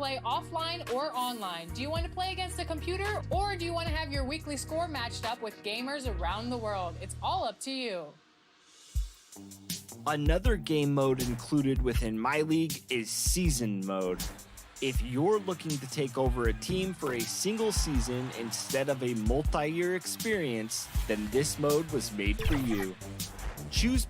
play offline or online? Do you want to play against a computer, or do you want to have your weekly score matched up with gamers around the world? It's all up to you. Another game mode included within My League is Season Mode. If you're looking to take over a team for a single season instead of a multi-year experience, then this mode was made for you. Choose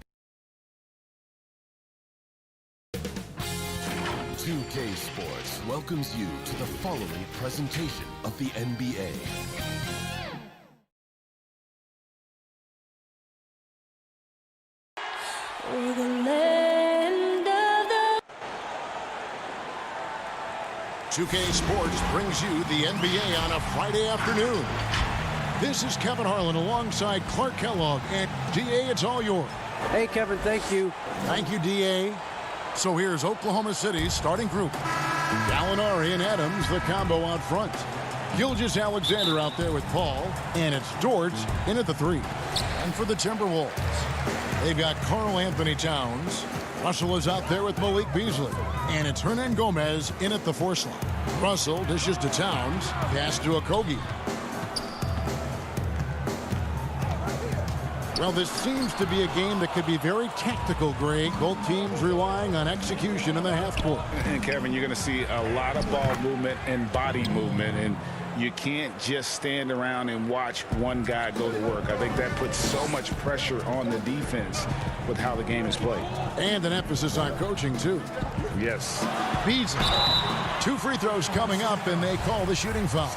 2K Sports welcomes you to the following presentation of the NBA. For the land of the 2K Sports brings you the NBA on a Friday afternoon. This is Kevin Harlan alongside Clark Kellogg, and DA, it's all yours. Hey, Kevin, thank you. Thank you, DA. So here's Oklahoma City's starting group. Gallinari and Adams, the combo out front. Gilgeous-Alexander out there with Paul, and it's George in at the 3. And for the Timberwolves, they've got Karl Anthony Towns. Russell is out there with Malik Beasley, and it's Hernan Gomez in at the 4 slot. Russell dishes to Towns, pass to Okogie. Well, this seems to be a game that could be very tactical, Greg. Both teams relying on execution in the half court. And, Kevin, you're going to see a lot of ball movement and body movement, and you can't just stand around and watch one guy go to work. I think that puts so much pressure on the defense with how the game is played. And an emphasis on coaching, too. Yes. Beasley. 2 free throws coming up, and they call the shooting foul.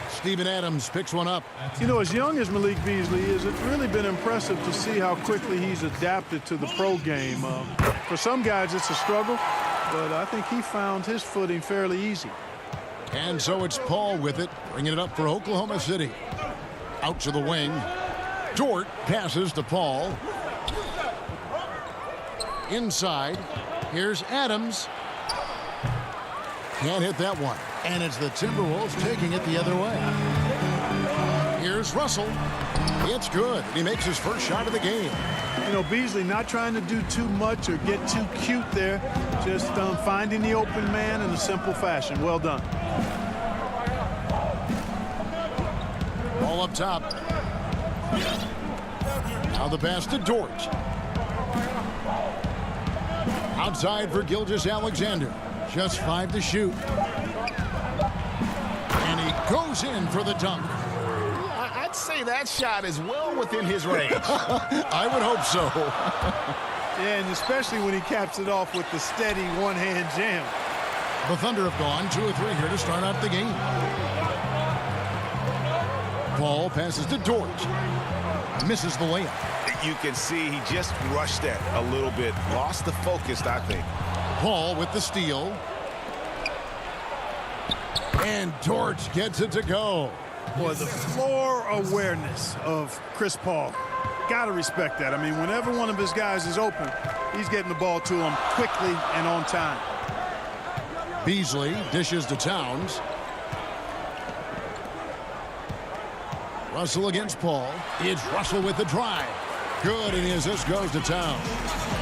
Steven Adams picks one up. You know, as young as Malik Beasley is, it's really been impressive to see how quickly he's adapted to the pro game. For some guys, it's a struggle, but I think he found his footing fairly easy. And so it's Paul with it, bringing it up for Oklahoma City. Out to the wing. Dort passes to Paul. Inside. Here's Adams. Can't hit that one. And it's the Timberwolves taking it the other way. Here's Russell. It's good. He makes his first shot of the game. You know, Beasley not trying to do too much or get too cute there. Just finding the open man in a simple fashion. Well done. Ball up top. Now the pass to Dort. Outside for Gilgeous-Alexander. Just 5 to shoot. And he goes in for the dunk. I'd say that shot is well within his range. I would hope so. Yeah, and especially when he caps it off with the steady one-hand jam. The Thunder have gone 2 of 3 here to start out the game. Paul passes to Dort. Misses the layup. You can see he just rushed that a little bit. Lost the focus, I think. Paul with the steal. And Dort gets it to go. Boy, the floor awareness of Chris Paul. Got to respect that. I mean, whenever one of his guys is open, he's getting the ball to him quickly and on time. Beasley dishes to Towns. Russell against Paul. It's Russell with the drive. Good, and his assist goes to Towns.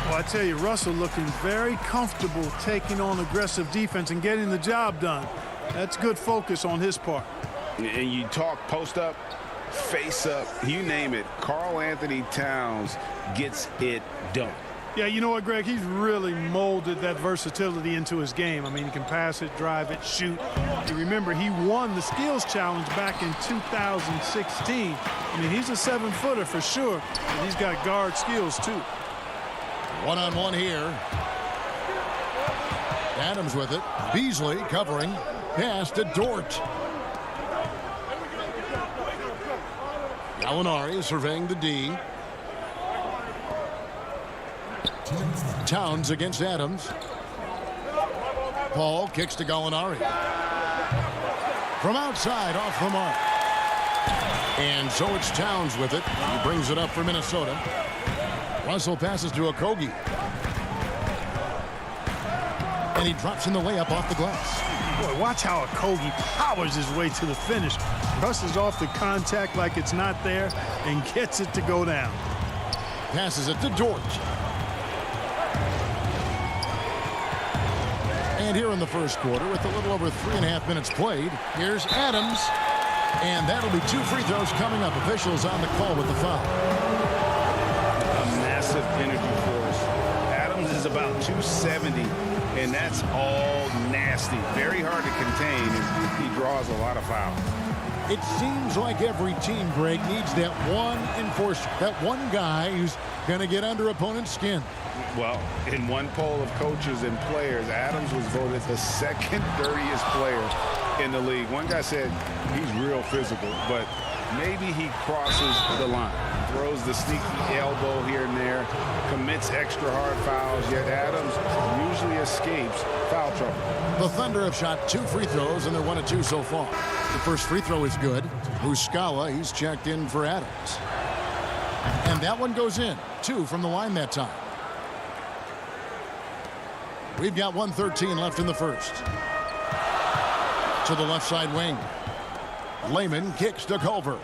Well, I tell you, Russell looking very comfortable taking on aggressive defense and getting the job done. That's good focus on his part. And you talk post up, face up, you name it. Karl Anthony Towns gets it done. Yeah, you know what, Greg? He's really molded that versatility into his game. I mean, he can pass it, drive it, shoot. You remember, he won the skills challenge back in 2016. I mean, he's a 7-footer for sure, but he's got guard skills, too. One-on-one here. Adams with it. Beasley covering. Pass to Dort. Gallinari surveying the D. Towns against Adams. Paul kicks to Gallinari. From outside, off the mark. And so it's Towns with it. He brings it up for Minnesota. Russell passes to Okogie. And he drops in the layup off the glass. Boy, watch how Okogie powers his way to the finish. Brushes off the contact like it's not there and gets it to go down. Passes it to Dort. And here in the first quarter, with a little over 3.5 minutes played, here's Adams. And that'll be 2 free throws coming up. Officials on the call with the foul. A massive energy force. Adams is about 270, and that's all nasty. Very hard to contain, and he draws a lot of fouls. It seems like every team, Greg, needs that one enforcer, that one guy who's going to get under opponent's skin. Well, in one poll of coaches and players, Adams was voted the second dirtiest player in the league. One guy said he's real physical, but maybe he crosses the line. Throws the sneaky elbow here and there, commits extra hard fouls, yet Adams usually escapes foul trouble. The Thunder have shot 2 free throws, and they're 1 of 2 so far. The first free throw is good. Muscala, he's checked in for Adams. And that one goes in. 2 from the line that time. We've got 1:13 left in the first. To the left side wing. Lehman kicks to Culver.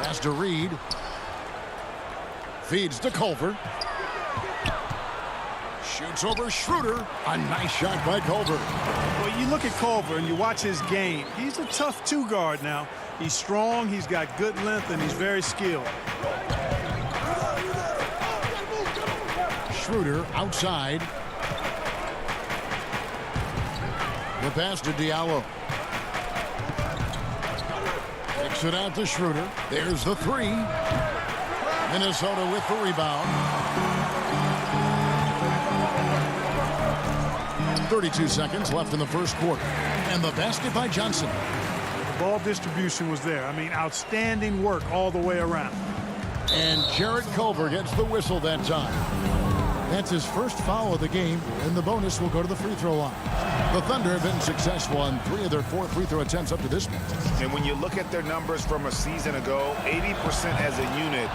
Pass to Reed. Feeds to Culver. Shoots over Schroeder. A nice shot by Culver. Well, you look at Culver and you watch his game. He's a tough 2 guard now. He's strong, he's got good length, and he's very skilled. Schroeder outside. The pass to Diallo. Kicks it out to Schroeder. There's the 3. Minnesota with the rebound. 32 seconds left in the first quarter. And the basket by Johnson. The ball distribution was there. I mean, outstanding work all the way around. And Jarrett Culver gets the whistle that time. That's his first foul of the game, and the bonus will go to the free throw line. The Thunder have been successful on 3 of their 4 free throw attempts up to this point. And when you look at their numbers from a season ago, 80% as a unit,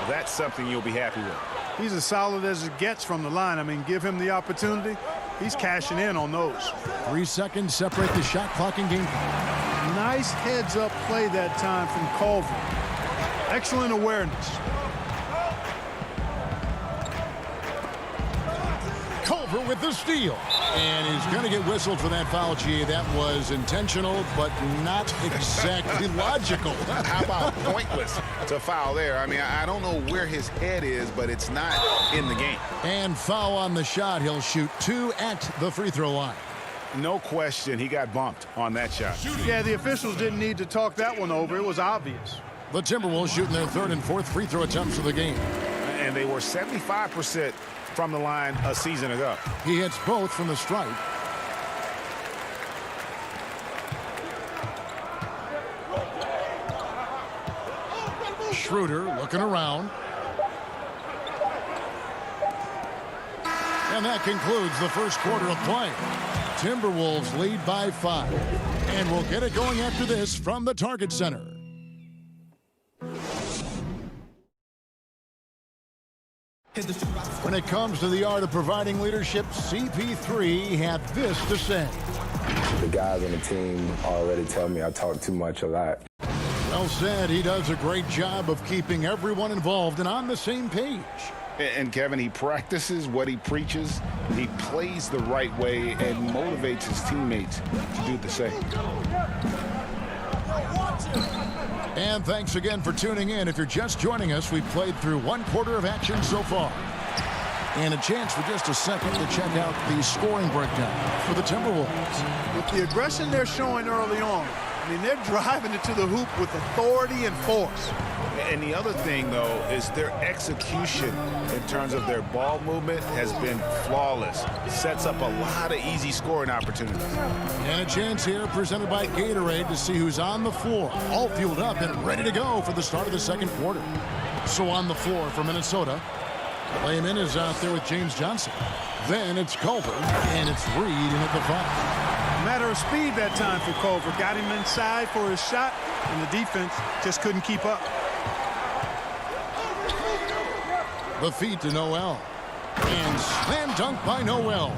that's something you'll be happy with. He's as solid as it gets from the line. I mean, give him the opportunity. He's cashing in on those. 3 seconds separate the shot clock and game. Nice heads-up play that time from Culver. Excellent awareness. Culver with the steal. And he's going to get whistled for that foul, G. That was intentional, but not exactly logical. How about pointless to foul there? I mean, I don't know where his head is, but it's not in the game. And foul on the shot. He'll shoot 2 at the free throw line. No question, he got bumped on that shot. Yeah, the officials didn't need to talk that one over. It was obvious. The Timberwolves shooting their 3rd and 4th free throw attempts of the game. And they were 75% from the line a season ago. He hits both from the stripe. Schroeder looking around. And that concludes the first quarter of play. Timberwolves lead by 5. And we'll get it going after this from the Target Center. When it comes to the art of providing leadership, CP3 had this to say. The guys on the team already tell me I talk too much a lot. Well said. He does a great job of keeping everyone involved and on the same page. And Kevin, he practices what he preaches. He plays the right way and motivates his teammates to do the same. And thanks again for tuning in. If you're just joining us, we've played through 1 quarter of action so far. And a chance for just a second to check out the scoring breakdown for the Timberwolves. With the aggression they're showing early on, I mean, they're driving it to the hoop with authority and force. And the other thing, though, is their execution in terms of their ball movement has been flawless. Sets up a lot of easy scoring opportunities. And a chance here presented by Gatorade to see who's on the floor, all fueled up and ready to go for the start of the second quarter. So on the floor for Minnesota, Lehman is out there with James Johnson. Then it's Culver, and it's Reed in at the 5. Matter of speed that time for Culver. Got him inside for his shot, and the defense just couldn't keep up. The feed to Noel. And slam dunk by Noel.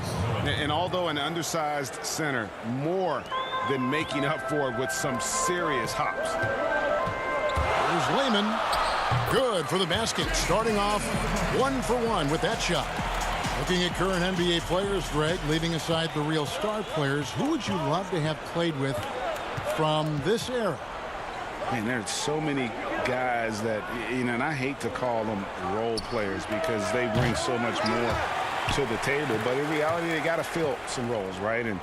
And although an undersized center, more than making up for it with some serious hops. Here's Lehman. Good for the basket. Starting off 1 for 1 with that shot. Looking at current NBA players, Greg, leaving aside the real star players, who would you love to have played with from this era? Man, there's so many guys that, and I hate to call them role players because they bring so much more to the table. But in reality, they got to fill some roles, right? And,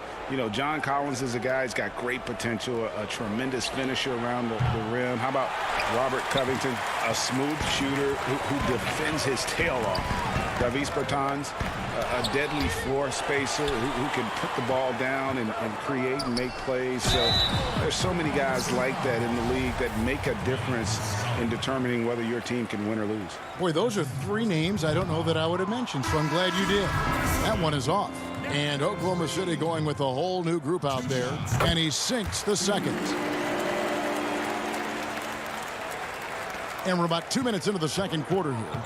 John Collins is a guy who's got great potential, a tremendous finisher around the rim. How about Robert Covington, a smooth shooter who defends his tail off? Davis Bertans, a deadly floor spacer who can put the ball down and create and make plays. So there's so many guys like that in the league that make a difference in determining whether your team can win or lose. Boy, those are three names I don't know that I would have mentioned, so I'm glad you did. That one is off. And Oklahoma City going with a whole new group out there, and he sinks the second. And we're about 2 minutes into the second quarter here.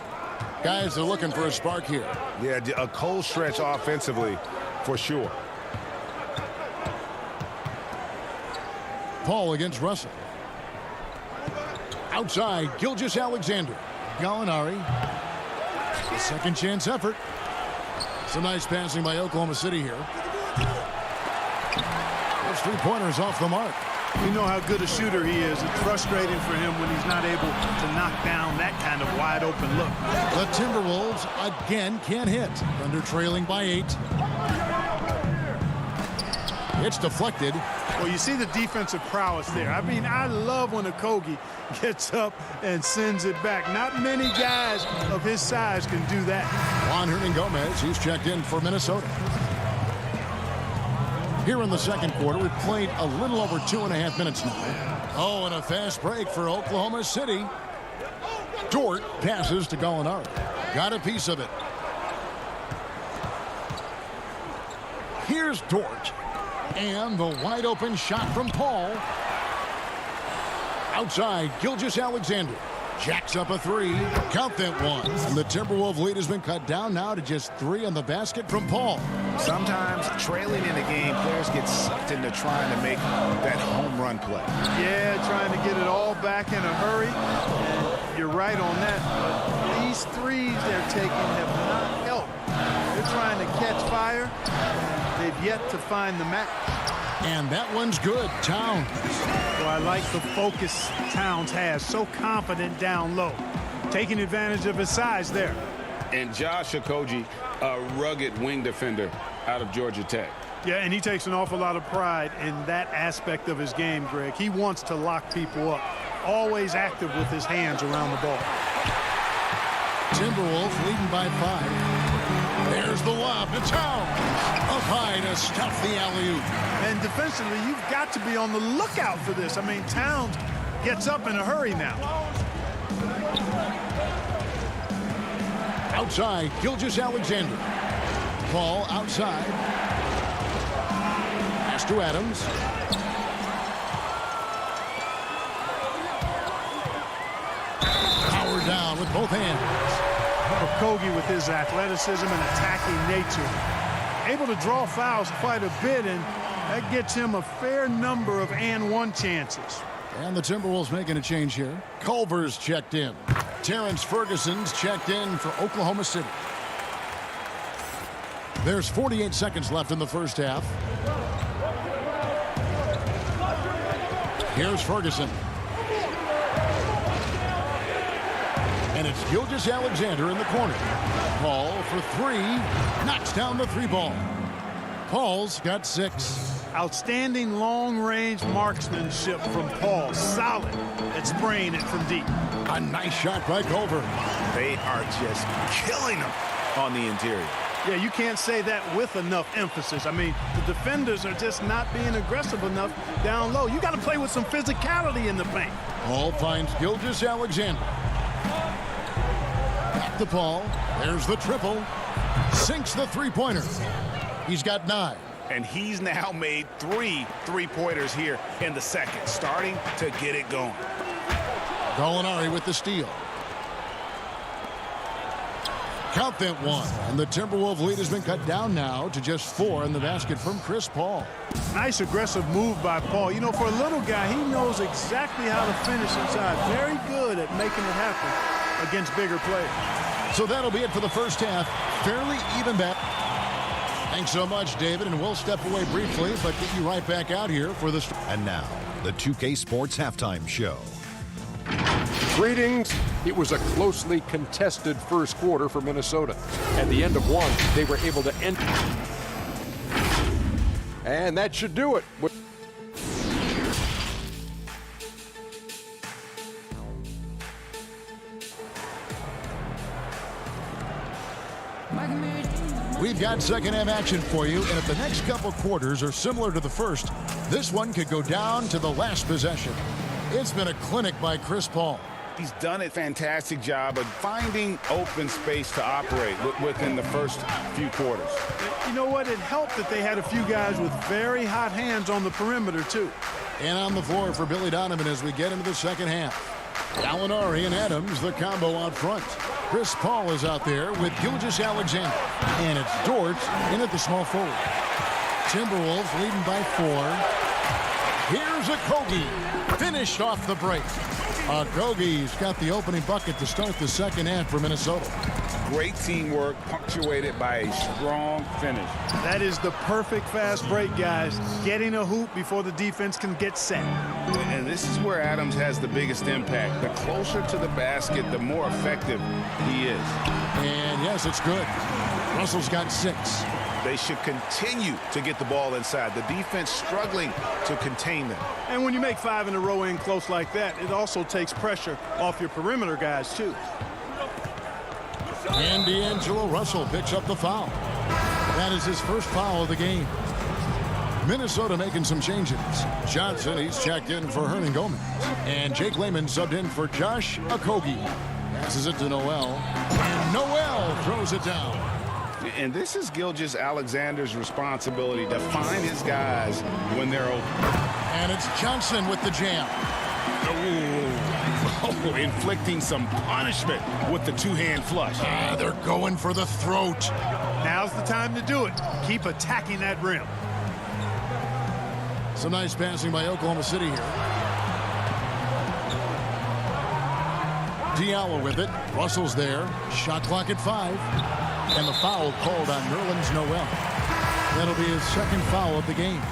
Guys are looking for a spark here. Yeah, a cold stretch offensively for sure. Paul against Russell. Outside, Gilgeous-Alexander. Gallinari. A second chance effort. Some nice passing by Oklahoma City here. Those three-pointers off the mark. You know how good a shooter he is. It's frustrating for him when he's not able to knock down that kind of wide-open look. The Timberwolves again can't hit. Thunder trailing by 8. It's deflected. Well, you see the defensive prowess there. I mean, I love when Okogie gets up and sends it back. Not many guys of his size can do that. Juan Hernangomez, he's checked in for Minnesota. Here in the second quarter, we've played a little over 2.5 minutes now. Oh, and a fast break for Oklahoma City. Dort passes to Gallinari. Got a piece of it. Here's Dort. And the wide open shot from Paul. Outside, Gilgeous-Alexander. Jacks up a three. Count that one. And the Timberwolves lead has been cut down now to just 3 on the basket from Paul. Sometimes trailing in a game, players get sucked into trying to make that home run play. Yeah, trying to get it all back in a hurry. And you're right on that. But these threes they're taking have not helped. They're trying to catch fire. They've yet to find the match. And that one's good. Towns. Well, I like the focus Towns has. So confident down low. Taking advantage of his size there. And Josh Okogie, a rugged wing defender out of Georgia Tech. Yeah, and he takes an awful lot of pride in that aspect of his game, Greg. He wants to lock people up. Always active with his hands around the ball. Timberwolves leading by 5. There's the lob to Towns. Up high to stuff the alley-oop. And defensively, you've got to be on the lookout for this. I mean, Towns gets up in a hurry now. Outside, Gilgeous-Alexander. Paul outside. Pass to Adams. Power down with both hands. Okogie with his athleticism and attacking nature. Able to draw fouls quite a bit, and that gets him a fair number of and-one chances. And the Timberwolves making a change here. Culver's checked in. Terrence Ferguson's checked in for Oklahoma City. There's 48 seconds left in the first half. Here's Ferguson. And it's Gilgeous-Alexander in the corner. Paul for 3. Knocks down the 3-ball. Paul's got 6. Outstanding long-range marksmanship from Paul. Solid at spraying it from deep. A nice shot by Culver. They are just killing them on the interior. Yeah, you can't say that with enough emphasis. I mean, the defenders are just not being aggressive enough down low. You got to play with some physicality in the paint. Paul finds Gilgeous-Alexander. Back to Paul. There's the triple. Sinks the 3-pointer. He's got 9. And he's now made 3 3-pointers here in the second, starting to get it going. Gallinari with the steal. Count that one. And the Timberwolves lead has been cut down now to just 4 in the basket from Chris Paul. Nice aggressive move by Paul. You know, for a little guy, he knows exactly how to finish inside. Very good at making it happen against bigger players. So that'll be it for the first half. Fairly even bet. Thanks so much, David, and we'll step away briefly, but get you right back out here for this. And now, the 2K Sports Halftime Show. Greetings. It was a closely contested first quarter for Minnesota. At the end of one, they were able to end. And that should do it. We've got second half action for you, and if the next couple quarters are similar to the first, this one could go down to the last possession. It's been a clinic by Chris Paul. He's done a fantastic job of finding open space to operate within the first few quarters. You know what? It helped that they had a few guys with very hot hands on the perimeter, too. And on the floor for Billy Donovan as we get into the second half. Gallinari and Adams, the combo out front. Chris Paul is out there with Gilgeous-Alexander. And it's Dort in at the small forward. Timberwolves leading by 4. Here's Okogie. Finished off the break. Okogie's got the opening bucket to start the second half for Minnesota. Great teamwork, punctuated by a strong finish. That is the perfect fast break, guys. Getting a hoop before the defense can get set. And this is where Adams has the biggest impact. The closer to the basket, the more effective he is. And yes, it's good. Russell's got 6. They should continue to get the ball inside. The defense struggling to contain them. And when you make 5 in a row in close like that, it also takes pressure off your perimeter guys, too. And D'Angelo Russell picks up the foul. That is his first foul of the game. Minnesota making some changes. Johnson, he's checked in for Hernan Gomez. And Jake Layman subbed in for Josh Okogie. Passes it to Noel. And Noel throws it down. And this is Gilgeous-Alexander's responsibility to find his guys when they're open. And it's Johnson with the jam. Oh, inflicting some punishment with the two-hand flush. They're going for the throat. Now's the time to do it. Keep attacking that rim. Some nice passing by Oklahoma City here. Diallo with it. Russell's there. Shot clock at 5. And the foul called on Nerlens Noel. That'll be his second foul of the game.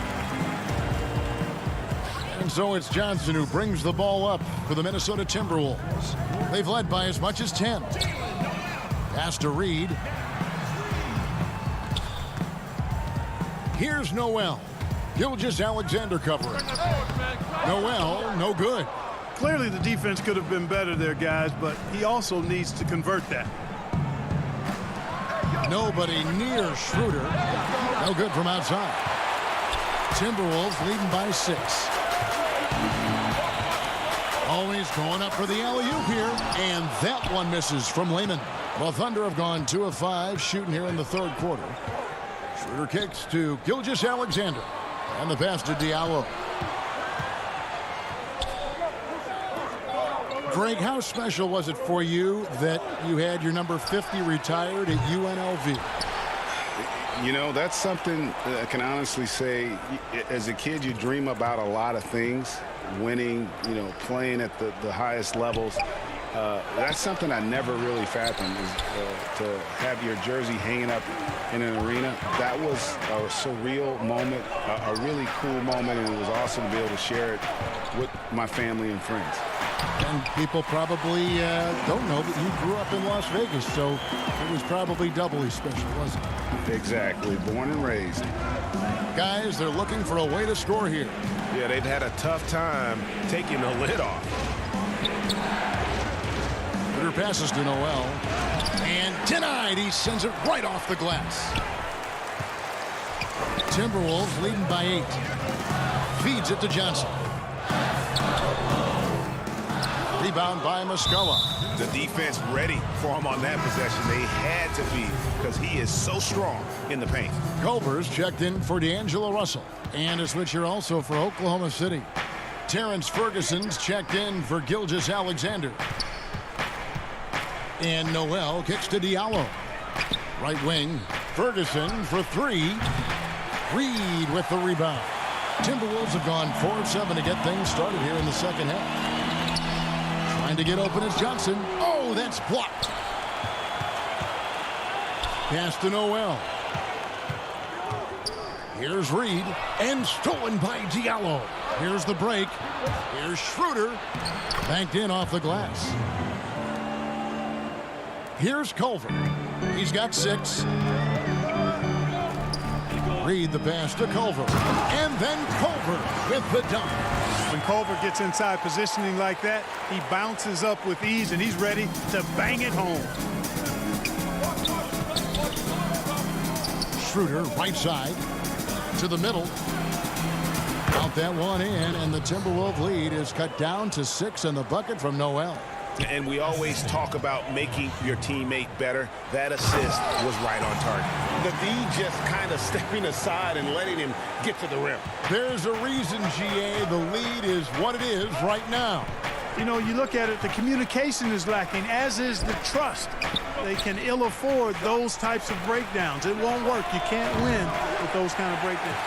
And so it's Johnson who brings the ball up for the Minnesota Timberwolves. They've led by as much as 10. Pass to Reed. Here's Noel. Gilgeous-Alexander covering. Noel, no good. Clearly the defense could have been better there, guys, but he also needs to convert that. Nobody near Schroeder. No good from outside. Timberwolves leading by 6. Always going up for the alley-oop here. And that one misses from Layman. The Thunder have gone 2 of 5 shooting here in the third quarter. Schroeder kicks to Gilgeous-Alexander. And the pass to Diallo. Greg, how special was it for you that you had your number 50 retired at UNLV? You know, that's something I can honestly say. As a kid, you dream about a lot of things. Winning, you know, playing at the highest levels. That's something I never really fathomed, is to have your jersey hanging up in an arena. That was a surreal moment, a really cool moment, and it was awesome to be able to share it with my family and friends. And people probably don't know that you grew up in Las Vegas, so it was probably doubly special, wasn't it? Exactly. Born and raised. Guys, they're looking for a way to score here. Yeah, they've had a tough time taking the lid off. Ritter passes to Noel. And denied. He sends it right off the glass. Timberwolves leading by 8. Feeds it to Johnson. Rebound by Muscala. The defense ready for him on that possession. They had to be, because he is so strong in the paint. Culver's checked in for D'Angelo Russell. And a switcher also for Oklahoma City. Terrence Ferguson's checked in for Gilgeous-Alexander. And Noel kicks to Diallo. Right wing. Ferguson for 3. Reed with the rebound. Timberwolves have gone 4 of 7 to get things started here in the second half. Trying to get open is Johnson. Oh, that's blocked. Pass to Noel. Here's Reed, and stolen by Diallo. Here's the break. Here's Schroeder. Banked in off the glass. Here's Culver. He's got 6. Reed the pass to Culver. And then Culver with the dunk. When Culver gets inside positioning like that, he bounces up with ease, and he's ready to bang it home. Schroeder, right side. To the middle. Out that one in, and the Timberwolves lead is cut down to 6 in the bucket from Noel. And we always talk about making your teammate better. That assist was right on target. The D just kind of stepping aside and letting him get to the rim. There's a reason, GA, the lead is what it is right now. You know, you look at it, the communication is lacking, as is the trust. They can ill afford those types of breakdowns. It won't work. You can't win with those kind of breakdowns.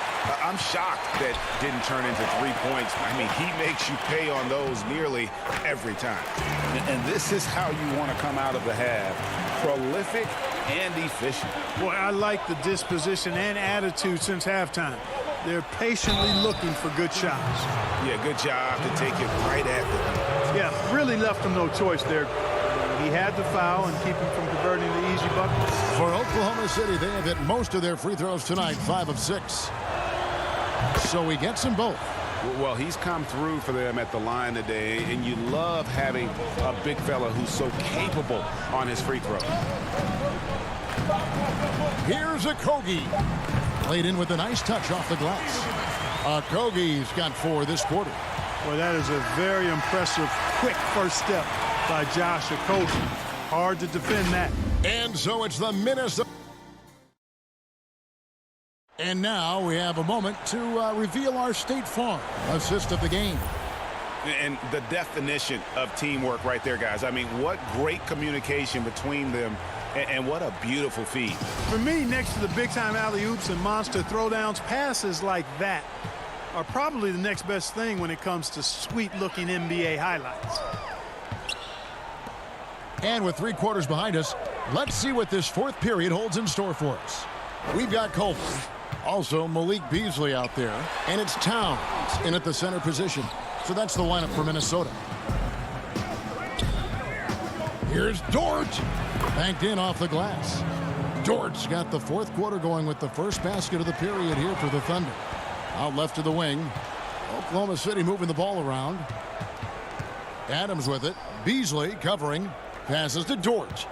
I'm shocked that didn't turn into 3 points. I mean, he makes you pay on those nearly every time. And this is how you want to come out of the half. Prolific and efficient. Boy, I like the disposition and attitude since halftime. They're patiently looking for good shots. Yeah, good job to take it right at them. Yeah, really left him no choice there. He had the foul and keep him from converting the easy bucket. For Oklahoma City, they have hit most of their free throws tonight, 5 of 6. So he gets them both. Well, he's come through for them at the line today, and you love having a big fella who's so capable on his free throw. Here's Okogie. Played in with a nice touch off the glass. Okogie's got 4 this quarter. Boy, that is a very impressive, quick first step by Josh Okogie. Hard to defend that. And so it's the Minnesota. And now we have a moment to reveal our State Farm assist of the game. And the definition of teamwork right there, guys. I mean, what great communication between them, and what a beautiful feed. For me, next to the big-time alley-oops and monster throwdowns, passes like that are probably the next best thing when it comes to sweet-looking NBA highlights. And with 3 quarters behind us, let's see what this 4th period holds in store for us. We've got Culver. Also, Malik Beasley out there. And it's Towns in at the center position. So that's the lineup for Minnesota. Here's Dort. Banked in off the glass. Dort's got the 4th quarter going with the first basket of the period here for the Thunder. Out left to the wing. Oklahoma City moving the ball around. Adams with it. Beasley covering. Passes to Dort.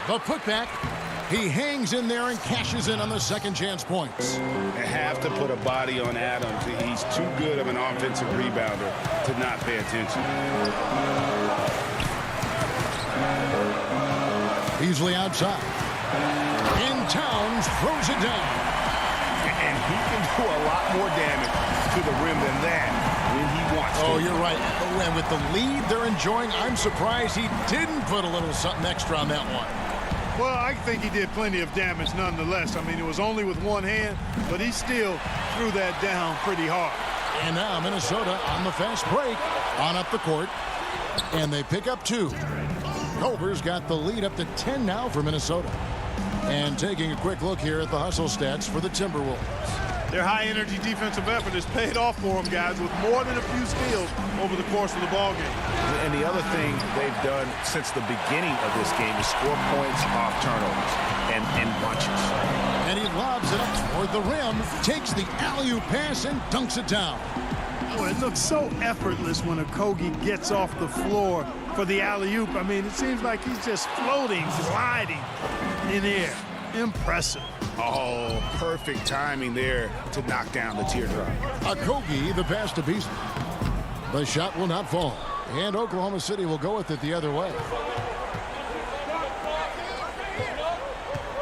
The putback. He hangs in there and cashes in on the second chance points. They have to put a body on Adams. He's too good of an offensive rebounder to not pay attention. Beasley outside. And Towns throws it down. And he can do a lot more damage to the rim than that when he wants to. Oh, you're right. And with the lead they're enjoying, I'm surprised he didn't put a little something extra on that one. Well, I think he did plenty of damage nonetheless. I mean, it was only with one hand, but he still threw that down pretty hard. And now Minnesota on the fast break, on up the court, and they pick up 2. Culver's got the lead up to 10 now for Minnesota. And taking a quick look here at the hustle stats for the Timberwolves. Their high-energy defensive effort has paid off for them, guys, with more than a few steals over the course of the ballgame. And the other thing they've done since the beginning of this game is score points off turnovers and in bunches. And he lobs it up toward the rim, takes the alley-oop pass and dunks it down. Boy, it looks so effortless when Okogie gets off the floor for the alley-oop. I mean, it seems like he's just floating, gliding in the air. Impressive. Oh, perfect timing there to knock down the teardrop. Okogie, the pass to Beasley. The shot will not fall. And Oklahoma City will go with it the other way.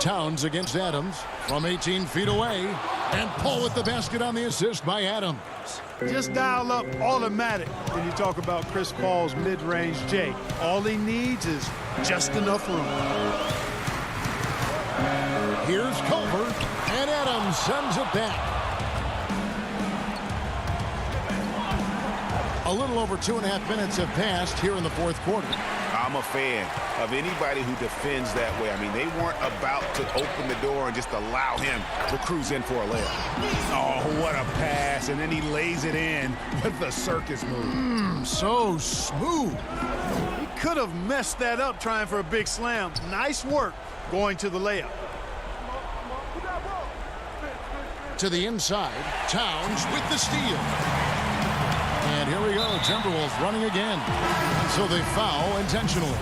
Towns against Adams from 18 feet away. And Paul with the basket on the assist by Adams. Just dial up automatic when you talk about Chris Paul's mid-range J. All he needs is just enough room. Here's Culver, and Adams sends it back. A little over 2.5 minutes have passed here in the 4th quarter. I'm a fan of anybody who defends that way. I mean, they weren't about to open the door and just allow him to cruise in for a layup. Oh, what a pass. And then he lays it in with the circus move. So smooth. He could have messed that up trying for a big slam. Nice work going to the layup. To the inside, Towns with the steal. And here we go, Timberwolves running again. And so they foul intentionally.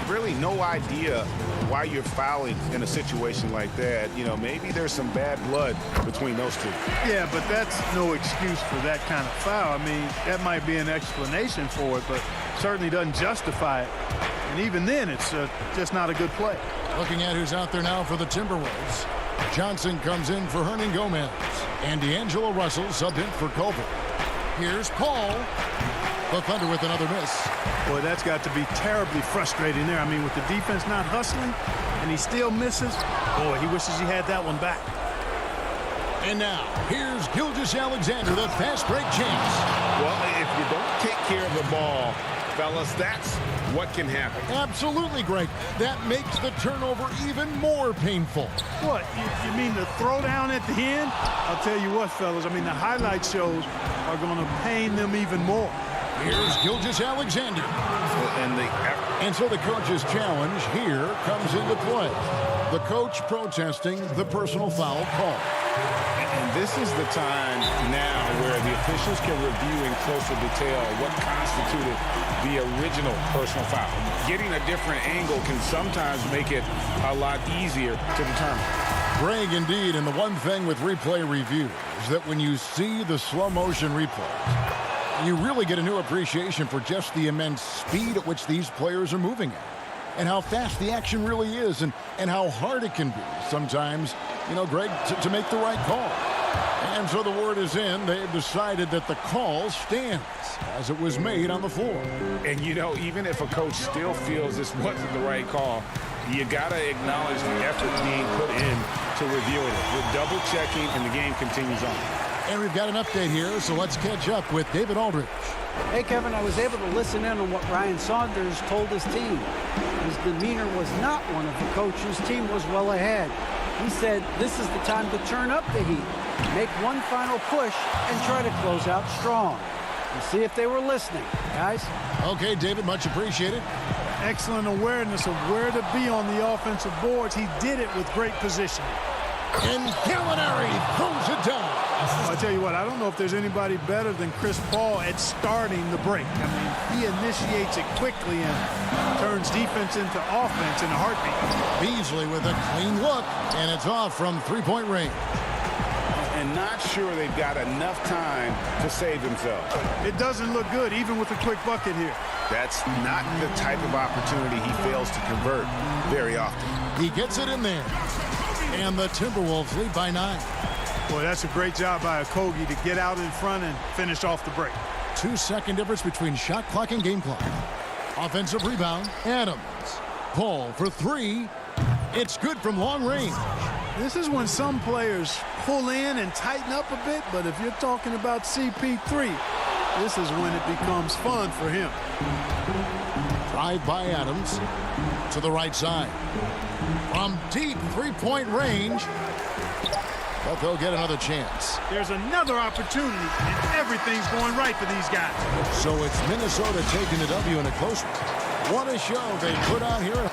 Really no idea why you're fouling in a situation like that. You know, maybe there's some bad blood between those two. Yeah, but that's no excuse for that kind of foul. I mean, that might be an explanation for it, but certainly doesn't justify it. And even then, it's just not a good play. Looking at who's out there now for the Timberwolves. Johnson comes in for Hernan Gomez. And D'Angelo Russell subbed in for Culver. Here's Paul. The Thunder with another miss. Boy, that's got to be terribly frustrating there. I mean, with the defense not hustling and he still misses, boy, he wishes he had that one back. And now, here's Gilgeous-Alexander, the fast break chance. Well, if you don't take care of the ball, fellas, that's what can happen. Absolutely, Greg. That makes the turnover even more painful. What, you mean the throwdown at the end? I'll tell you what, fellas, I mean, the highlight shows are going to pain them even more. Here's Gilgeous-Alexander. And so the coach's challenge here comes into play. The coach protesting the personal foul call. And this is the time now where the officials can review in closer detail what constituted the original personal foul. Getting a different angle can sometimes make it a lot easier to determine. Greg, indeed, and the one thing with replay review is that when you see the slow motion replays, you really get a new appreciation for just the immense speed at which these players are moving at, and how fast the action really is, and how hard it can be sometimes, you know, Greg, to make the right call. And so the word is in. They've decided that the call stands as it was made on the floor. And, you know, even if a coach still feels this wasn't the right call, you got to acknowledge the effort being put in to reviewing it. With double-checking, and the game continues on. And we've got an update here, so let's catch up with David Aldridge. Hey, Kevin, I was able to listen in on what Ryan Saunders told his team. His demeanor was not one of the coach's. Team was well ahead. He said this is the time to turn up the heat, make one final push, and try to close out strong. We'll see if they were listening, guys. Okay, David, much appreciated. Excellent awareness of where to be on the offensive boards. He did it with great positioning. And Gallinari throws it down. I'll tell you what, I don't know if there's anybody better than Chris Paul at starting the break. I mean, he initiates it quickly and turns defense into offense in a heartbeat. Beasley with a clean look, and it's off from three-point range. And not sure they've got enough time to save themselves. It doesn't look good, even with a quick bucket here. That's not the type of opportunity he fails to convert very often. He gets it in there. And the Timberwolves lead by 9. Boy, that's a great job by Okogie to get out in front and finish off the break. 2-second difference between shot clock and game clock. Offensive rebound, Adams. Paul for 3. It's good from long range. This is when some players pull in and tighten up a bit, but if you're talking about CP3, this is when it becomes fun for him. Drive by Adams to the right side. From deep three-point range, but they'll get another chance. There's another opportunity, and everything's going right for these guys. So it's Minnesota taking the W in a close one. What a show they put on here.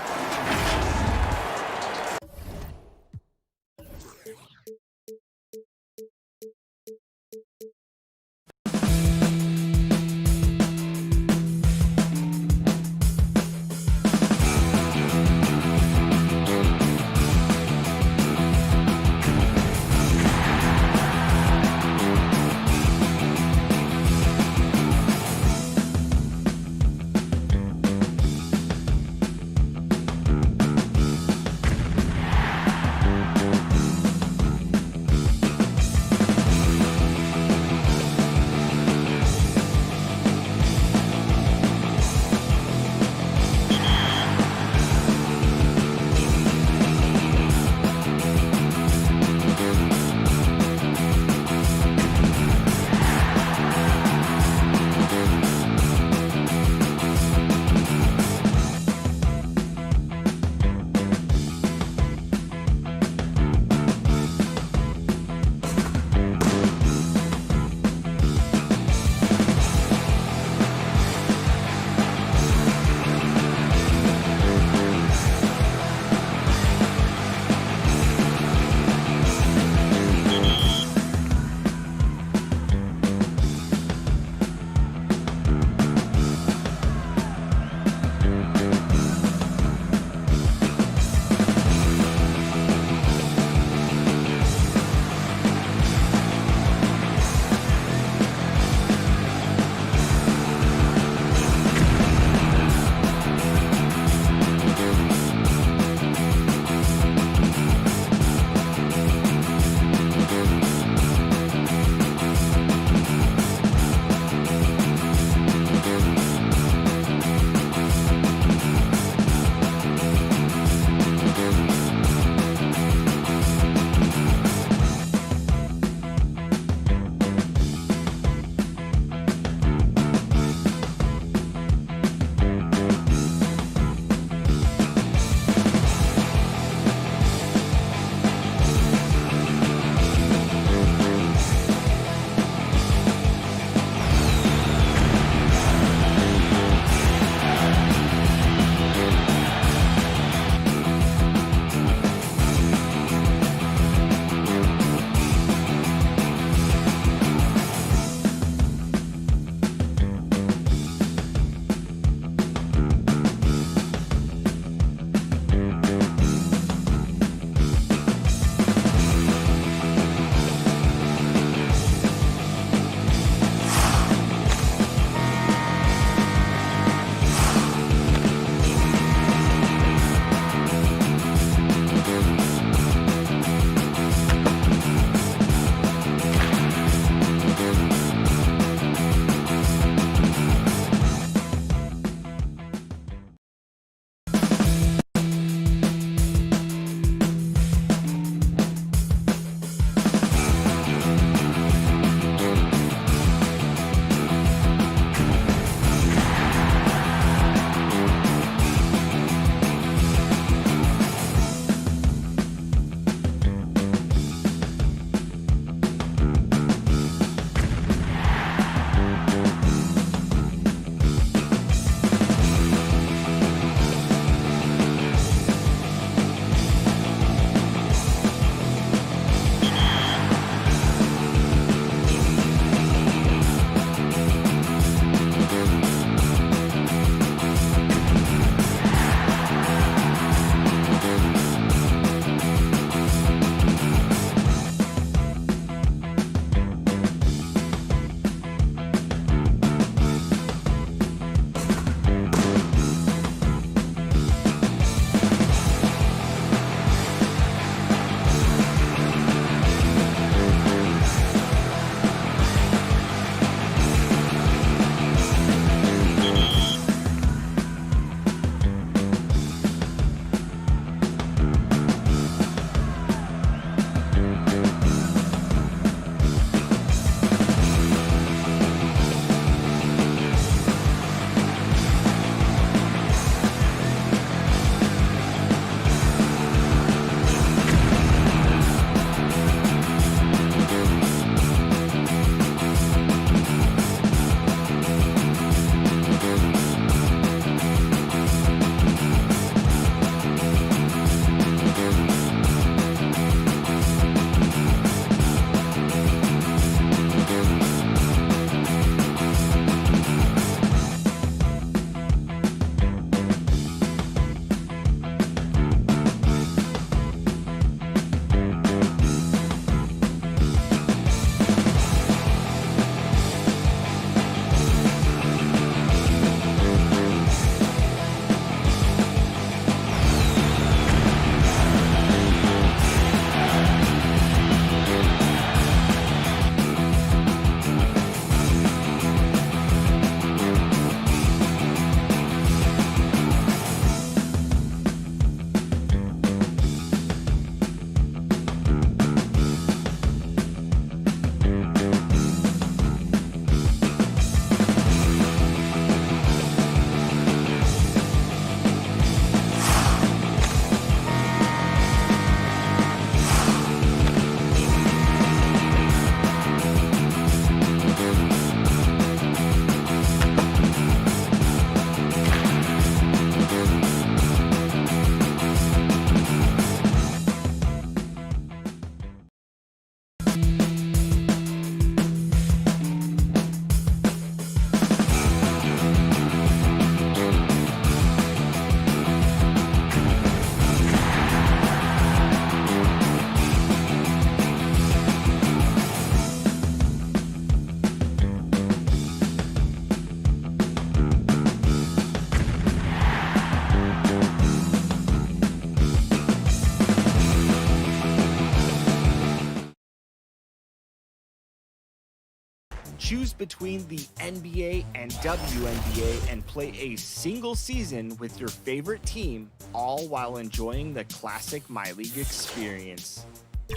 Choose between the NBA and WNBA and play a single season with your favorite team, all while enjoying the classic MyLeague experience.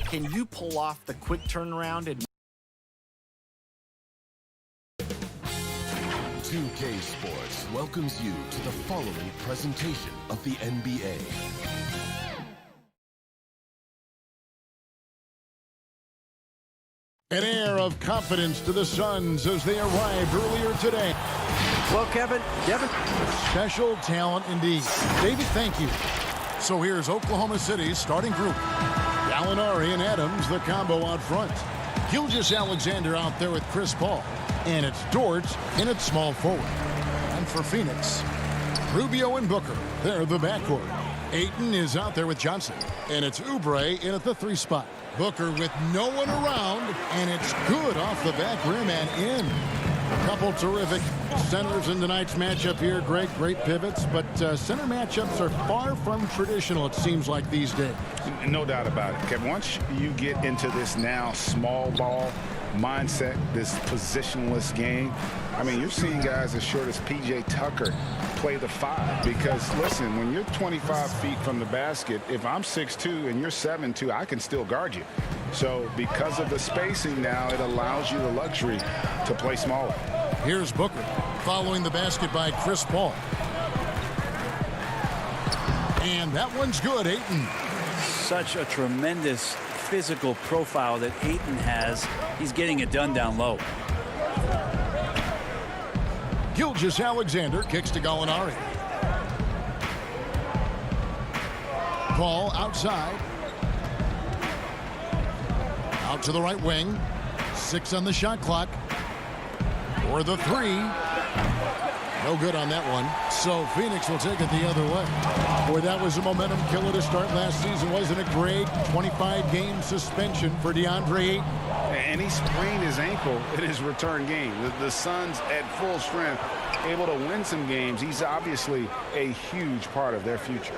Can you pull off the quick turnaround and 2K Sports welcomes you to the following presentation of the NBA. An air of confidence to the Suns as they arrived earlier today. Well, Devin. Special talent indeed. David, thank you. So here's Oklahoma City's starting group. Gallinari and Adams, the combo out front. Gilgeous-Alexander out there with Chris Paul. And it's Dort in at small forward. And for Phoenix, Rubio and Booker. They're the backcourt. Ayton is out there with Johnson. And it's Oubre in at the 3 spot. Booker with no one around, and it's good off the back rim and in. A couple terrific centers in tonight's matchup here. Great pivots, but center matchups are far from traditional, it seems like, these days. No doubt about it, Kevin. Once you get into this now small ball mindset, this positionless game, I mean, you're seeing guys as short as P.J. Tucker play the 5 because, listen, when you're 25 feet from the basket, if I'm 6'2" and you're 7'2", I can still guard you. So because of the spacing now, it allows you the luxury to play smaller. Here's Booker following the basket by Chris Paul. And that one's good, Ayton. Such a tremendous physical profile that Ayton has. He's getting it done down low. Gilgeous-Alexander kicks to Gallinari. Paul outside. Out to the right wing. 6 on the shot clock. For the 3. No good on that one. So Phoenix will take it the other way. Boy, that was a momentum killer to start last season, wasn't it? Great 25-game suspension for DeAndre Ayton. And he sprained his ankle in his return game. The Suns at full strength, able to win some games. He's obviously a huge part of their future.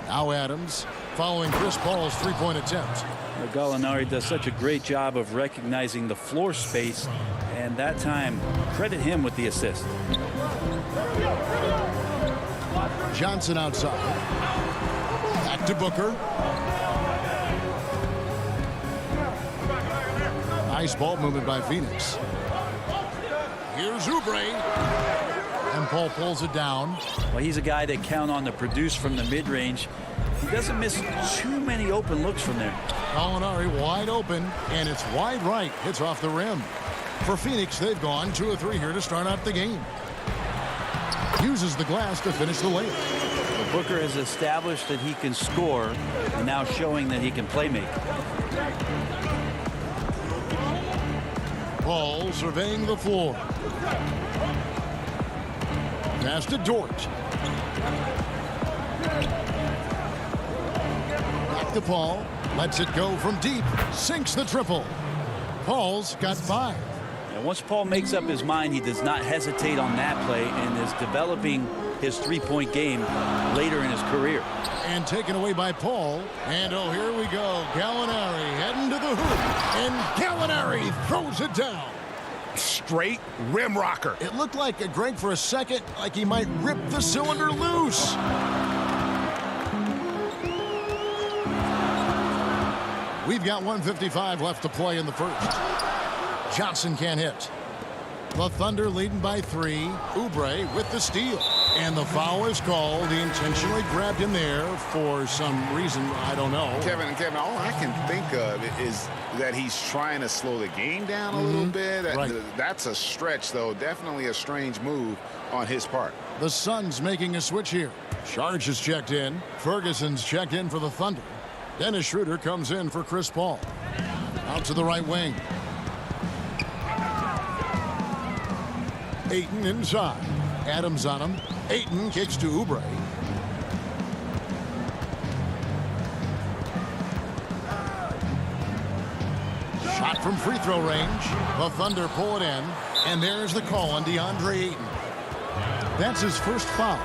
Now Adams following Chris Paul's 3-point attempt. Gallinari does such a great job of recognizing the floor space, and that time, credit him with the assist. Johnson outside. Back to Booker. Nice ball movement by Phoenix. Here's Oubre. And Paul pulls it down. Well, he's a guy that count on to produce from the mid-range. He doesn't miss too many open looks from there. Gallinari wide open, and it's wide right. Hits off the rim. For Phoenix, they've gone 2 of 3 here to start out the game. Uses the glass to finish the layup. Well, Booker has established that he can score, and now showing that he can play make. Paul surveying the floor. Pass to Dort. Back to Paul. Lets it go from deep. Sinks the triple. Paul's got 5. And once Paul makes up his mind, he does not hesitate on that play and is developing his 3-point game later in his career. And taken away by Paul. And oh, here we go. Gallinari heading to the hoop. And Gallinari throws it down. Straight rim rocker. It looked like, Greg, for a second, like he might rip the cylinder loose. We've got 1:55 left to play in the first. Johnson can't hit. The Thunder leading by 3. Oubre with the steal. And the foul is called. He intentionally grabbed him there for some reason. I don't know. Kevin, all I can think of is that he's trying to slow the game down a little bit. Right. That's a stretch, though. Definitely a strange move on his part. The Suns making a switch here. Charge is checked in. Ferguson's checked in for the Thunder. Dennis Schroeder comes in for Chris Paul. Out to the right wing. Ayton inside. Adams on him. Ayton kicks to Oubre. Shot from free throw range. The Thunder pull it in. And there's the call on DeAndre Ayton. That's his first foul.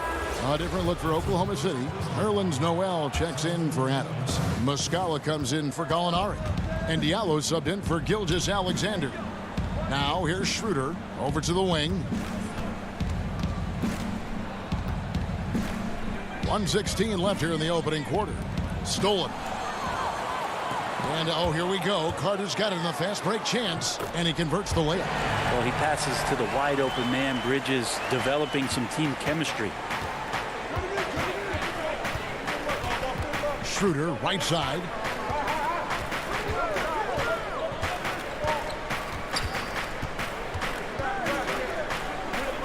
A different look for Oklahoma City. Nerlens Noel checks in for Adams. Muscala comes in for Gallinari. And Diallo subbed in for Gilgeous-Alexander. Now here's Schroeder over to the wing. 1:16 left here in the opening quarter. Stolen. And oh, here we go. Carter's got it in the fast break chance, and he converts the layup. Well, he passes to the wide open man. Bridges developing some team chemistry. Schroeder, right side.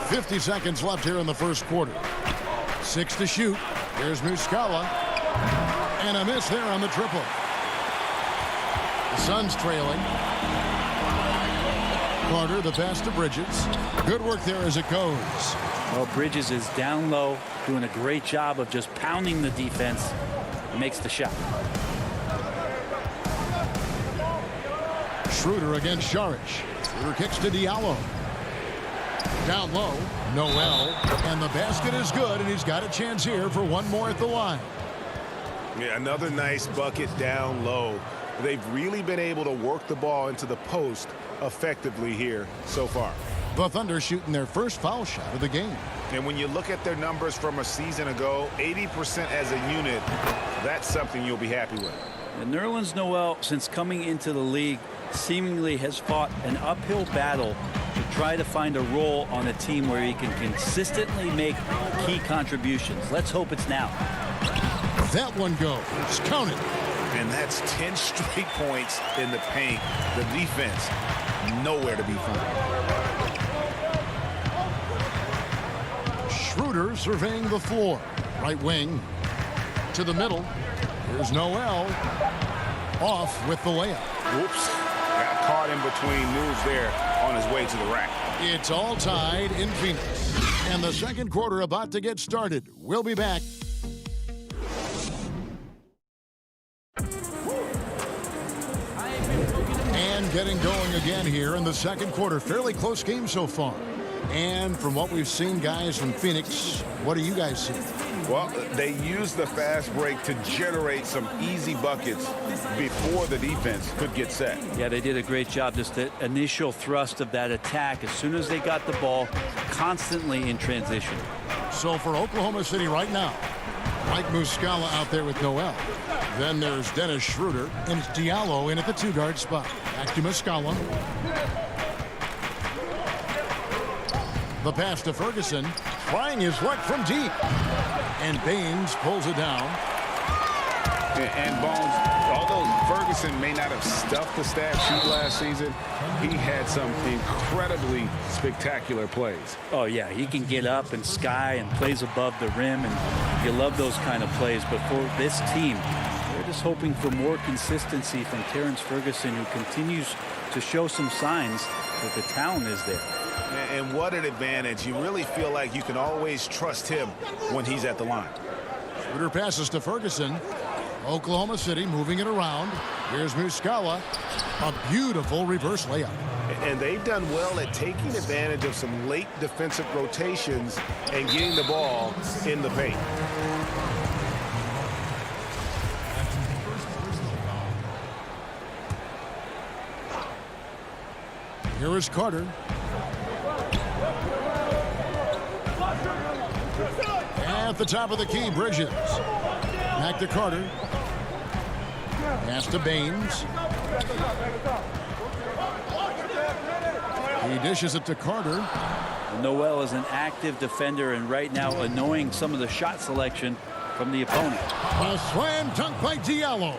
.50 seconds left here in the first quarter. 6 to shoot. Here's Muscala. And a miss there on the triple. The Suns trailing. Carter, the pass to Bridges. Good work there as it goes. Well, Bridges is down low, doing a great job of just pounding the defense. Makes the shot. Schroeder against Saric. Schroeder kicks to Diallo. Down low, Noel, and the basket is good, and he's got a chance here for one more at the line. Yeah, another nice bucket down low. They've really been able to work the ball into the post effectively here so far. The Thunder shooting their first foul shot of the game. And when you look at their numbers from a season ago, 80% as a unit, that's something you'll be happy with. And Nerlens Noel, since coming into the league, seemingly has fought an uphill battle to try to find a role on a team where he can consistently make key contributions. Let's hope it's now. That one goes. Count it. And that's 10 straight points in the paint. The defense, nowhere to be found. Schroeder surveying the floor. Right wing to the middle. Here's Noel. Off with the layup. Whoops. Got caught in between moves there on his way to the rack. It's all tied in Phoenix. And the second quarter about to get started. We'll be back. And getting going again here in the second quarter. Fairly close game so far. And from what we've seen, guys, from Phoenix, what do you guys see? Well, they used the fast break to generate some easy buckets before the defense could get set. Yeah, they did a great job. Just the initial thrust of that attack as soon as they got the ball, constantly in transition. So for Oklahoma City right now, Mike Muscala out there with Noel. Then there's Dennis Schroeder, and it's Diallo in at the two-guard spot. Back to Muscala. The pass to Ferguson, trying his luck from deep. And Baines pulls it down. And Bones, although Ferguson may not have stuffed the stat sheet last season, he had some incredibly spectacular plays. Oh, yeah, he can get up and sky and plays above the rim, and you love those kind of plays. But for this team, they're just hoping for more consistency from Terrence Ferguson, who continues to show some signs that the talent is there. And what an advantage. You really feel like you can always trust him when he's at the line. Schroeder passes to Ferguson. Oklahoma City moving it around. Here's Muscala. A beautiful reverse layup. And they've done well at taking advantage of some late defensive rotations and getting the ball in the paint. Here is Carter. At the top of the key, Bridges. Back to Carter. Pass to Baines. He dishes it to Carter. Noel is an active defender, and right now annoying some of the shot selection from the opponent. A slam dunk by Diallo.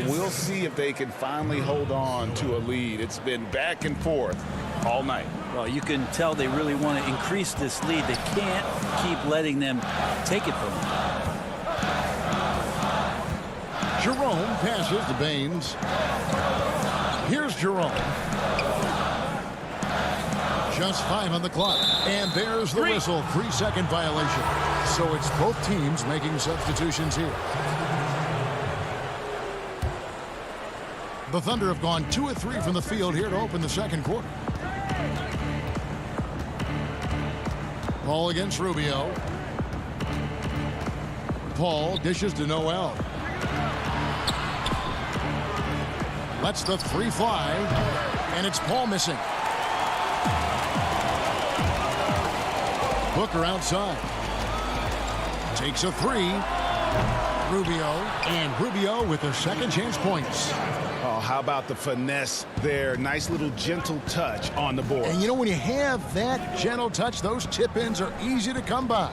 We'll see if they can finally hold on to a lead. It's been back and forth all night. Well, you can tell they really want to increase this lead. They can't keep letting them take it from them. Jerome passes to Baines. Here's Jerome. Just 5 on the clock. And there's the whistle. 3-second violation. So it's both teams making substitutions here. The Thunder have gone 2 of 3 from the field here to open the second quarter. Paul against Rubio. Paul dishes to Noel. Lets the three fly. And it's Paul missing. Booker outside. Takes a three. Rubio with the second chance points. Oh, how about the finesse there? Nice little gentle touch on the board. And you know, when you have that gentle touch, those tip-ins are easy to come by.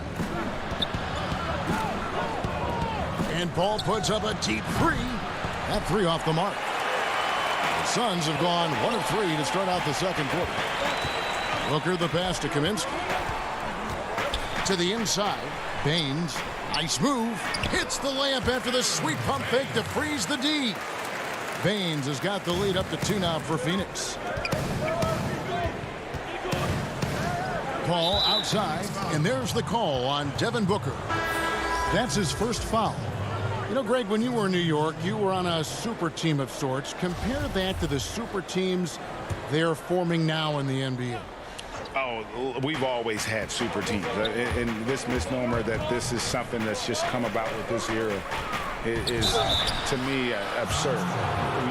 And Paul puts up a deep three. That three off the mark. The Suns have gone 1 of 3 to start out the second quarter. Booker the pass to Kaminsky. To the inside. Baines. Nice move. Hits the layup after the sweet pump fake to freeze the D. Baines has got the lead up to 2 now for Phoenix. Paul outside, and there's the call on Devin Booker. That's his first foul. You know, Greg, when you were in New York, you were on a super team of sorts. Compare that to the super teams they're forming now in the NBA. Oh, we've always had super teams. And this misnomer that this is something that's just come about with this era is, to me, absurd.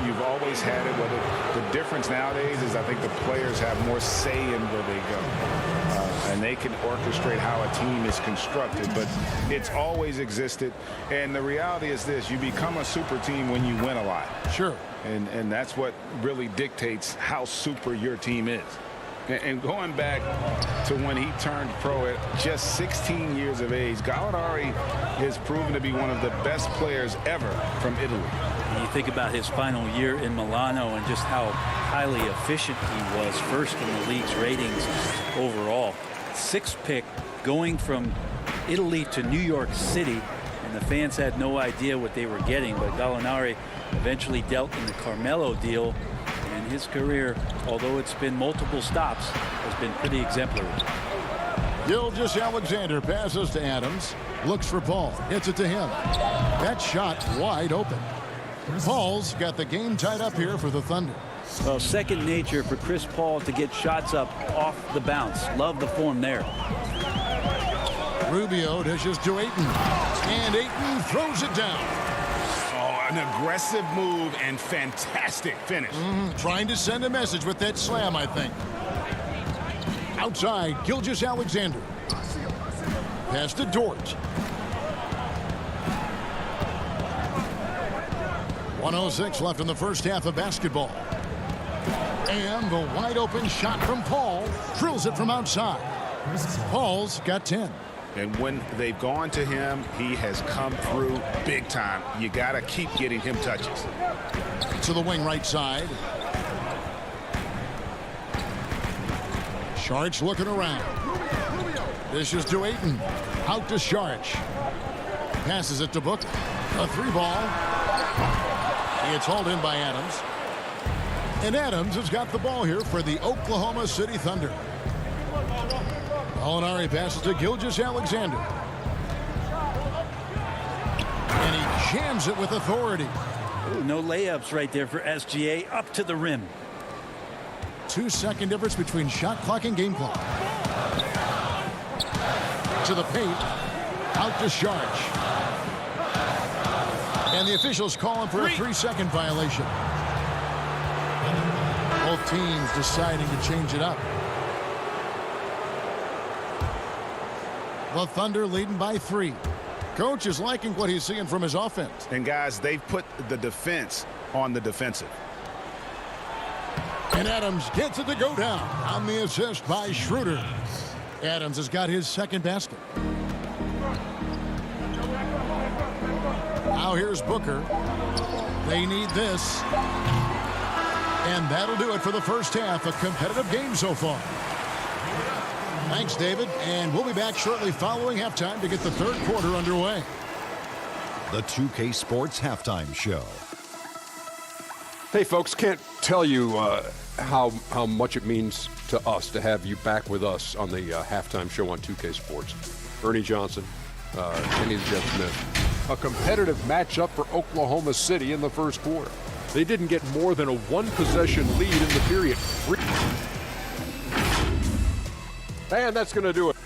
You've always had it. Whether the difference nowadays is I think the players have more say in where they go. And they can orchestrate how a team is constructed. But it's always existed. And the reality is this. You become a super team when you win a lot. Sure. And that's what really dictates how super your team is. And going back to when he turned pro at just 16 years of age, Gallinari has proven to be one of the best players ever from Italy. You think about his final year in Milano and just how highly efficient he was, first in the league's ratings overall. 6th pick going from Italy to New York City, and the fans had no idea what they were getting, but Gallinari eventually dealt in the Carmelo deal. And his career, although it's been multiple stops, has been pretty exemplary. Gilgeous-Alexander passes to Adams. Looks for Paul. Hits it to him. That shot wide open. Paul's got the game tied up here for the Thunder. Well, second nature for Chris Paul to get shots up off the bounce. Love the form there. Rubio dishes to Ayton. And Ayton throws it down. An aggressive move and fantastic finish. Trying to send a message with that slam, I think. Outside, Gilgeous-Alexander. Pass to Dort. 1:06 left in the first half of basketball. And the wide open shot from Paul. Drills it from outside. Paul's got 10. And when they've gone to him, he has come through big time. You got to keep getting him touches. To the wing right side. Sharch looking around. This is to Ayton. Out to Sharch. Passes it to Booker. A 3-ball. It's hauled in by Adams. And Adams has got the ball here for the Oklahoma City Thunder. Gallinari passes to Gilgeous-Alexander. And he jams it with authority. Ooh, no layups right there for SGA. Up to the rim. 2-second difference between shot clock and game clock. To the paint. Out to Sharch. And the officials calling for a 3-second violation. Both teams deciding to change it up. The Thunder leading by 3. Coach is liking what he's seeing from his offense. And guys, they've put the defense on the defensive. And Adams gets it to go down on the assist by Schroeder. Adams has got his second basket. Now here's Booker. They need this. And that'll do it for the first half. A competitive game so far. Thanks, David. And we'll be back shortly following halftime to get the third quarter underway. The 2K Sports Halftime Show. Hey, folks, can't tell you how much it means to us to have you back with us on the halftime show on 2K Sports. Ernie Johnson, Kenny the Jet Smith. A competitive matchup for Oklahoma City in the first quarter. They didn't get more than a one-possession lead in the period. And that's going to do it.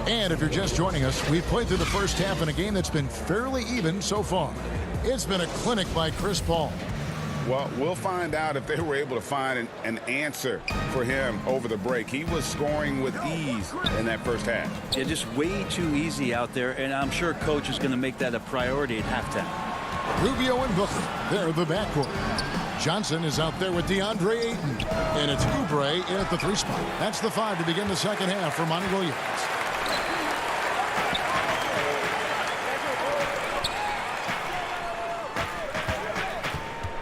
And it if you're just joining us, we've played through the first half in a game that's been fairly even so far. It's been a clinic by Chris Paul. Well, we'll find out if they were able to find an answer for him over the break. He was scoring with ease in that first half. Yeah, just way too easy out there, and I'm sure coach is going to make that a priority at halftime. Rubio and Booker, they're the backcourt. Johnson is out there with DeAndre Ayton, and it's Oubre in at the 3 spot. That's the 5 to begin the second half for Monty Williams.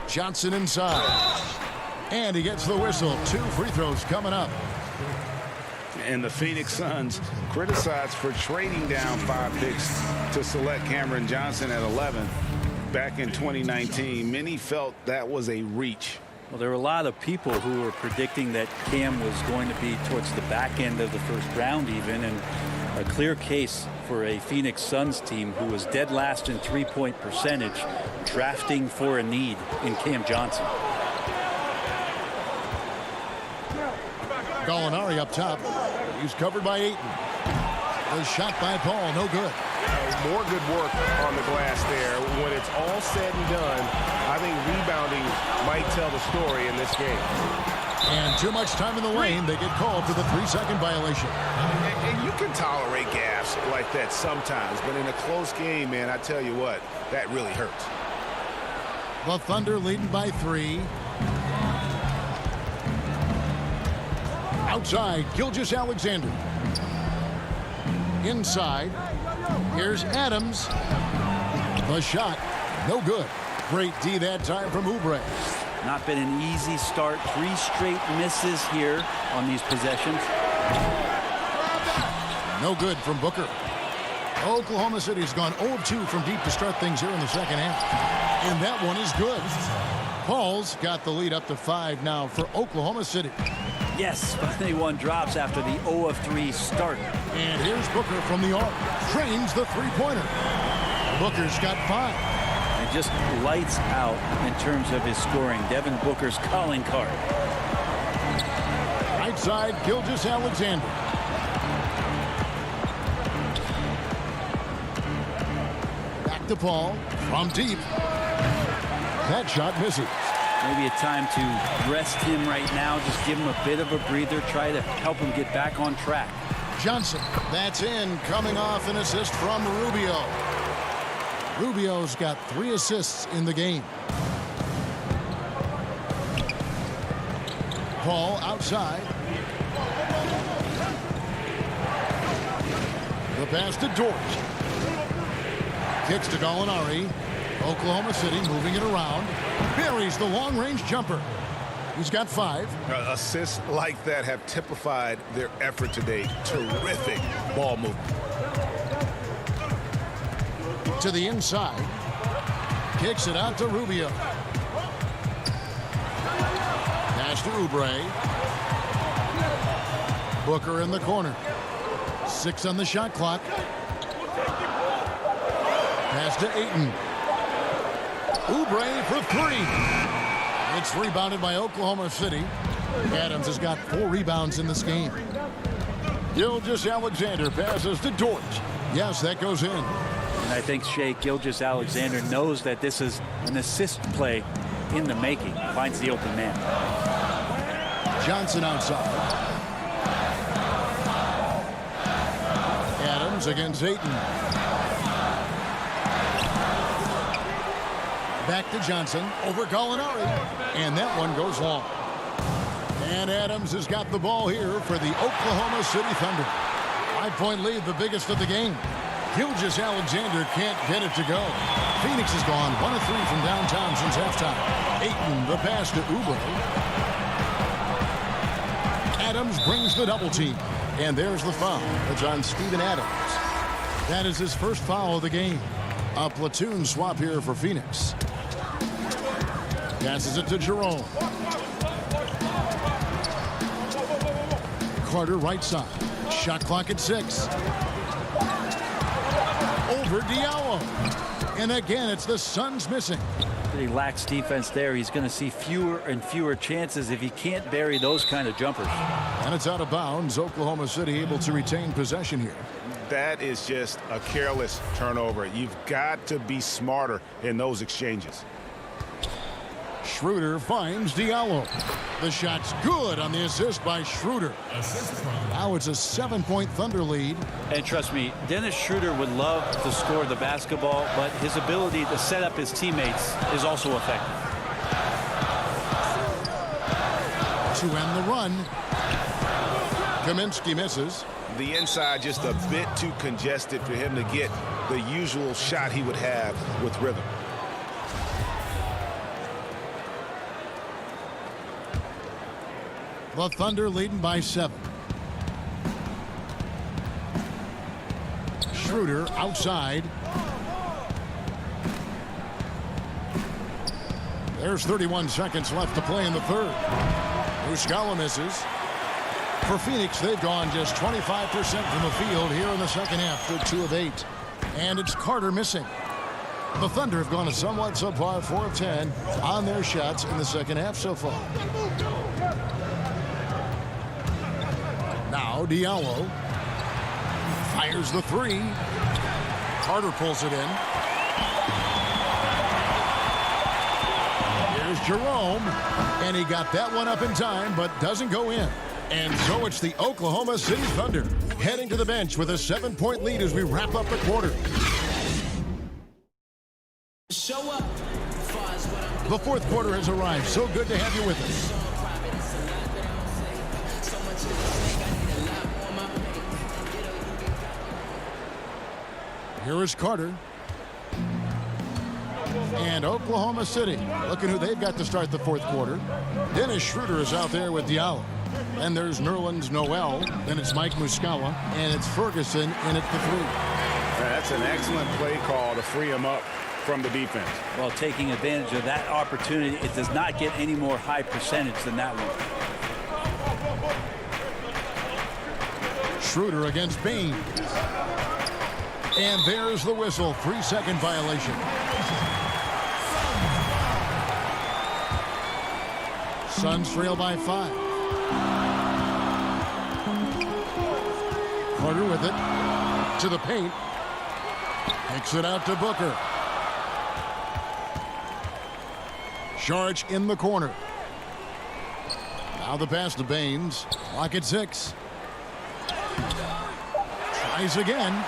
Johnson inside, and he gets the whistle. 2 free throws coming up. And the Phoenix Suns criticized for trading down 5 picks to select Cameron Johnson at 11 back in 2019. Many felt that was a reach. Well, there were a lot of people who were predicting that Cam was going to be towards the back end of the first round even, and a clear case for a Phoenix Suns team who was dead last in three-point percentage, drafting for a need in Cam Johnson. Gallinari up top. He's covered by Ayton. The shot by Paul, no good. More good work on the glass there. When it's all said and done, I think rebounding might tell the story in this game. And too much time in the lane. They get called for the 3-second violation. And you can tolerate gaffes like that sometimes, but in a close game, man, I tell you what, that really hurts. The Thunder leading by 3. Outside, Gilgeous-Alexander. Inside, here's Adams. The shot, no good. Great D that time from Oubre. Not been an easy start. 3 straight misses here on these possessions. No good from Booker. Oklahoma City's gone 0 of 2 from deep to start things here in the second half. And that one is good. Paul's got the lead up to 5 now for Oklahoma City. Yes, finally one drops after the 0 of 3 start. And here's Booker from the arc. Trains the 3-pointer. Booker's got 5. And just lights out in terms of his scoring. Devin Booker's calling card. Right side, Gilgeous-Alexander. Back to Paul from deep. That shot misses. Maybe a time to rest him right now. Just give him a bit of a breather. Try to help him get back on track. Johnson, that's in, coming off an assist from Rubio. Rubio's got 3 assists in the game. Paul outside. The pass to Dort. Kicks to Gallinari. Oklahoma City moving it around. Buries the long-range jumper. He's got 5. Assists like that have typified their effort today. Terrific ball movement. To the inside. Kicks it out to Rubio. Pass to Oubre. Booker in the corner. 6 on the shot clock. Pass to Ayton. Oubre for 3. It's rebounded by Oklahoma City. Adams has got 4 rebounds in this game. Gilgeous-Alexander passes to Dort. Yes, that goes in. And I think Shea Gilgeous-Alexander knows that this is an assist play in the making. Finds the open man. Johnson outside. Adams against Ayton. Back to Johnson over Gallinari. And that one goes long. And Adams has got the ball here for the Oklahoma City Thunder. 5-point lead, the biggest of the game. Gilgeous-Alexander can't get it to go. Phoenix has gone 1 of 3 from downtown since halftime. Ayton, the pass to Oubre. Adams brings the double team. And there's the foul. It's on Steven Adams. That is his first foul of the game. A platoon swap here for Phoenix. Passes it to Jerome. Carter right side. Shot clock at 6. Over Diallo. And again, it's the Suns missing. He lacks defense there. He's going to see fewer and fewer chances if he can't bury those kind of jumpers. And it's out of bounds. Oklahoma City able to retain possession here. that is just a careless turnover. You've got to be smarter in those exchanges. Schroeder finds Diallo. The shot's good on the assist by Schroeder. Now it's a 7-point Thunder lead. And trust me, Dennis Schroeder would love to score the basketball, but his ability to set up his teammates is also effective. To end the run, Kaminsky misses. The inside just a bit too congested for him to get the usual shot he would have with rhythm. The Thunder leading by 7. Schroeder outside. There's 31 seconds left to play in the third. Muscala misses. For Phoenix, they've gone just 25% from the field here in the second half. They're 2 of 8. And it's Carter missing. The Thunder have gone a somewhat subpar 4 of 10 on their shots in the second half so far. Now Diallo fires the 3. Carter pulls it in. Here's Jerome, and he got that one up in time, but doesn't go in. And so it's the Oklahoma City Thunder heading to the bench with a 7-point lead as we wrap up the quarter. The fourth quarter has arrived. So good to have you with us. Here is Carter. And Oklahoma City, looking who they've got to start the fourth quarter. Dennis Schroeder is out there with Diallo. Then there's Nerlens Noel. Then it's Mike Muscala. And it's Ferguson in at the 3. That's an excellent play call to free him up from the defense. Well, taking advantage of that opportunity, it does not get any more high percentage than that one. Schroeder against Bain. And there's the whistle. 3-second violation. Suns trail by 5. Carter with it. To the paint. Kicks it out to Booker. Sharge in the corner. Now the pass to Baines. Clock at 6. Tries again.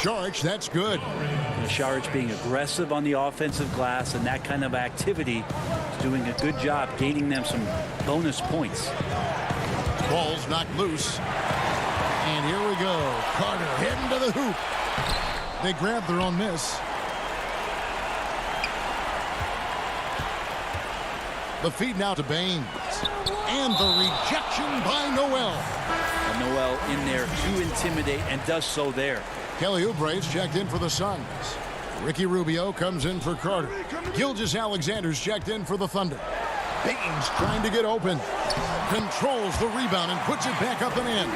Sharge, that's good. Sharge being aggressive on the offensive glass, and that kind of activity is doing a good job gaining them some bonus points. Ball's knocked loose. And here we go. Carter heading to the hoop. They grab their own miss. The feed now to Baines. And the rejection by Noel. And Noel in there to intimidate, and does so there. Kelly Oubre's checked in for the Suns. Ricky Rubio comes in for Carter. Gilgeous-Alexander's checked in for the Thunder. Baines trying to get open. Controls the rebound and puts it back up and in.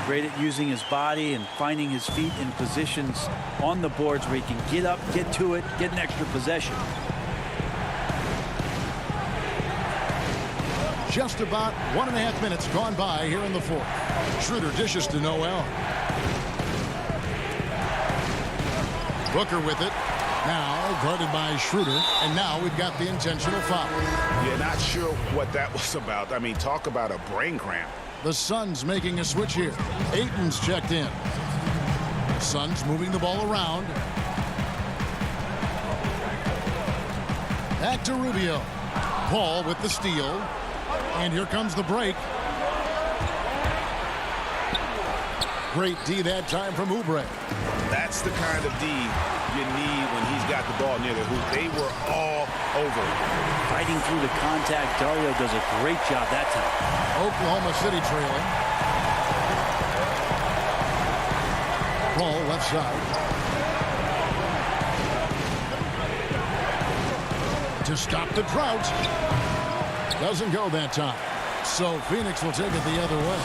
Great at using his body and finding his feet in positions on the boards where he can get up, get to it, get an extra possession. Just about 1.5 minutes gone by here in the fourth. Schroeder dishes to Noel. Booker with it. Now guarded by Schroeder. And now we've got the intentional foul. Yeah, not sure what that was about. I mean, talk about a brain cramp. The Suns making a switch here. Ayton's checked in. Suns moving the ball around. Back to Rubio. Paul with the steal. And here comes the break. Great D that time from Oubre. That's the kind of D you need when he's got the ball near the hoop. They were all over. Fighting through the contact. Dario does a great job that time. Oklahoma City trailing. Ball left side. To stop the drought. Doesn't go that time. So Phoenix will take it the other way.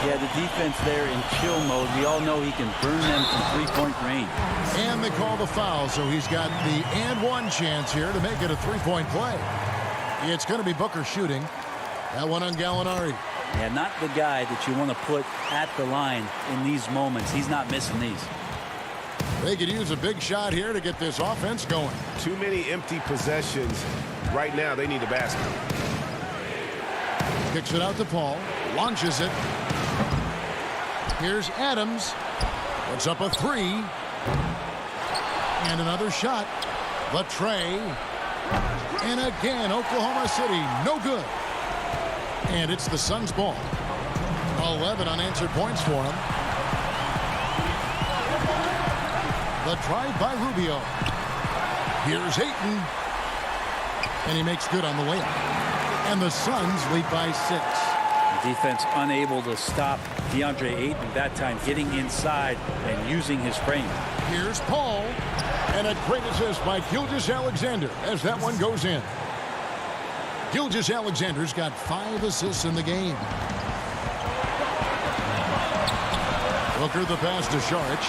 Yeah, the defense there in chill mode. We all know he can burn them from three-point range. And they call the foul, so he's got the and one chance here to make it a three-point play. It's going to be Booker shooting. That one on Gallinari. Yeah, not the guy that you want to put at the line in these moments. He's not missing these. They could use a big shot here to get this offense going. Too many empty possessions. Right now, they need a basket. Kicks it out to Paul. Launches it. Here's Adams. Puts up a three. And another shot. The tray. And again, Oklahoma City, no good. And it's the Suns' ball. 11 unanswered points for him. The drive by Rubio. Here's Ayton. And he makes good on the layup. And the Suns lead by 6. The defense unable to stop DeAndre Ayton that time, getting inside and using his frame. Here's Paul. And a great assist by Gilgeous-Alexander as that one goes in. Gilgeous-Alexander's got 5 assists in the game. Booker the pass to Saric.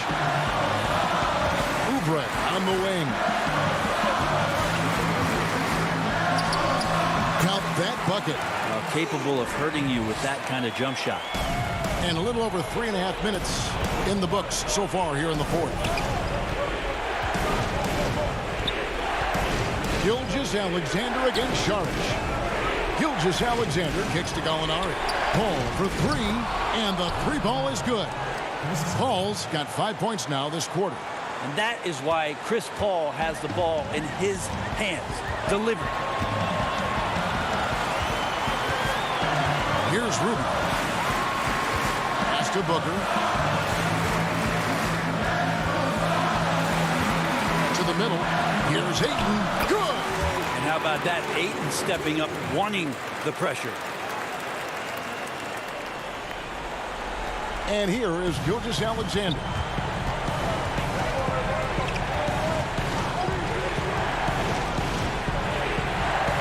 Oubre on the wing. Count that bucket. Capable of hurting you with that kind of jump shot. And a little over 3.5 minutes in the books so far here in the fourth. Gilgeous-Alexander against Saric. Gilgeous-Alexander kicks to Gallinari. Paul for 3, and the 3 ball is good. Paul's got 5 points now this quarter. And that is why Chris Paul has the ball in his hands. Delivered. Here's Rubio. Pass to Booker. To the middle. Here's Ayton. Good. And how about that? Ayton stepping up, wanting the pressure. And here is Gilgeous-Alexander.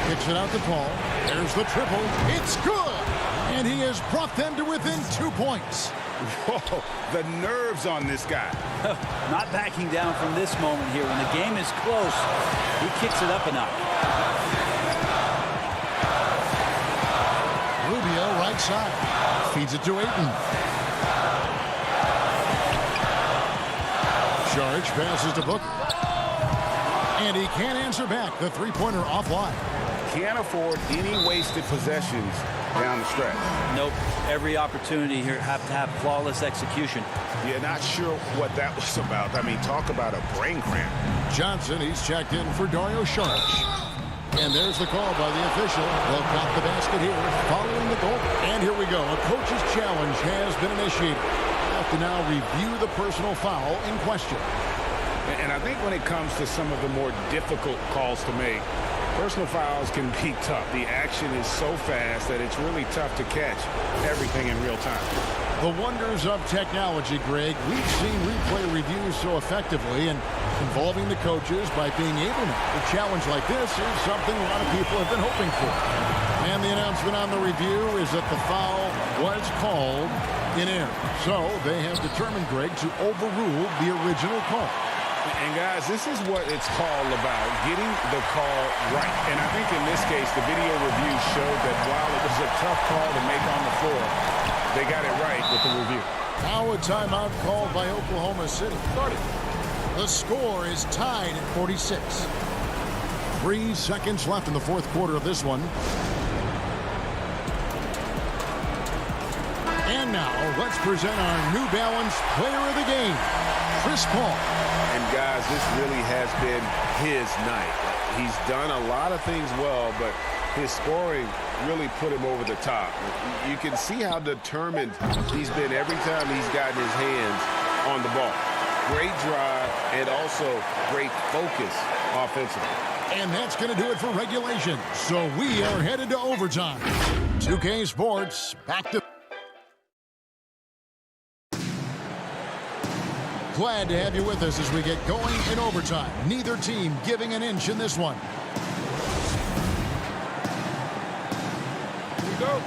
Kicks it out to Paul. There's the triple. It's good. And he has brought them to within 2 points. Whoa, the nerves on this guy. Not backing down from this moment here. When the game is close, he kicks it up a notch. Rubio right side. Feeds it to Ayton. Saric passes to Booker. And he can't answer back. The three-pointer offline. Can't afford any wasted possessions down the stretch. Nope. Every opportunity here have to have flawless execution. Yeah, not sure what that was about. I mean, talk about a brain cramp. Johnson, he's checked in for Dario Saric. And there's the call by the official. They'll count the basket here following the goal. And here we go. A coach's challenge has been initiated. We'll have to now review the personal foul in question. And I think when it comes to some of the more difficult calls to make, personal fouls can be tough. The action is so fast that it's really tough to catch everything in real time. The wonders of technology, Greg. We've seen replay reviews so effectively, and involving the coaches by being able to make a challenge like this is something a lot of people have been hoping for. And the announcement on the review is that the foul was called in error. So they have determined, Greg, to overrule the original call. And guys, this is what it's all about, getting the call right. And I think in this case, the video review showed that while it was a tough call to make on the floor, they got it right with the review. Now a timeout called by Oklahoma City. Started. The score is tied at 46. 3 seconds left in the fourth quarter of this one. And now let's present our New Balance player of the game, Chris Paul. And guys, this really has been his night. He's done a lot of things well, but his scoring really put him over the top. You can see how determined he's been every time he's gotten his hands on the ball. Great drive and also great focus offensively. And that's going to do it for regulation. So we are headed to overtime. 2K Sports, back to... Glad to have you with us as we get going in overtime. Neither team giving an inch in this one. Here we go.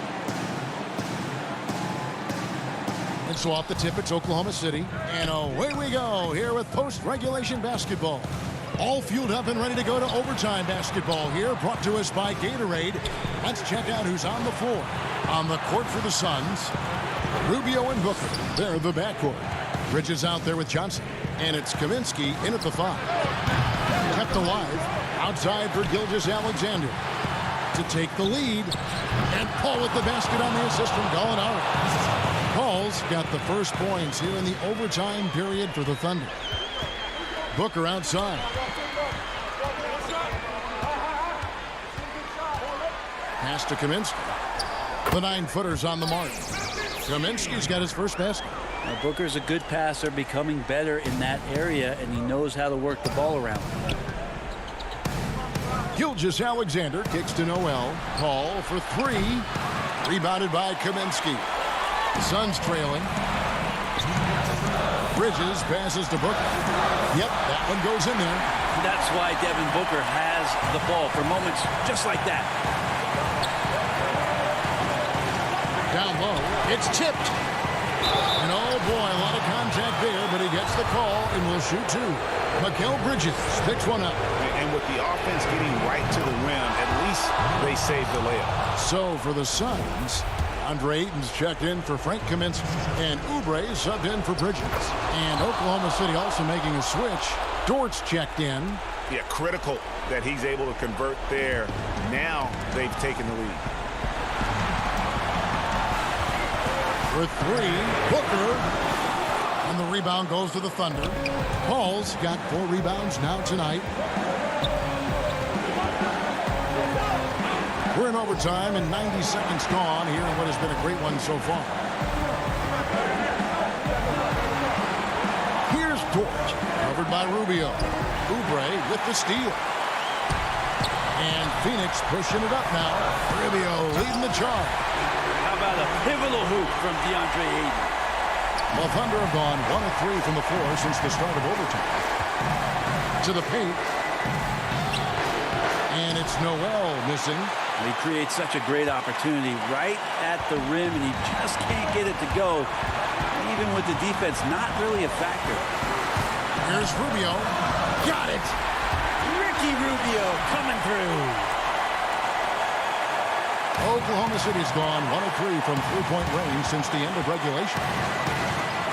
And so off the tip, it's Oklahoma City. And away we go here with post-regulation basketball. All fueled up and ready to go to overtime basketball here, brought to us by Gatorade. Let's check out who's on the floor. On the court for the Suns, Rubio and Booker. They're the backcourt. Bridges out there with Johnson. And it's Kaminsky in at the 5. Kept alive outside for Gilgeous-Alexander to take the lead. And Paul with the basket on the assist from Gallinari. Paul's got the first points here in the overtime period for the Thunder. Booker outside. Pass to Kaminsky. The 9-footer's on the mark. Kaminsky's got his first basket. Now, Booker's a good passer, becoming better in that area, and he knows how to work the ball around. Gilgeous-Alexander kicks to Noel. Paul for 3. Rebounded by Kaminsky. Suns trailing. Bridges passes to Booker. Yep, that one goes in there. That's why Devin Booker has the ball for moments just like that. Down low, it's tipped. And oh boy, a lot of contact there, but he gets the call and will shoot 2. Mikal Bridges picks one up. And with the offense getting right to the rim, at least they saved the layup. So for the Suns, Andre Ayton's checked in for Frank Kaminsky. And Oubre subbed in for Bridges. And Oklahoma City also making a switch. Dort's checked in. Yeah, critical that he's able to convert there. Now they've taken the lead. For 3, Booker. And the rebound goes to the Thunder. Paul's got 4 rebounds now tonight. We're in overtime and 90 seconds gone here in what has been a great one so far. Here's Dort, covered by Rubio. Oubre with the steal. And Phoenix pushing it up now. Rubio leading the charge. How about a pivotal hoop from DeAndre Ayton? The Thunder have gone 1 of 3 from the floor since the start of overtime. To the paint. And it's Noel missing. He creates such a great opportunity right at the rim, and he just can't get it to go. Even with the defense, not really a factor. Here's Rubio. Got it. Ricky Rubio coming through. Oklahoma City's gone 1 of 3 from 3-point range since the end of regulation.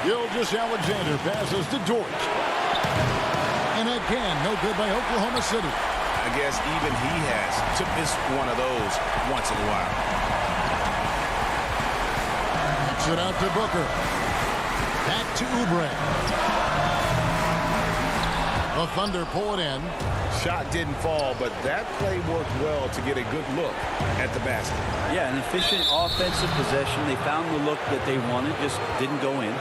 Gilgeous-Alexander passes to Dort. And again, no good by Oklahoma City. I guess even he has to miss one of those once in a while. Kicks it out to Booker. Back to Oubre. The Thunder pull it in. Shot didn't fall, but that play worked well to get a good look at the basket. Yeah, an efficient offensive possession. They found the look that they wanted, just didn't go in.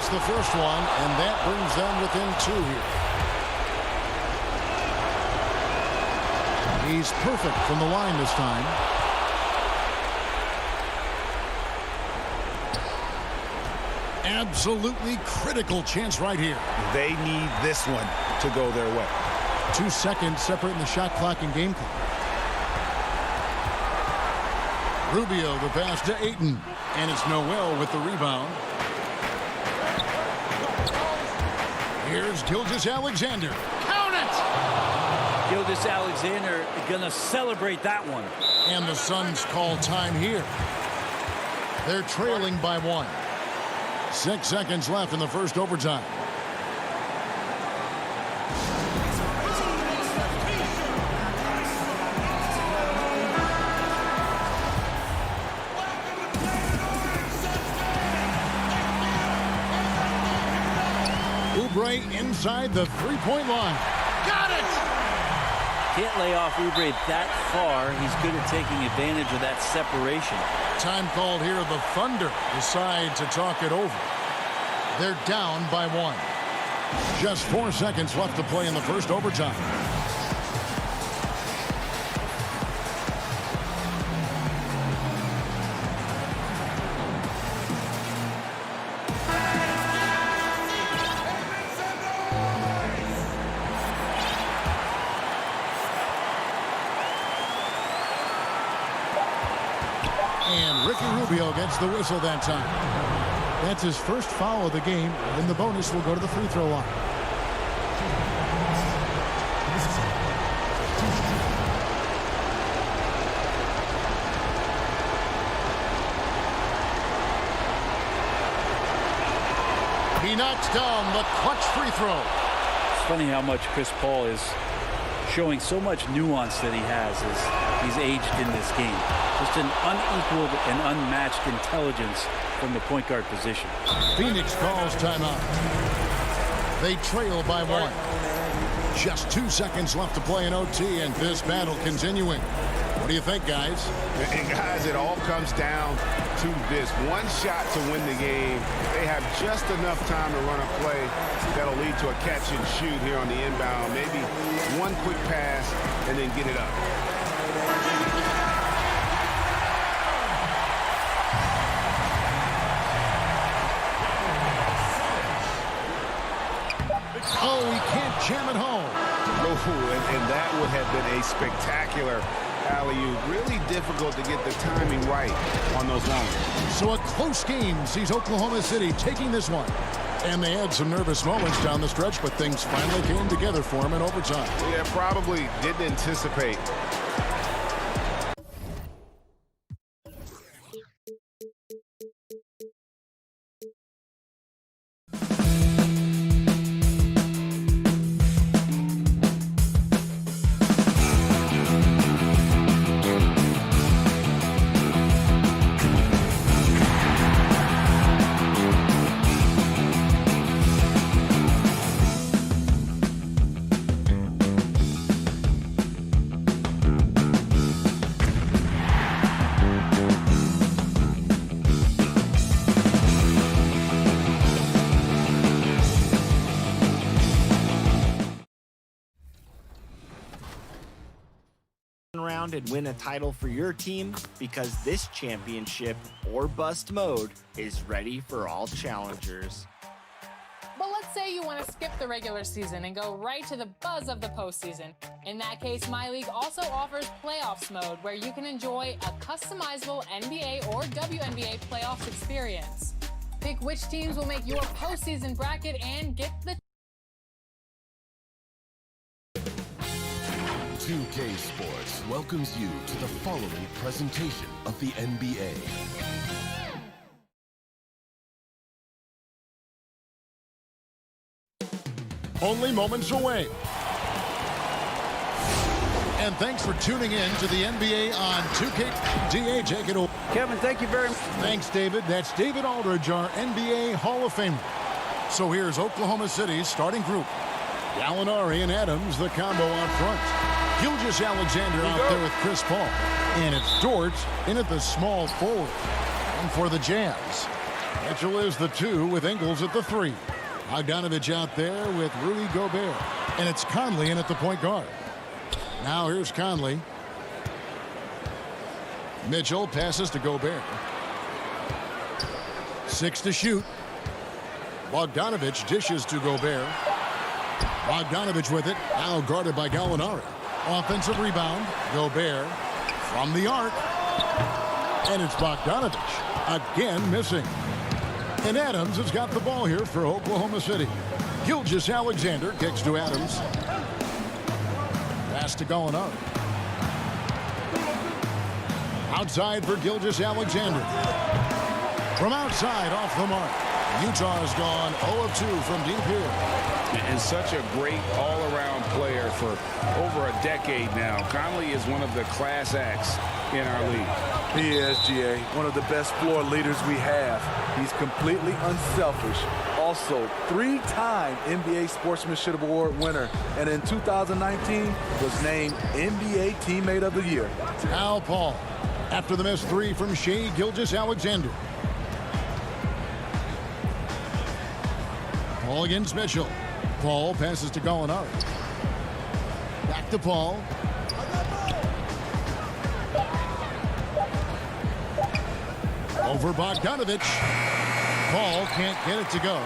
The first one, and that brings them within 2 here. He's perfect from the line this time. Absolutely critical chance right here. They need this one to go their way. 2 seconds separating the shot clock and game clock. Rubio the pass to Ayton, and it's Noel with the rebound. Here's Gilgeous-Alexander. Count it! Gilgeous-Alexander gonna celebrate that one. And the Suns call time here. They're trailing by 1. 6 seconds left in the first overtime. Oubre inside the 3-point line. Got it! Can't lay off Oubre that far. He's good at taking advantage of that separation. Time called here. The Thunder decide to talk it over. They're down by 1. Just 4 seconds left to play in the first overtime. And Ricky Rubio gets the whistle that time. That's his first foul of the game, and the bonus will go to the free throw line. He knocks down the clutch free throw. It's funny how much Chris Paul is showing so much nuance that he has as he's aged in this game. Just an unequaled and unmatched intelligence from the point guard position. Phoenix calls timeout. They trail by 1. Just 2 seconds left to play in OT, and this battle continuing. What do you think, guys? And guys, it all comes down to this. One shot to win the game. They have just enough time to run a play that'll lead to a catch and shoot here on the inbound. Maybe one quick pass and then get it up. Oh, he can't jam it home. Oh, and that would have been a spectacular alley-oop. Really difficult to get the timing right on those long ones. So a close game sees Oklahoma City taking this one. And they had some nervous moments down the stretch, but things finally came together for them in overtime. Yeah, probably didn't anticipate. Round and win a title for your team, because this championship or bust mode is ready for all challengers. But let's say you want to skip the regular season and go right to the buzz of the postseason. In that case, MyLeague also offers playoffs mode, where you can enjoy a customizable NBA or WNBA playoffs experience. Pick which teams will make your postseason bracket and get the 2K Sports welcomes you to the following presentation of the NBA. Only moments away. And thanks for tuning in to the NBA on 2K. DA, take it over. Kevin, thank you very much. Thanks, David. That's David Aldridge, our NBA Hall of Famer. So here's Oklahoma City's starting group. Gallinari and Adams, the combo out front. Gilgeous-Alexander out there with Chris Paul. And it's Dort in at the small forward. And for the Jazz, Mitchell is the 2 with Ingles at the 3. Bogdanovich out there with Rudy Gobert. And it's Conley in at the point guard. Now here's Conley. Mitchell passes to Gobert. 6 to shoot. Bogdanovich dishes to Gobert. Bogdanovich with it. Now guarded by Gallinari. Offensive rebound. Gobert from the arc. And it's Bogdanovich again missing. And Adams has got the ball here for Oklahoma City. Gilgeous-Alexander kicks to Adams. Pass to Gallinari. Outside for Gilgeous-Alexander. From outside, off the mark. Utah's gone 0 of 2 from deep here. And such a great all-around player for over a decade now. Conley is one of the class acts in our league. He is, GA. One of the best floor leaders we have. He's completely unselfish. Also, 3-time NBA Sportsmanship Award winner. And in 2019, was named NBA Teammate of the Year. Al Paul, after the missed 3 from Shai Gilgeous-Alexander. Paul against Mitchell. Paul passes to Gallinari. Back to Paul. Over Bogdanovich. Paul can't get it to go.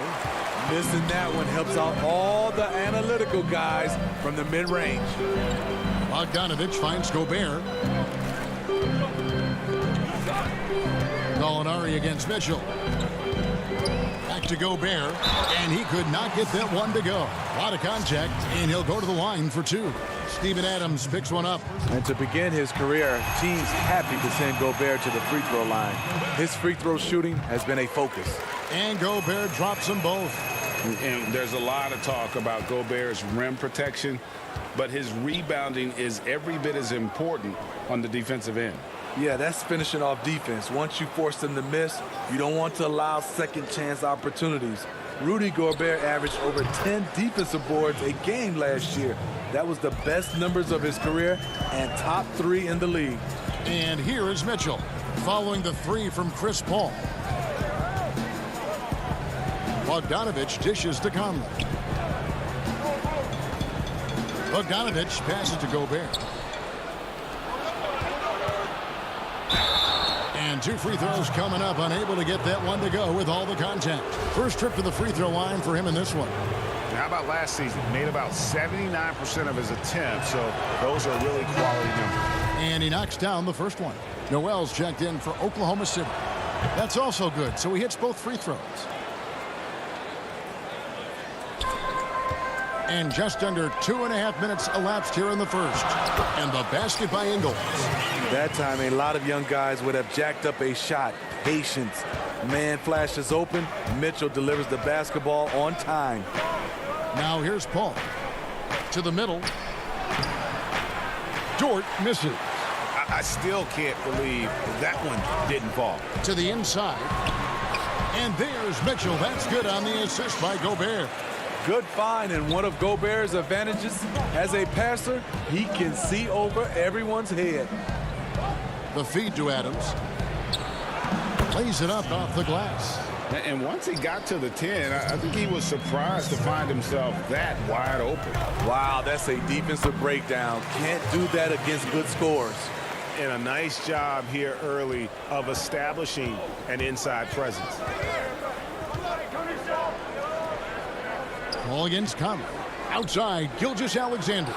Missing that one helps out all the analytical guys from the mid-range. Bogdanovich finds Gobert. Gallinari Curry against Mitchell. Back to Gobert, and he could not get that one to go. A lot of contact, and he'll go to the line for two. Steven Adams picks one up. And to begin his career, teams happy to send Gobert to the free throw line. His free throw shooting has been a focus. And Gobert drops them both. And there's a lot of talk about Gobert's rim protection, but his rebounding is every bit as important on the defensive end. Yeah, that's finishing off defense. Once you force them to miss, you don't want to allow second chance opportunities. Rudy Gobert averaged over 10 defensive boards a game last year. That was the best numbers of his career and top 3 in the league. And here is Mitchell following the 3 from Chris Paul. Bogdanovich dishes to Conley. Bogdanovich passes to Gobert. And 2 free throws coming up, unable to get that one to go with all the contact. First trip to the free throw line for him in this one. How about last season? Made about 79% of his attempts, so those are really quality numbers. And he knocks down the first one. Noel's checked in for Oklahoma City. That's also good, so he hits both free throws. And just under 2.5 minutes elapsed here in the first. And the basket by Ingles. That time, a lot of young guys would have jacked up a shot. Patience. Man flashes open. Mitchell delivers the basketball on time. Now here's Paul. To the middle. Dort misses. I still can't believe that one didn't fall. To the inside. And there's Mitchell. That's good on the assist by Gobert. Good find, and one of Gobert's advantages as a passer, he can see over everyone's head. The feed to Adams. Lays it up off the glass. And once he got to the 10, I think he was surprised to find himself that wide open. Wow, that's a defensive breakdown. Can't do that against good scores. And a nice job here early of establishing an inside presence. Ball against Conley. Outside, Gilgeous-Alexander.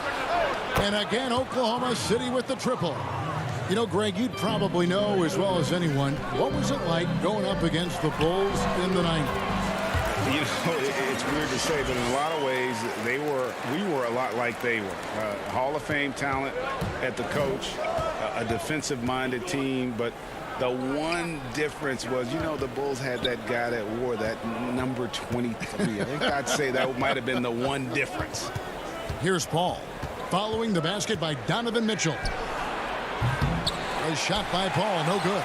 And again, Oklahoma City with the triple. You know, Greg, you'd probably know as well as anyone, what was it like going up against the Bulls in the 90s? You know, it's weird to say, but in a lot of ways, we were a lot like they were. Hall of Fame talent at the coach, a defensive-minded team, but the one difference was, you know, the Bulls had that guy that wore that number 23. I think I'd say that might have been the one difference. Here's Paul, following the basket by Donovan Mitchell. A shot by Paul, no good.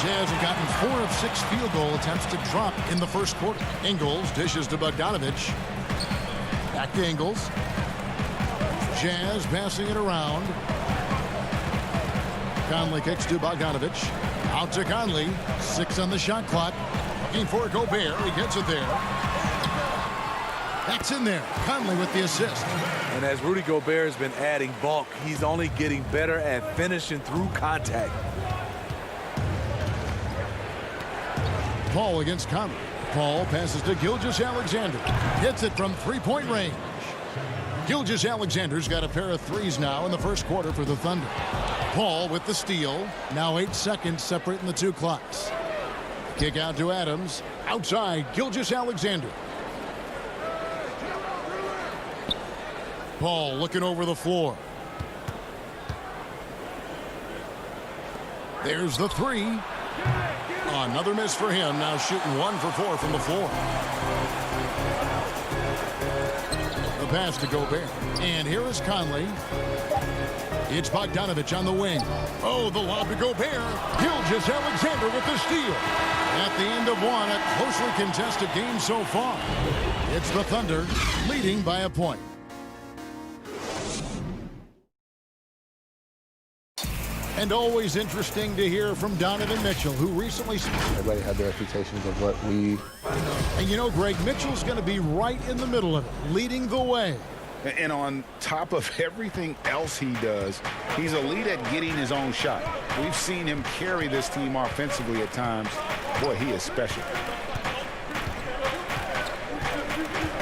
Jazz have gotten 4 of 6 field goal attempts to drop in the first quarter. Ingles dishes to Bogdanovich. Back to Ingles. Jazz passing it around. Conley kicks to Bogdanovich. Out to Conley. 6 on the shot clock. Looking for Gobert. He gets it there. That's in there. Conley with the assist. And as Rudy Gobert has been adding bulk, he's only getting better at finishing through contact. Paul against Conley. Paul passes to Gilgeous-Alexander. Hits it from three-point range. Gilgeous-Alexander's got a pair of threes now in the first quarter for the Thunder. Paul with the steal. Now 8 seconds separating the 2 clocks. Kick out to Adams. Outside, Gilgeous-Alexander. Paul looking over the floor. There's the 3. Another miss for him. Now shooting 1 for 4 from the floor. The pass to Gobert. And here is Conley. It's Bogdanovich on the wing. Oh, the lob to Gobert. Gilgeous-Alexander with the steal. At the end of one, a closely contested game so far. It's the Thunder leading by a point. And always interesting to hear from Donovan Mitchell, who recently... Everybody had their expectations of what we... And you know, Greg, Mitchell's going to be right in the middle of it, leading the way. And on top of everything else he does, he's elite at getting his own shot. We've seen him carry this team offensively at times. Boy, he is special.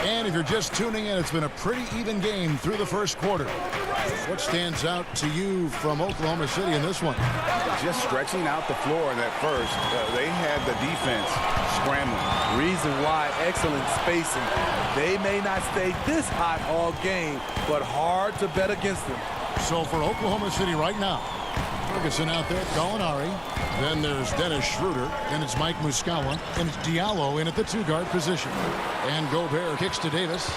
And if you're just tuning in, it's been a pretty even game through the first quarter. What stands out to you from Oklahoma City in this one? Just stretching out the floor in that first. They had the defense scrambling. Reason why, excellent spacing. They may not stay this hot all game, but hard to bet against them. So for Oklahoma City right now, Ferguson out there, Gallinari. Then there's Dennis Schroeder. Then it's Mike Muscala. And it's Diallo in at the two-guard position. And Gobert kicks to Davis.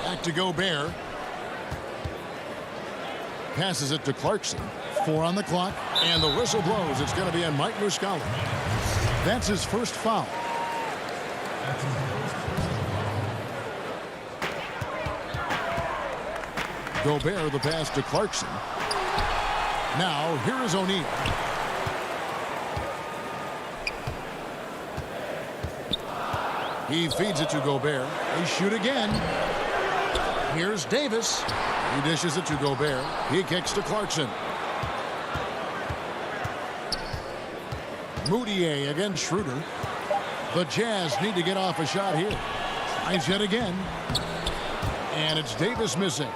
Back to Gobert. Passes it to Clarkson. 4 on the clock. And the whistle blows. It's going to be on Mike Muscala. That's his first foul. Gobert, the pass to Clarkson. Now, here is O'Neal. He feeds it to Gobert. They shoot again. Here's Davis. He dishes it to Gobert. He kicks to Clarkson. Moutier against Schroeder. The Jazz need to get off a shot here. Tries yet again. And it's Davis missing.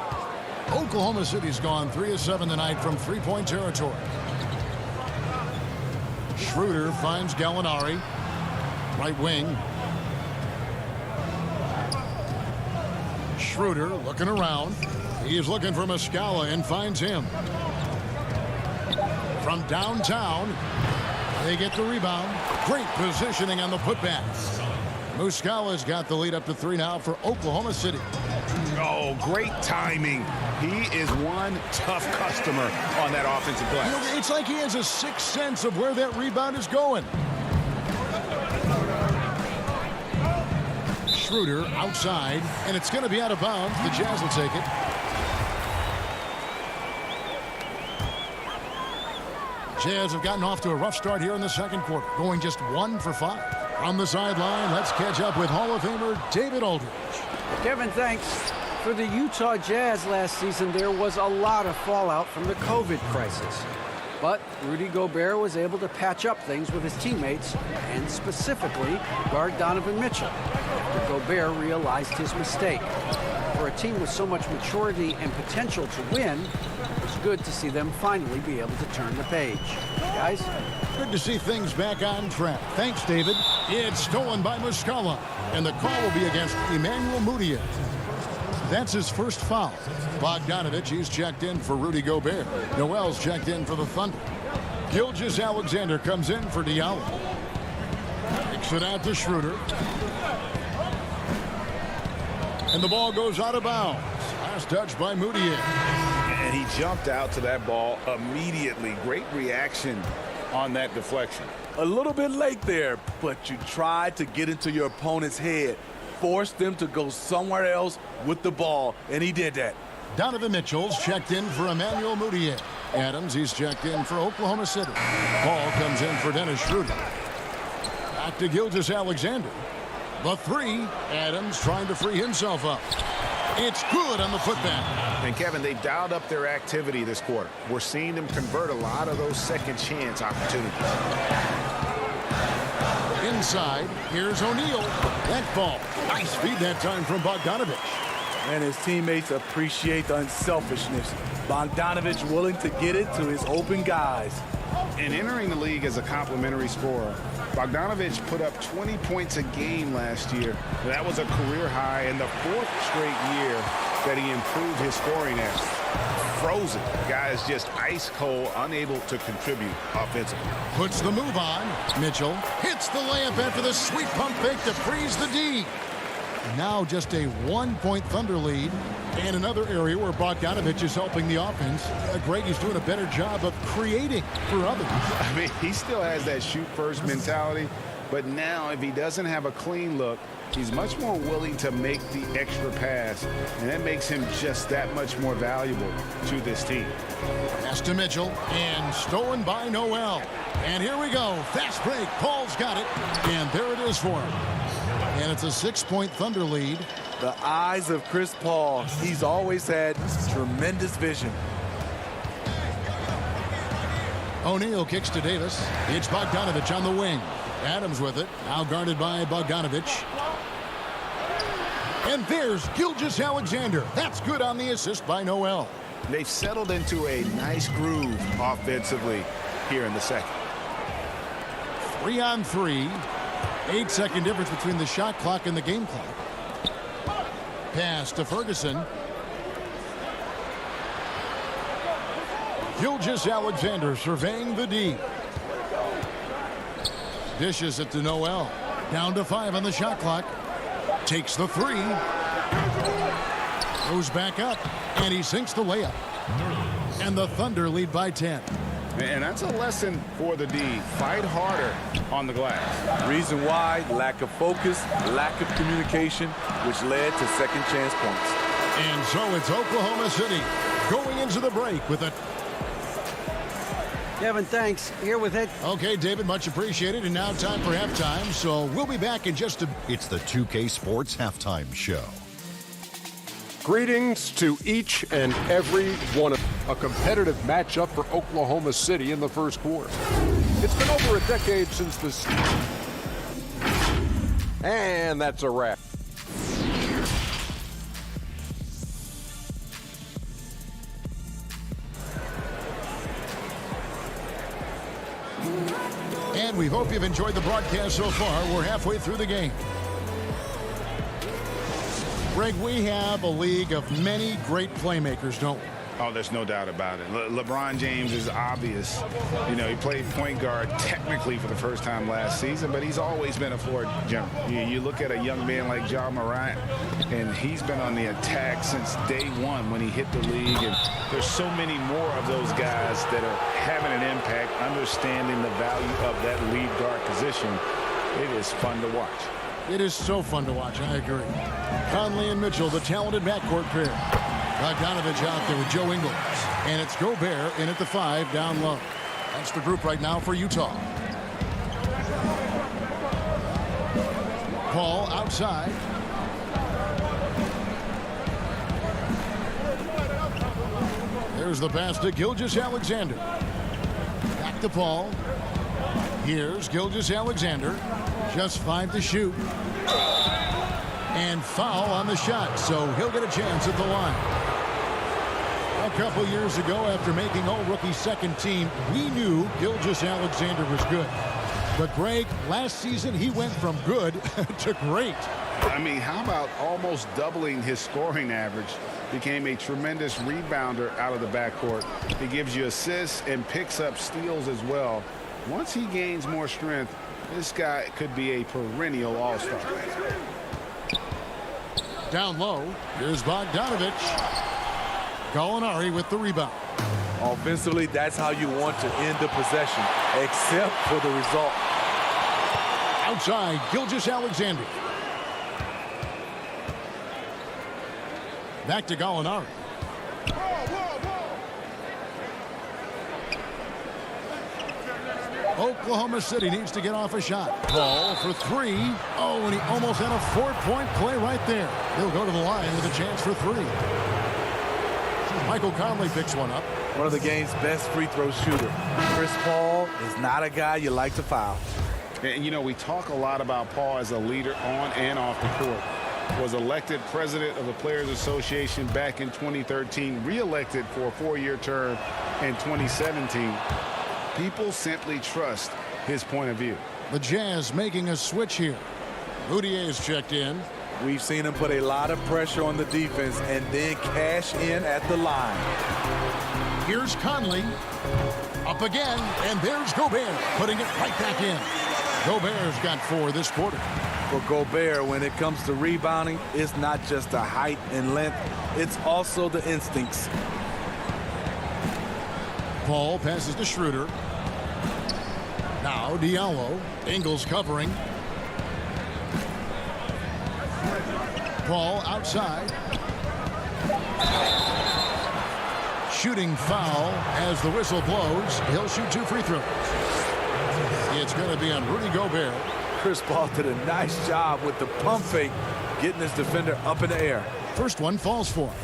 Oklahoma City's gone 3 of 7 tonight from three-point territory. Schroeder finds Gallinari. Right wing. Schroeder looking around. He's looking for Muscala and finds him. From downtown, they get the rebound. Great positioning on the putback. Muscala's got the lead up to 3 now for Oklahoma City. Oh, great timing. He is one tough customer on that offensive glass. You know, it's like he has a sixth sense of where that rebound is going. Schroeder outside, and it's going to be out of bounds. The Jazz will take it. Jazz have gotten off to a rough start here in the second quarter, going just 1 for 5. On the sideline, let's catch up with Hall of Famer David Aldridge. Kevin, thanks. For the Utah Jazz last season, there was a lot of fallout from the COVID crisis. But Rudy Gobert was able to patch up things with his teammates, and specifically guard Donovan Mitchell, after Gobert realized his mistake. For a team with so much maturity and potential to win, it's good to see them finally be able to turn the page. Guys? Good to see things back on track. Thanks, David. It's stolen by Muscala, and the call will be against Emmanuel Mudiay. That's his first foul. Bogdanovich, he's checked in for Rudy Gobert. Noel's checked in for the Thunder. Gilgeous-Alexander comes in for Diallo. Kicks it out to Schroeder. And the ball goes out of bounds. Last touch by Mudiay. And he jumped out to that ball immediately. Great reaction on that deflection. A little bit late there, but you tried to get into your opponent's head. Forced them to go somewhere else with the ball, and he did that. Donovan Mitchell's checked in for Emmanuel Mudiay. Adams, he's checked in for Oklahoma City. Ball comes in for Dennis Schroeder. Back to Gilgeous-Alexander. The 3, Adams trying to free himself up. It's good on the putback. And Kevin, they've dialed up their activity this quarter. We're seeing them convert a lot of those second chance opportunities. Inside, here's O'Neal. That ball. Nice feed that time from Bogdanovich. And his teammates appreciate the unselfishness. Bogdanovich willing to get it to his open guys. And entering the league as a complimentary scorer, Bogdanovich put up 20 points a game last year. That was a career high and the 4th straight year that he improved his scoring average. Frozen. The guy is just ice cold, unable to contribute offensively. Puts the move on. Mitchell hits the layup after the sweet pump fake to freeze the D. Now just a 1-point Thunder lead. And another area where Bogdanovich is helping the offense. Greg is doing a better job of creating for others. I mean, he still has that shoot-first mentality. But now, if he doesn't have a clean look, he's much more willing to make the extra pass. And that makes him just that much more valuable to this team. Pass to Mitchell. And stolen by Noel. And here we go. Fast break. Paul's got it. And there it is for him. And it's a 6-point Thunder lead. The eyes of Chris Paul. He's always had tremendous vision. O'Neal kicks to Davis. It's Bogdanovich on the wing. Adams with it. Now guarded by Bogdanovich. And there's Gilgeous-Alexander. That's good on the assist by Noel. They've settled into a nice groove offensively here in the second. 3-on-3. 8-second difference between the shot clock and the game clock. Pass to Ferguson. Gilgeous-Alexander surveying the D. Dishes it to Noel. Down to 5 on the shot clock. Takes the 3. Goes back up. And he sinks the layup. And the Thunder lead by 10. And that's a lesson for the D. Fight harder on the glass. Reason why, lack of focus, lack of communication, which led to second chance points. And so it's Oklahoma City going into the break with a... Kevin, thanks. Here with it. Okay, David, much appreciated. And now time for halftime. So we'll be back in just a... It's the 2K Sports Halftime Show. Greetings to each and every one of a competitive matchup for Oklahoma City in the first quarter. It's been over a decade since this. And that's a wrap. And we hope you've enjoyed the broadcast so far. We're halfway through the game. Greg, we have a league of many great playmakers, don't we? Oh, there's no doubt about it. LeBron James is obvious. You know, he played point guard technically for the first time last season, but he's always been a floor general. You look at a young man like Ja Morant, and he's been on the attack since day one when he hit the league. And there's so many more of those guys that are having an impact, understanding the value of that lead guard position. It is fun to watch. It is so fun to watch, I agree. Conley and Mitchell, the talented backcourt pair. Bogdanovich out there with Joe Ingles. And it's Gobert in at the 5 down low. That's the group right now for Utah. Paul outside. There's the pass to Gilgeous-Alexander. Back to Paul. Here's Gilgeous-Alexander. Just 5 to shoot. And foul on the shot, so he'll get a chance at the line. A couple years ago, after making all-rookie second team, we knew Gilgeous-Alexander was good. But Greg, last season, he went from good to great. I mean, how about almost doubling his scoring average? Became a tremendous rebounder out of the backcourt. He gives you assists and picks up steals as well. Once he gains more strength, this guy could be a perennial all-star. Down low, here's Bogdanovich. Gallinari with the rebound. Offensively, that's how you want to end the possession, except for the result. Outside, Gilgeous-Alexander. Back to Gallinari. Oklahoma City needs to get off a shot. Paul for 3. Oh, and he almost had a 4-point play right there. He'll go to the line with a chance for 3. Michael Conley picks one up. One of the game's best free throw shooter. Chris Paul is not a guy you like to foul. And, you know, we talk a lot about Paul as a leader on and off the court. Was elected president of the Players Association back in 2013, re-elected for a 4-year term in 2017. People simply trust his point of view. The Jazz making a switch here. Moutier is checked in. We've seen him put a lot of pressure on the defense and then cash in at the line. Here's Conley. Up again, and there's Gobert putting it right back in. Gobert's got 4 this quarter. For Gobert, when it comes to rebounding, it's not just the height and length, it's also the instincts. Paul passes to Schroeder. Now Diallo. Ingles covering. Paul outside. Shooting foul as the whistle blows. He'll shoot 2 free throws. It's going to be on Rudy Gobert. Chris Paul did a nice job with the pump fake, getting his defender up in the air. First one falls for him.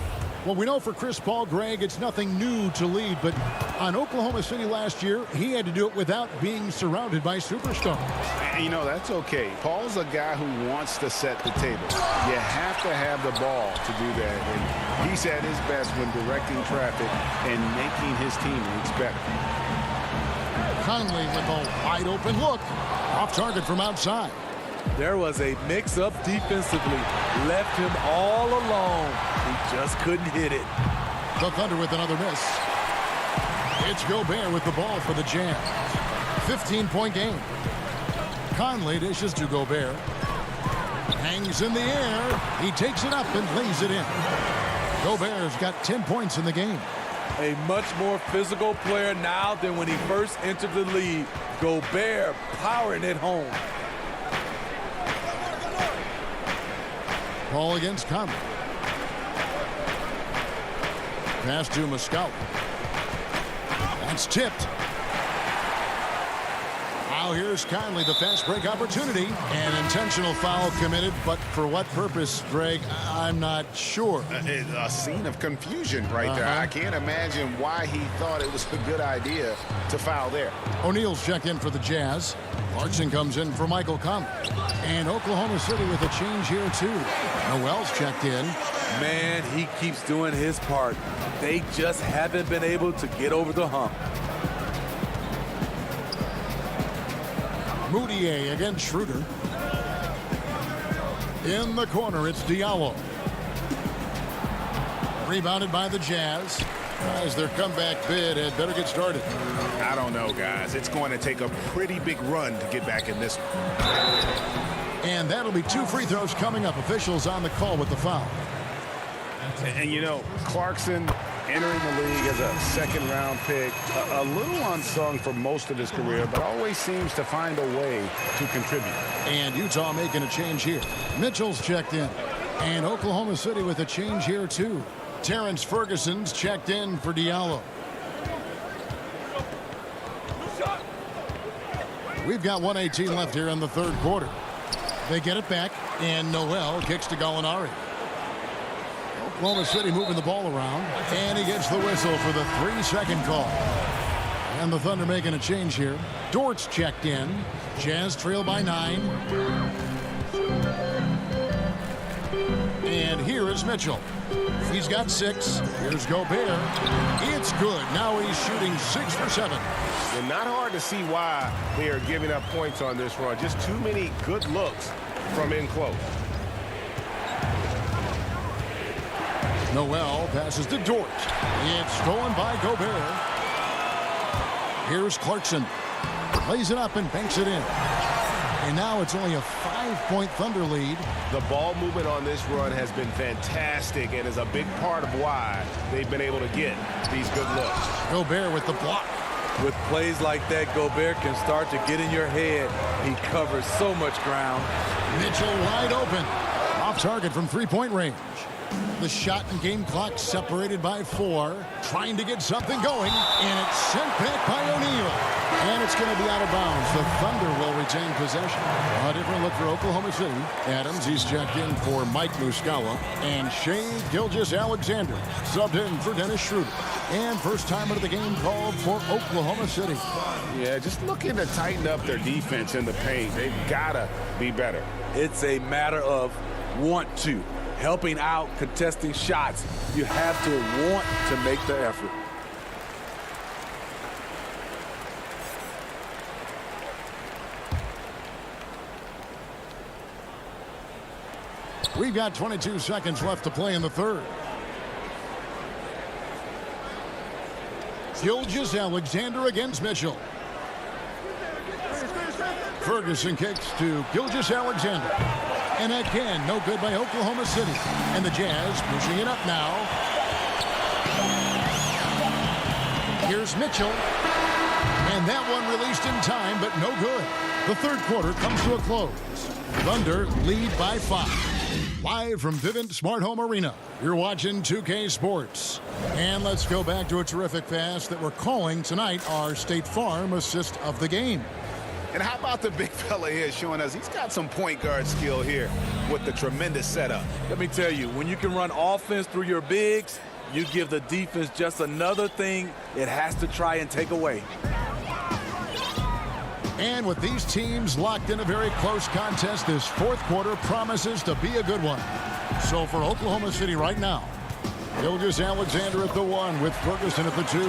Well, we know for Chris Paul, Greg, it's nothing new to lead, but on Oklahoma City last year, he had to do it without being surrounded by superstars. And, you know, that's okay. Paul's a guy who wants to set the table. You have to have the ball to do that. And he's at his best when directing traffic and making his teammates better. Conley with a wide open look. Off target from outside. There was a mix-up defensively. Left him all alone. He just couldn't hit it. The Thunder with another miss. It's Gobert with the ball for the Jazz. 15-point game. Conley dishes to Gobert. Hangs in the air. He takes it up and lays it in. Gobert's got 10 points in the game. A much more physical player now than when he first entered the league. Gobert powering it home. Ball against Conley. Pass to Muscala. That's tipped. Now here's Conley, the fast break opportunity. An intentional foul committed, but for what purpose, Greg, I'm not sure. A scene of confusion right there. I can't imagine why he thought it was a good idea to foul there. O'Neal's checked in for the Jazz. Clarkson comes in for Michael Conley. And Oklahoma City with a change here, too. Noel's checked in. Man, he keeps doing his part. They just haven't been able to get over the hump. Moutier against Schroeder. In the corner, it's Diallo. Rebounded by the Jazz. As their comeback bid had better get started. I don't know, guys. It's going to take a pretty big run to get back in this one. And that'll be 2 free throws coming up. Officials on the call with the foul. And you know, Clarkson entering the league as a second-round pick, a little unsung for most of his career, but always seems to find a way to contribute. And Utah making a change here. Mitchell's checked in. And Oklahoma City with a change here, too. Terrence Ferguson's checked in for Diallo. We've got 1:18 left here in the third quarter. They get it back, and Noel kicks to Gallinari. Oklahoma City moving the ball around, and he gets the whistle for the 3-second call. And the Thunder making a change here. Dort's checked in. Jazz trail by 9. And here is Mitchell. He's got 6. Here's Gobert. It's good. Now he's shooting 6 for 7. And not hard to see why they are giving up points on this run. Just too many good looks from in close. Noel passes to Dort. It's stolen by Gobert. Here's Clarkson. Lays it up and banks it in. And now it's only a 5-point Thunder lead. The ball movement on this run has been fantastic and is a big part of why they've been able to get these good looks. Gobert with the block. With plays like that, Gobert can start to get in your head. He covers so much ground. Mitchell wide open. Off target from 3-point range. The shot and game clock separated by 4. Trying to get something going. And it's sent back by O'Neal. And it's going to be out of bounds. The Thunder will retain possession. A different look for Oklahoma City. Adams, he's checked in for Mike Muscala. And Shea Gilgeous-Alexander subbed in for Dennis Schroeder. And first timer of the game called for Oklahoma City. Yeah, just looking to tighten up their defense in the paint. They've got to be better. It's a matter of want to. Helping out, contesting shots. You have to want to make the effort. We've got 22 seconds left to play in the third. Gilgeous-Alexander against Mitchell. Ferguson kicks to Gilgeous-Alexander. And again, no good by Oklahoma City. And the Jazz pushing it up now. Here's Mitchell. And that one released in time, but no good. The third quarter comes to a close. Thunder lead by 5. Live from Vivint Smart Home Arena, you're watching 2K Sports. And let's go back to a terrific pass that we're calling tonight our State Farm assist of the game. And how about the big fella here showing us he's got some point guard skill here with the tremendous setup. Let me tell you, when you can run offense through your bigs, You give the defense just another thing it has to try and take away. And with these teams locked in a very close contest, this fourth quarter promises to be a good one. So for Oklahoma City right now, Gilgeous-Alexander at the 1 with Ferguson at the 2.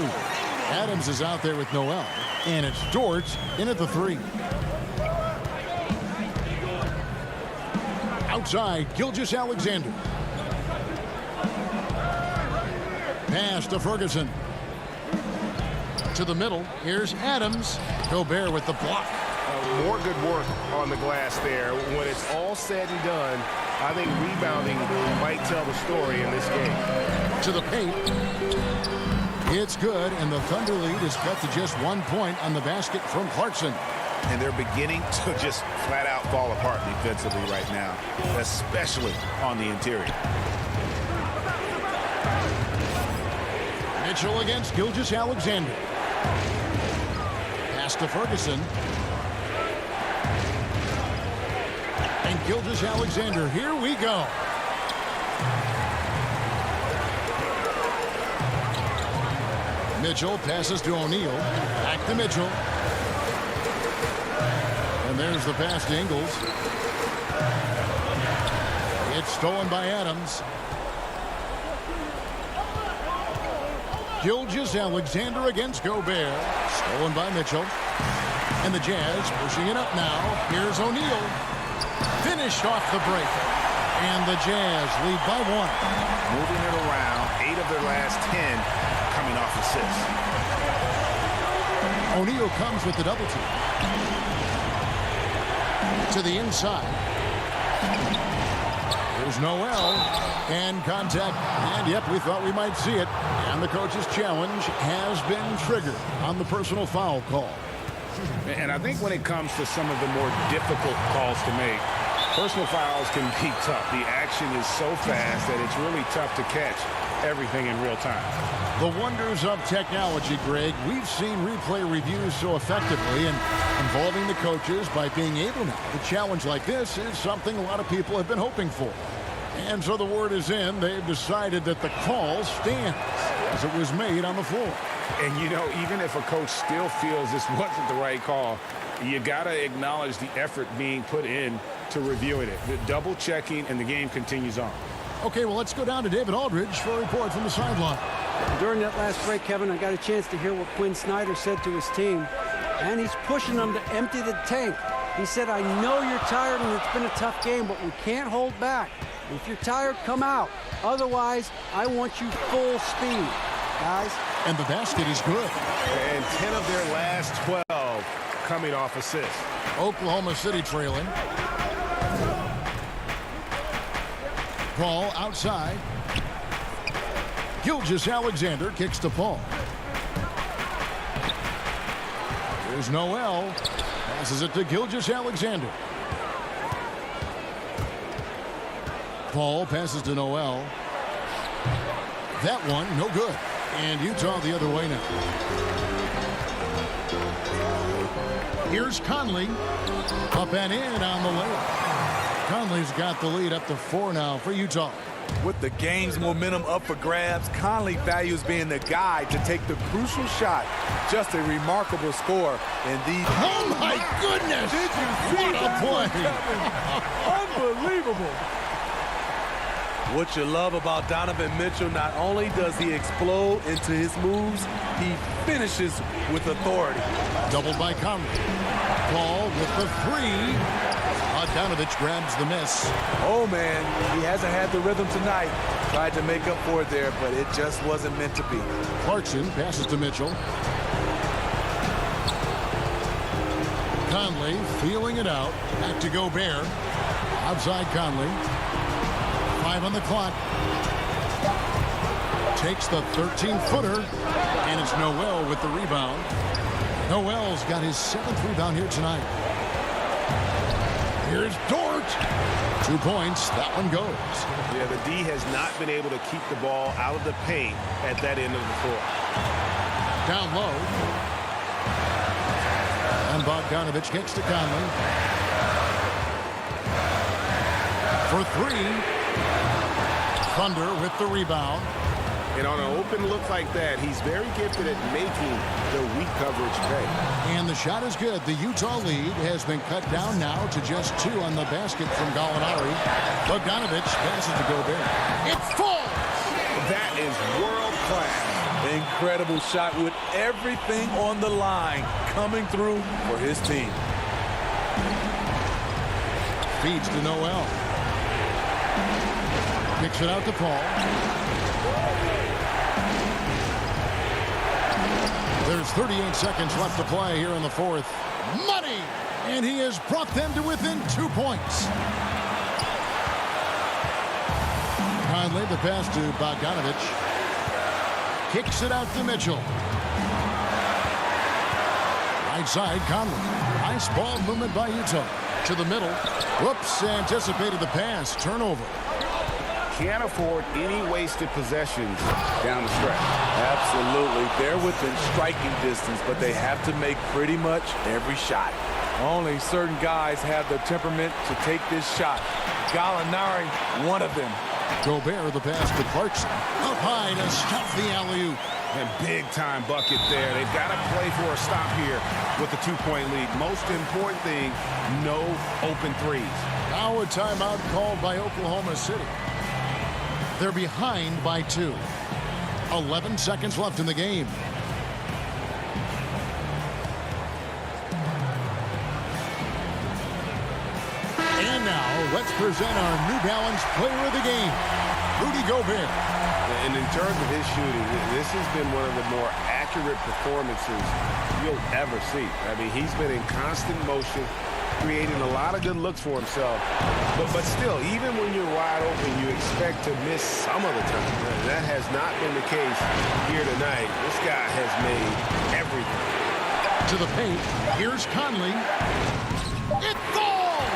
Adams is out there with Noel. And it's George in at the 3. Outside, Gilgeous-Alexander. Pass to Ferguson. To the middle. Here's Adams. Gobert with the block. More good work on the glass there. When it's all said and done, I think rebounding might tell the story in this game. To the paint. It's good, and the Thunder lead is cut to just 1 point on the basket from Clarkson. And they're beginning to just flat out fall apart defensively right now, especially on the interior. Mitchell against Gilgeous-Alexander. Pass to Ferguson. And Gilgeous-Alexander, here we go. Mitchell passes to O'Neal. Back to Mitchell. And there's the pass to Ingles. It's stolen by Adams. Gilgeous-Alexander against Gobert. Stolen by Mitchell. And the Jazz pushing it up now. Here's O'Neal. Finished off the break. And the Jazz lead by 1. Moving it around. 8 of their last 10 coming off assists. O'Neal comes with the double team. To the inside. There's Noel. And contact. And yep, we thought we might see it. And the coach's challenge has been triggered on the personal foul call. And I think when it comes to some of the more difficult calls to make, personal fouls can be tough. The action is so fast that it's really tough to catch everything in real time. The wonders of technology, Greg. We've seen replay reviews so effectively, and involving the coaches by being able now to challenge like this is something a lot of people have been hoping for. And so the word is in. They've decided that the call stands as it was made on the floor. And, you know, even if a coach still feels this wasn't the right call, you got to acknowledge the effort being put in to reviewing it. The double checking, and the game continues on. Okay, well, let's go down to David Aldridge for a report from the sideline. During that last break, Kevin, I got a chance to hear what Quinn Snyder said to his team, and he's pushing them to empty the tank. He said, I know you're tired and it's been a tough game, but we can't hold back. If you're tired, come out. Otherwise, I want you full speed, guys. And the basket is good. And 10 of their last 12 coming off assists. Oklahoma City trailing. Paul outside. Gilgeous-Alexander kicks to Paul. Here's Noel. Passes it to Gilgeous-Alexander. Paul passes to Noel. That one, no good. And Utah the other way now. Here's Conley. Up and in on the layup. Conley's got the lead up to 4 now for Utah. With the game's momentum up for grabs, Conley values being the guy to take the crucial shot. Just a remarkable score in these. Oh my goodness! Did you see what a play? Unbelievable. What you love about Donovan Mitchell, not only does he explode into his moves, he finishes with authority. Doubled by Conley. Paul with the 3. Bogdanovich grabs the miss. Oh, man, he hasn't had the rhythm tonight. Tried to make up for it there, but it just wasn't meant to be. Clarkson passes to Mitchell. Conley feeling it out. Back to Gobert. Outside Conley. 5 on the clock. Takes the 13-footer. And it's Noel with the rebound. Noel's got his 7th rebound here tonight. Here's Dort. 2 points. That one goes. Yeah, the D has not been able to keep the ball out of the paint at that end of the floor. Down low. And Bogdanovich kicks to Conley. For 3. Thunder with the rebound. And on an open look like that, he's very gifted at making the weak coverage pay. And the shot is good. The Utah lead has been cut down now to just 2 on the basket from Gallinari. Bogdanovich passes to Gobert. It falls! That is world class. Incredible shot with everything on the line coming through for his team. Feeds to Noel. Kicks it out to Paul. There's 38 seconds left to play here in the fourth. Money! And he has brought them to within 2 points. Conley, the pass to Bogdanovich. Kicks it out to Mitchell. Right side, Conley. Nice ball movement by Utah. To the middle. Whoops, anticipated the pass. Turnover. Can't afford any wasted possessions down the stretch. Absolutely. They're within striking distance, but they have to make pretty much every shot. Only certain guys have the temperament to take this shot. Gallinari, one of them. Gobert, the pass to Clarkson. Up high to stop the alley-oop. And big-time bucket there. They've got to play for a stop here with the 2-point lead. Most important thing, no open threes. Now a timeout called by Oklahoma City. They're behind by 2. 11 seconds left in the game. And now, let's present our New Balance Player of the Game, Rudy Gobert. And in terms of his shooting, this has been one of the more accurate performances you'll ever see. I mean, he's been in constant motion, creating a lot of good looks for himself. But still, even when you're wide open, you expect to miss some of the time. That has not been the case here tonight. This guy has made everything. To the paint, here's Conley. It falls!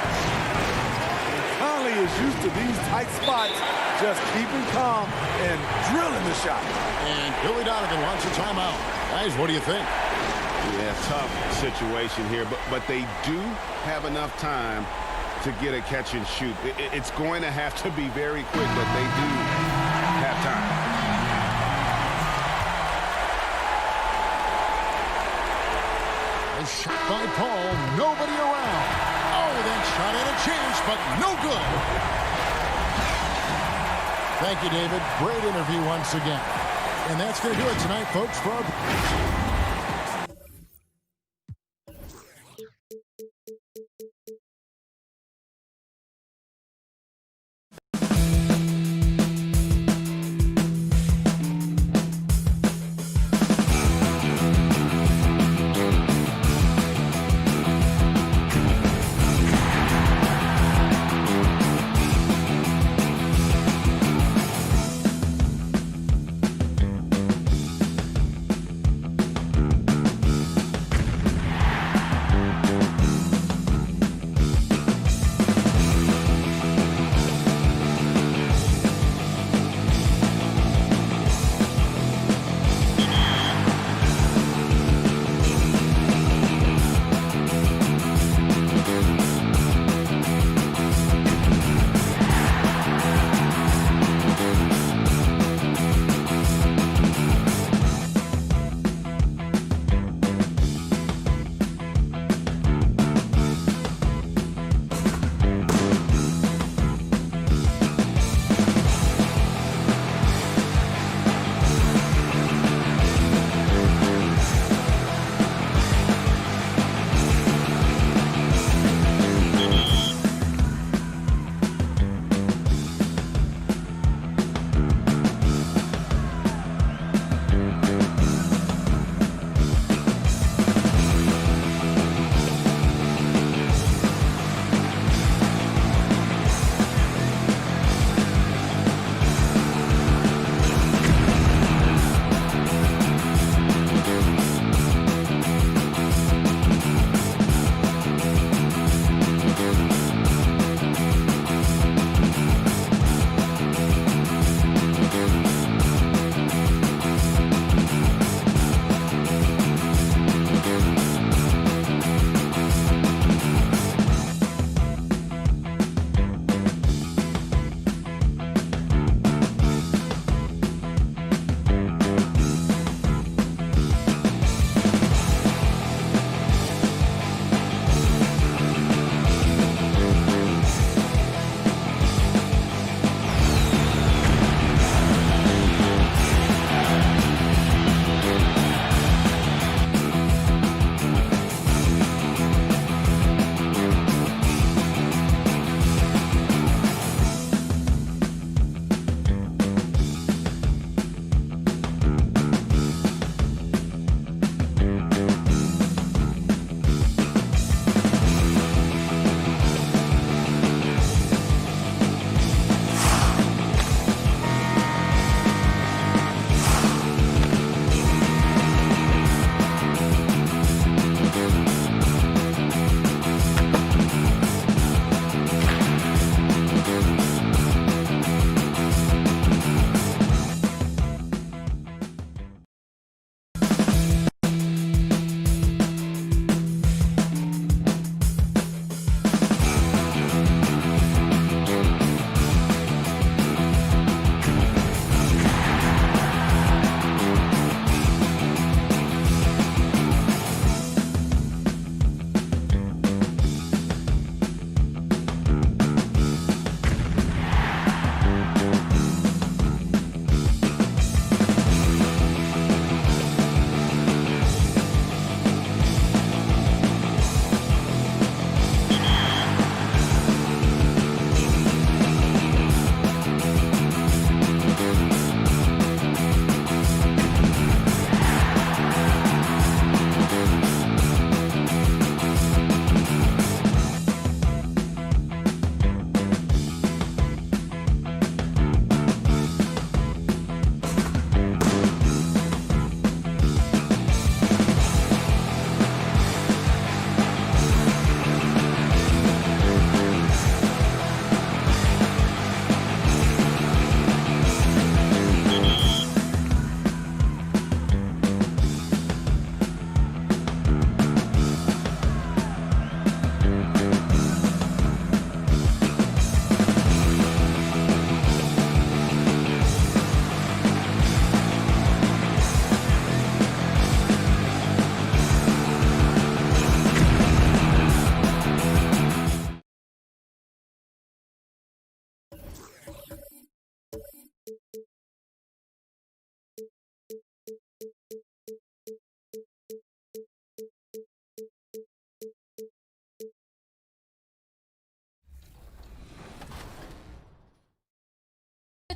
Conley is used to these tight spots, just keeping calm and drilling the shot. And Billy Donovan wants a timeout. Guys, what do you think? Yeah, tough situation here, but they do have enough time to get a catch and shoot. It's going to have to be very quick, but they do have time. A shot by Paul, nobody around. Oh, that shot had a chance, but no good. Thank you, David. Great interview once again. And that's going to do it tonight, folks, for our...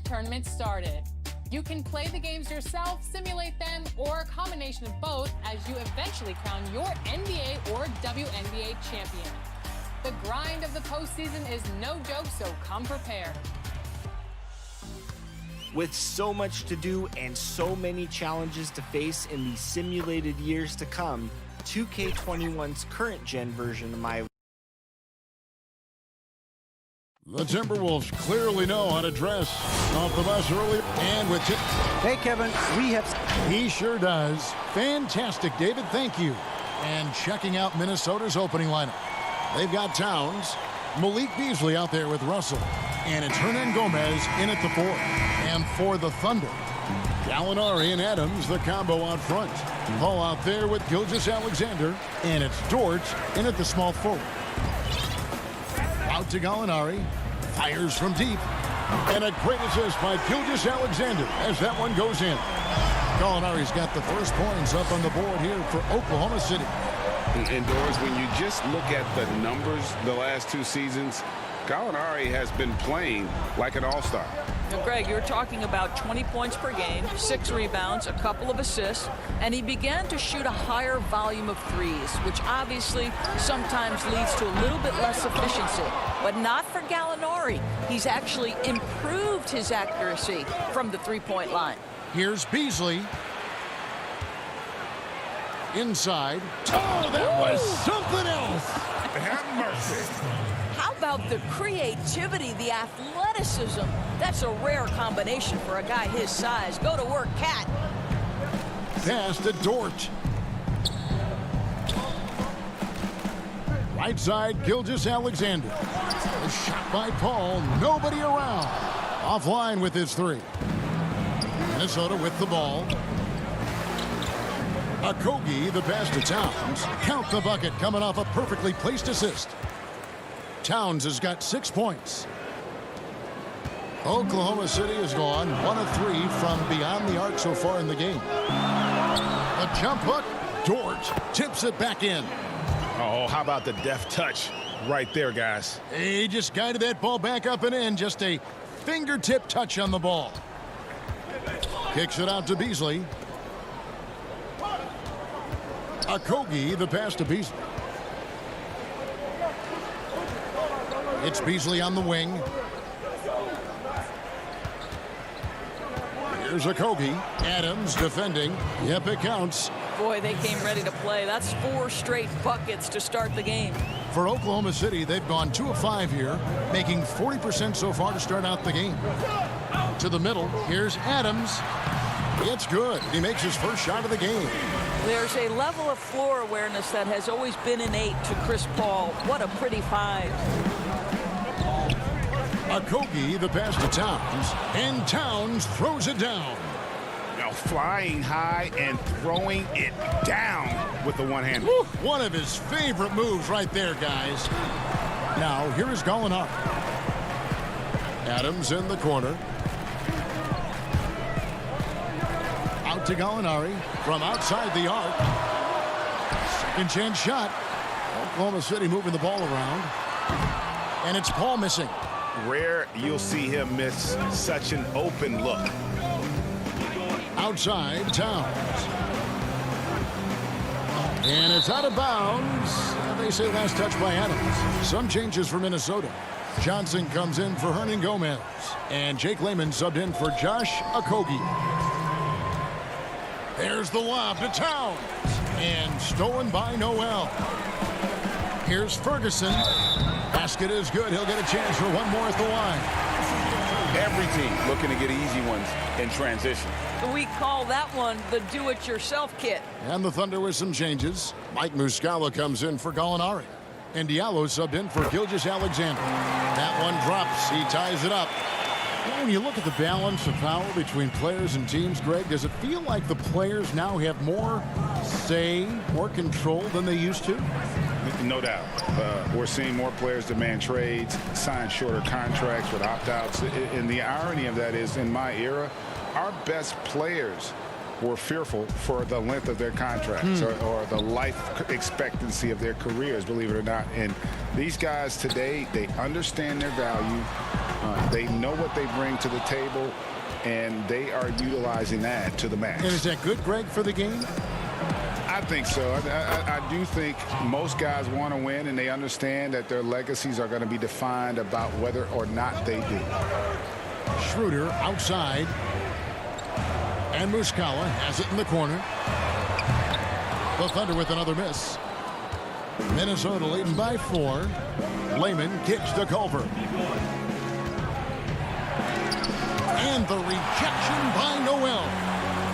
tournament started. You can play the games yourself, simulate them, or a combination of both as you eventually crown your NBA or WNBA champion. The grind of the postseason is no joke, so come prepared. With so much to do and so many challenges to face in the simulated years to come, 2K21's current gen version of My The Timberwolves clearly know how to dress. Off the bus early and with Hey, Kevin, we have... He sure does. Fantastic, David. Thank you. And checking out Minnesota's opening lineup. They've got Towns, Malik Beasley out there with Russell. And it's Hernan Gomez in at the 4. And for the Thunder, Gallinari and Adams, the combo out front. Paul out there with Gilgeous-Alexander. And it's Dort in at the small forward. Out to Gallinari, fires from deep, and a great assist by Gilgeous-Alexander as that one goes in. Gallinari's got the first points up on the board here for Oklahoma City. And Doris, when you just look at the numbers the last 2 seasons, Gallinari has been playing like an all-star. Now, Greg, you're talking about 20 points per game, 6 rebounds, a couple of assists, and he began to shoot a higher volume of threes, which obviously sometimes leads to a little bit less efficiency. But not for Gallinari. He's actually improved his accuracy from the three-point line. Here's Beasley. Inside. Oh, that was something else. Have mercy. How about the creativity, the athleticism? That's a rare combination for a guy his size. Go to work, Cat. Pass to Dort. Right side, Gilgeous-Alexander. A shot by Paul. Nobody around. Offline with his 3. Minnesota with the ball. Okogie, the pass to Towns. Count the bucket coming off a perfectly placed assist. Towns has got 6 points. Oklahoma City has gone 1 of 3 from beyond the arc so far in the game. A jump hook. Dort tips it back in. Oh, how about the deft touch right there, guys? He just guided that ball back up and in. Just a fingertip touch on the ball. Kicks it out to Beasley. Okogie, the pass to Beasley. It's Beasley on the wing. Here's Okogie. Adams defending. Yep, it counts. Boy, they came ready to play. That's 4 straight buckets to start the game. For Oklahoma City, they've gone 2 of 5 here, making 40% so far to start out the game. To the middle, here's Adams. It's good. He makes his first shot of the game. There's a level of floor awareness that has always been innate to Chris Paul. What a pretty 5. Okogie, the pass to Towns, and Towns throws it down. Now flying high and throwing it down with the one hand. One of his favorite moves right there, guys. Now, here is Gallinari. Adams in the corner. Out to Gallinari from outside the arc. Second chance shot. Oklahoma City moving the ball around. And it's Paul missing. Rare you'll see him miss such an open look. Outside, Towns. And it's out of bounds. They say last touch by Adams. Some changes for Minnesota. Johnson comes in for Hernan Gomez. And Jake Layman subbed in for Josh Okogie. There's the lob to Towns. And stolen by Noel. Here's Ferguson. Basket is good. He'll get a chance for one more at the line. Every team looking to get easy ones in transition. We call that one the do-it-yourself kit. And the Thunder with some changes. Mike Muscala comes in for Gallinari. And Diallo subbed in for Gilgeous-Alexander. That one drops. He ties it up. When you look at the balance of power between players and teams, Greg, does it feel like the players now have more say, more control than they used to? No doubt. We're seeing more players demand trades, sign shorter contracts with opt-outs. And the irony of that is, in my era, our best players were fearful for the length of their contracts or the life expectancy of their careers, believe it or not. And these guys today, they understand their value. They know what they bring to the table, and they are utilizing that to the max. And is that good, Greg, for the game? I think so. I do think most guys want to win, and they understand that their legacies are going to be defined about whether or not they do. Schroeder outside. And Muscala has it in the corner. The Thunder with another miss. Minnesota leading by 4. Lehman kicks to Culver. And the rejection by Noel.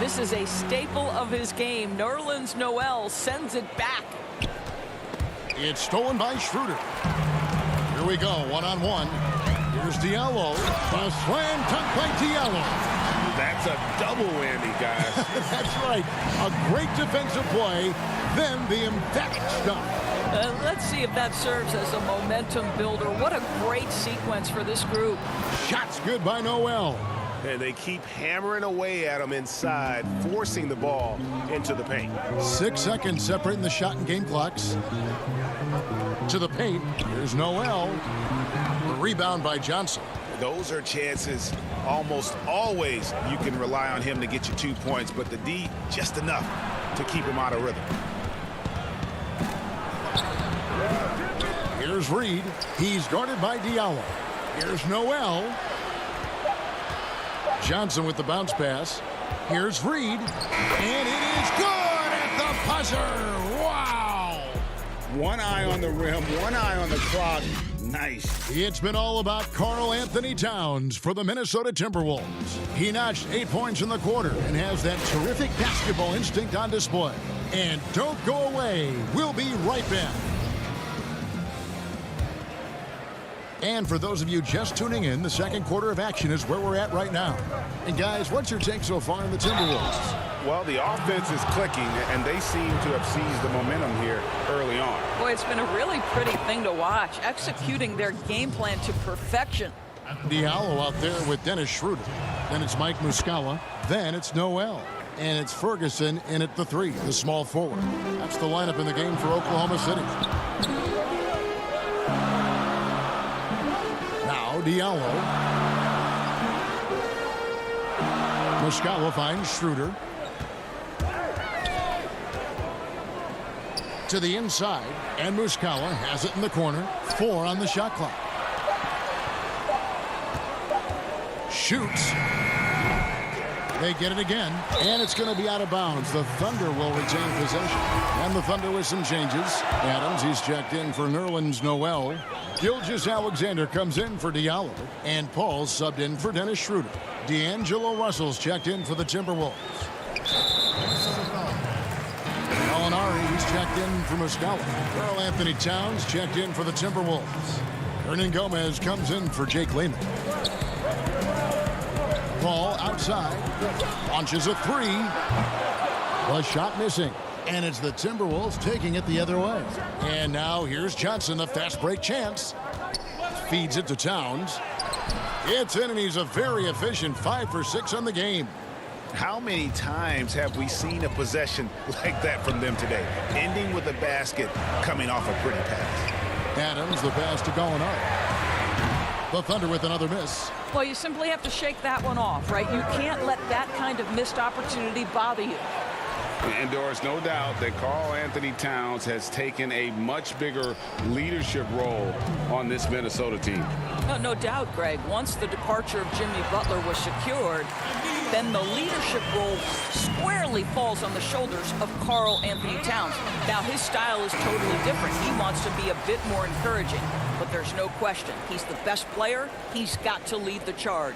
This is a staple of his game. Nerlens Noel sends it back. It's stolen by Schroeder. Here we go, one-on-one. Here's Diallo. A slam dunk by Diallo. That's a double whammy, guys. That's right. A great defensive play, then the emphatic stuff. Let's see if that serves as a momentum builder. What a great sequence for this group. Shots good by Noel. And they keep hammering away at him inside, forcing the ball into the paint. 6 seconds separating the shot and game clocks. To the paint. Here's Noel. The rebound by Johnson. Those are chances almost always you can rely on him to get you 2 points, but the D just enough to keep him out of rhythm. Here's Reed. He's guarded by Diallo. Here's Noel. Johnson with the bounce pass. Here's Reed. And it is good at the buzzer. Wow. One eye on the rim, one eye on the clock. Nice. It's been all about Karl Anthony Towns for the Minnesota Timberwolves. He notched 8 points in the quarter and has that terrific basketball instinct on display. And don't go away. We'll be right back. And for those of you just tuning in, the second quarter of action is where we're at right now. And guys, what's your take so far in the Timberwolves? Well, the offense is clicking, and they seem to have seized the momentum here early on. Boy, it's been a really pretty thing to watch, executing their game plan to perfection. Diallo out there with Dennis Schroeder. Then it's Mike Muscala. Then it's Noel. And it's Ferguson in at the 3, the small forward. That's the lineup in the game for Oklahoma City. Now Diallo. Muscala finds Schroeder. To the inside, and Muscala has it in the corner. 4 on the shot clock. Shoots. They get it again, and it's going to be out of bounds. The Thunder will retain possession. And the Thunder with some changes. Adams, he's checked in for Nerlens Noel. Gilgeous-Alexander comes in for Diallo. And Paul's subbed in for Dennis Schroeder. D'Angelo Russell's checked in for the Timberwolves. Gallinari, he's checked in for Muscala. Karl Anthony Towns checked in for the Timberwolves. Hernan Gomez comes in for Jake Lehman. Paul outside, launches a 3. The shot missing. And it's the Timberwolves taking it the other way. And now here's Johnson, the fast break chance. Feeds it to Towns. It's in, and he's a very efficient 5 for 6 on the game. How many times have we seen a possession like that from them today? Ending with a basket, coming off a pretty pass. Adams, the pass to Gallinari. The Thunder with another miss. Well, you simply have to shake that one off, right? You can't let that kind of missed opportunity bother you. And Doris, no doubt that Karl Anthony Towns has taken a much bigger leadership role on this Minnesota team. No doubt, Greg. Once the departure of Jimmy Butler was secured, then the leadership role squarely falls on the shoulders of Karl Anthony Towns. Now, his style is totally different. He wants to be a bit more encouraging, but there's no question. He's the best player. He's got to lead the charge.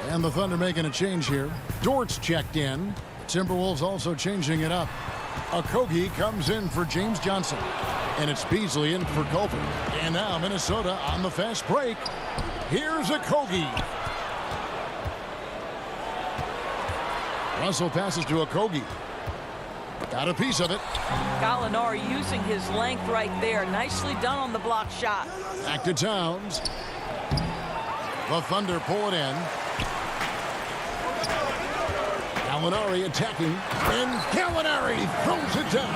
And the Thunder making a change here. Dort's checked in. Timberwolves also changing it up. Okogie comes in for James Johnson. And it's Beasley in for Culver. And now Minnesota on the fast break. Here's Okogie. Russell passes to Okogie. Got a piece of it. Gallinari using his length right there. Nicely done on the block shot. Back to Towns. The Thunder pull it in. Gallinari attacking, and Gallinari throws it down.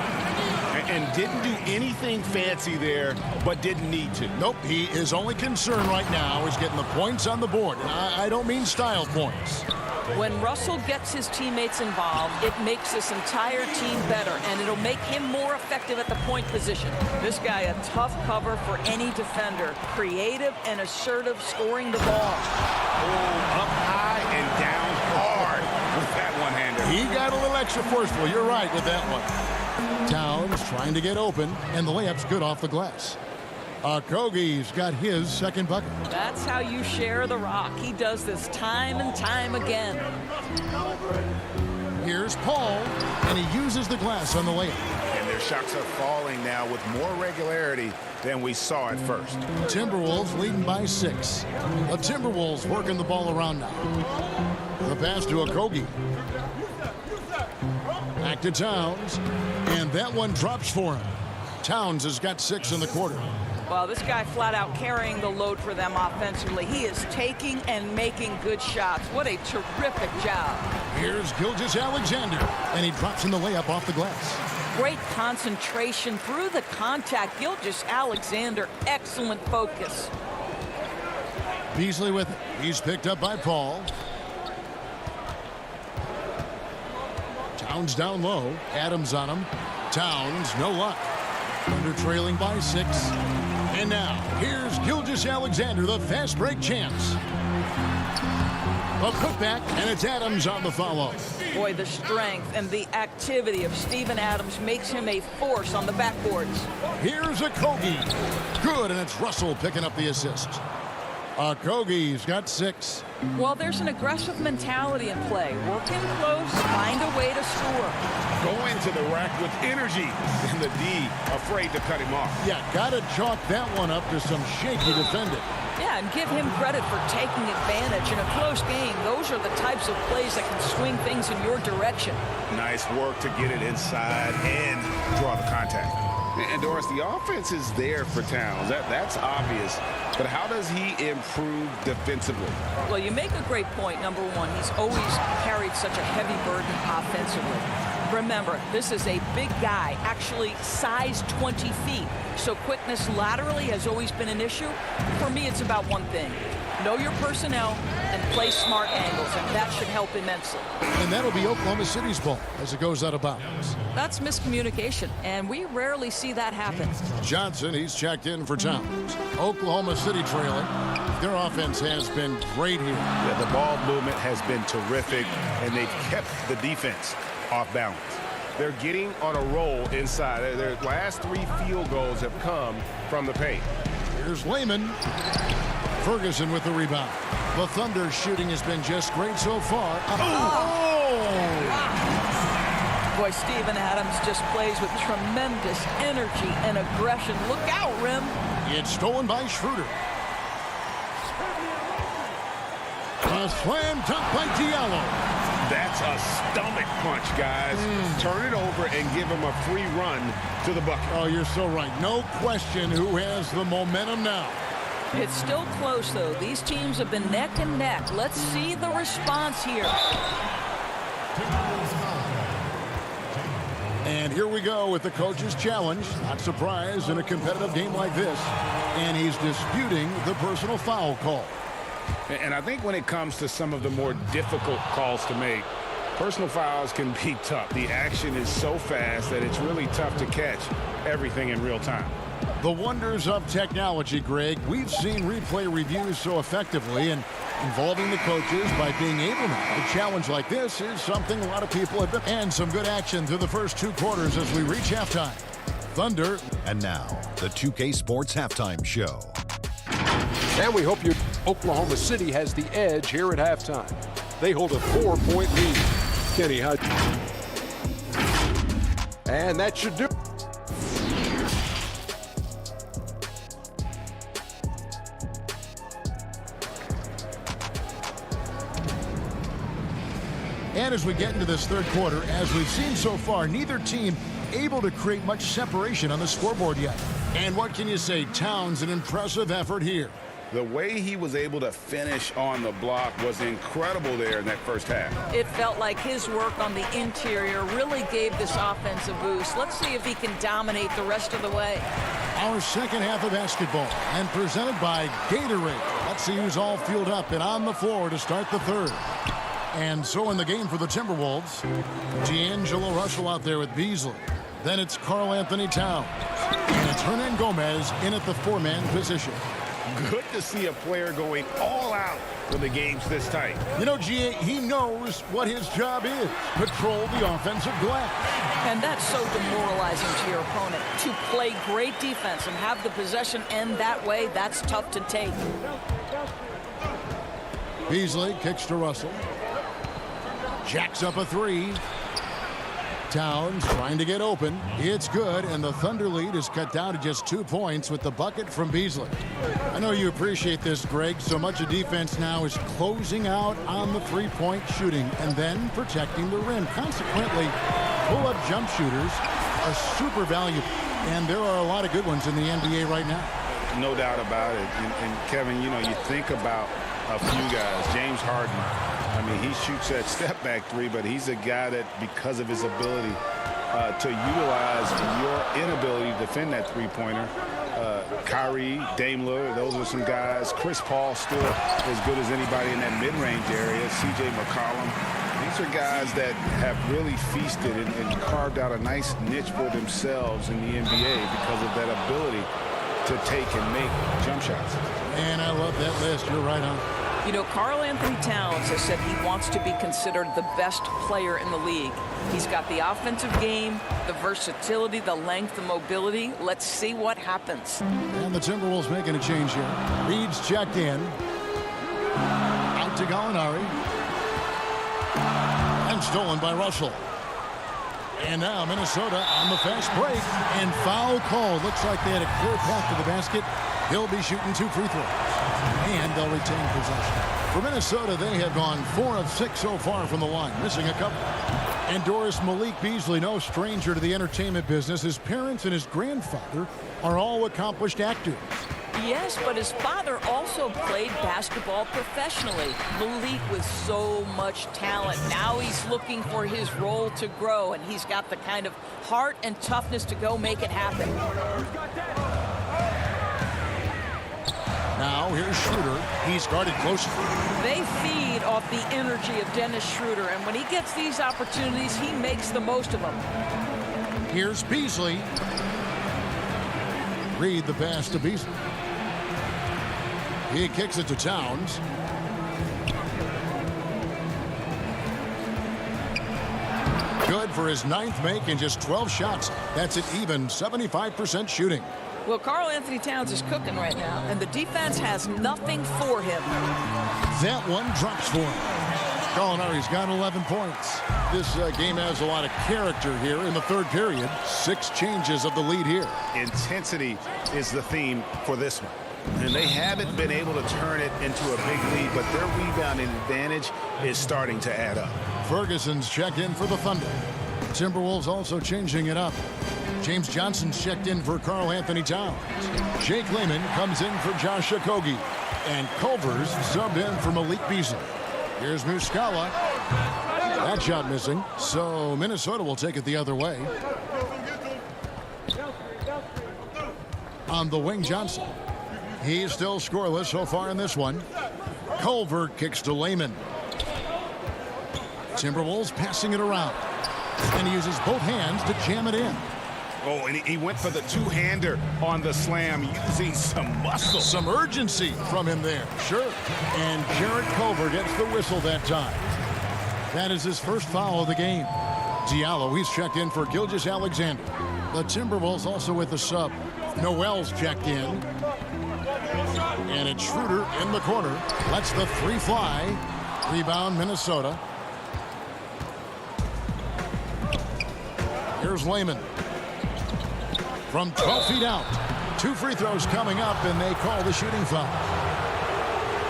and didn't do anything fancy there, but didn't need to. Nope, his only concern right now is getting the points on the board. And I don't mean style points. When Russell gets his teammates involved, it makes this entire team better, and it'll make him more effective at the point position. This guy, a tough cover for any defender. Creative and assertive, scoring the ball. Oh, up high and down hard with that one-hander. He got a little extra forceful. You're right with that one. Towns trying to get open, and the layup's good off the glass. Okogie's got his second bucket. That's how you share the rock. He does this time and time again. Here's Paul, and he uses the glass on the layup. And their shots are falling now with more regularity than we saw at first. Timberwolves leading by 6. The Timberwolves working the ball around now. The pass to Okogie. Back to Towns, and that one drops for him. Towns has got 6 in the quarter. Well, this guy flat out carrying the load for them offensively. He is taking and making good shots. What a terrific job. Here's Gilgeous-Alexander, and he drops in the layup off the glass. Great concentration through the contact. Gilgeous-Alexander, excellent focus. Beasley with it. He's picked up by Paul. Towns down low. Adams on him. Towns, no luck. Under trailing by 6. And now, here's Gilgeous-Alexander, the fast break chance. A putback, and it's Adams on the follow. Boy, the strength and the activity of Steven Adams makes him a force on the backboards. Here's Okogie. Good, and it's Russell picking up the assist. Okogie's got 6. Well, there's an aggressive mentality in play. Working close, find a way to score. Going to the rack with energy, and the D afraid to cut him off. Yeah, gotta chalk that one up to some shaky defending. Yeah, and give him credit for taking advantage. In a close game, those are the types of plays that can swing things in your direction. Nice work to get it inside and draw the contact. And Doris, the offense is there for Towns. That's obvious. But how does he improve defensively? Well, you make a great point. Number one, he's always carried such a heavy burden offensively. Remember, this is a big guy, actually size 20 feet. So quickness laterally has always been an issue. For me, it's about one thing. Know your personnel and play smart angles, and that should help immensely. And that'll be Oklahoma City's ball as it goes out of bounds. That's miscommunication, and we rarely see that happen. Johnson, he's checked in for Towns. Oklahoma City trailing. Their offense has been great here. Yeah, the ball movement has been terrific, and they've kept the defense off balance. They're getting on a roll inside. Their last 3 field goals have come from the paint. Here's Lehman. Ferguson with the rebound. The Thunder's shooting has been just great so far. Boy, Steven Adams just plays with tremendous energy and aggression. Look out, Rim. It's stolen by Schroeder. A slam dunk by Diallo. That's a stomach punch, guys. Turn it over and give him a free run to the bucket. Oh, you're so right. No question who has the momentum now. It's still close, though. These teams have been neck and neck. Let's see the response here. And here we go with the coach's challenge. Not surprised in a competitive game like this. And he's disputing the personal foul call. And I think when it comes to some of the more difficult calls to make, personal fouls can be tough. The action is so fast that it's really tough to catch everything in real time. The wonders of technology, Greg. We've seen replay reviews so effectively, and involving the coaches by being able now to challenge like this is something a lot of people have been. And some good action through the first 2 quarters as we reach halftime. Thunder. And now, the 2K Sports Halftime Show. And we hope Oklahoma City has the edge here at halftime. They hold a 4-point lead. Kenny, how? And that should do it. And as we get into this third quarter, as we've seen so far, neither team able to create much separation on the scoreboard yet. And what can you say? Towns, an impressive effort here. The way he was able to finish on the block was incredible there in that first half. It felt like his work on the interior really gave this offense a boost. Let's see if he can dominate the rest of the way. Our second half of basketball, and presented by Gatorade. Let's see who's all fueled up and on the floor to start the third. And so in the game for the Timberwolves, D'Angelo Russell out there with Beasley. Then it's Karl Anthony Towns. And it's Hernan Gomez in at the four-man position. Good to see a player going all out when the game's this tight. You know, G.A., he knows what his job is. Patrol the offensive glass. And that's so demoralizing to your opponent. To play great defense and have the possession end that way, that's tough to take. Beasley kicks to Russell. Jacks up a three. Towns trying to get open. It's good, and the Thunder lead is cut down to just 2 points with the bucket from Beasley. I know you appreciate this, Greg. So much of defense now is closing out on the three-point shooting and then protecting the rim. Consequently, pull-up jump shooters are super valuable, and there are a lot of good ones in the NBA right now. No doubt about it. And Kevin, you know, you think about a few guys. James Harden, I mean, he shoots that step-back three, but he's a guy that, because of his ability to utilize your inability to defend that three-pointer, Kyrie, Dame Lillard, those are some guys. Chris Paul still as good as anybody in that mid-range area. C.J. McCollum. These are guys that have really feasted and carved out a nice niche for themselves in the NBA because of that ability to take and make jump shots. And I love that list. You're right on. You know, Karl Anthony Towns has said he wants to be considered the best player in the league. He's got the offensive game, the versatility, the length, the mobility. Let's see what happens. And the Timberwolves making a change here. Reed's checked in. Out to Gallinari. And stolen by Russell. And now Minnesota on the fast break. And foul call. Looks like they had a clear path to the basket. He'll be shooting 2 free throws. And they'll retain possession. For Minnesota, they have gone 4 of 6 so far from the line, missing a couple. And Doris, Malik Beasley, no stranger to the entertainment business. His parents and his grandfather are all accomplished actors. Yes, but his father also played basketball professionally. Malik with so much talent. Now he's looking for his role to grow, and he's got the kind of heart and toughness to go make it happen. Now here's Schroeder. He's guarded closely. They feed off the energy of Dennis Schroeder, and when he gets these opportunities, he makes the most of them. Here's Beasley. Reed the pass to Beasley. He kicks it to Towns. Good for his 9th make in just 12 shots. That's an even 75% shooting. Well, Karl Anthony Towns is cooking right now, and the defense has nothing for him. That one drops for him. Gallinari's got 11 points. This game has a lot of character here in the third period. 6 changes of the lead here. Intensity is the theme for this one. And they haven't been able to turn it into a big lead, but their rebounding advantage is starting to add up. Ferguson's checked in for the Thunder. Timberwolves also changing it up. James Johnson's checked in for Karl Anthony Towns. Jake Layman comes in for Josh Okogie. And Culver's subbed in for Malik Beasley. Here's Muscala. That shot missing. So Minnesota will take it the other way. On the wing, Johnson. He's still scoreless so far in this one. Culver kicks to Layman. Timberwolves passing it around. And he uses both hands to jam it in. Oh, and he went for the two-hander on the slam, using some muscle. Some urgency from him there. Sure. And Jarrett Culver gets the whistle that time. That is his first foul of the game. Diallo, he's checked in for Gilgeous-Alexander. The Timberwolves also with the sub. Noel's checked in. And it's Schroeder in the corner. Lets the 3 fly. Rebound, Minnesota. Here's Layman. From 12 feet out. 2 free throws coming up, and they call the shooting foul.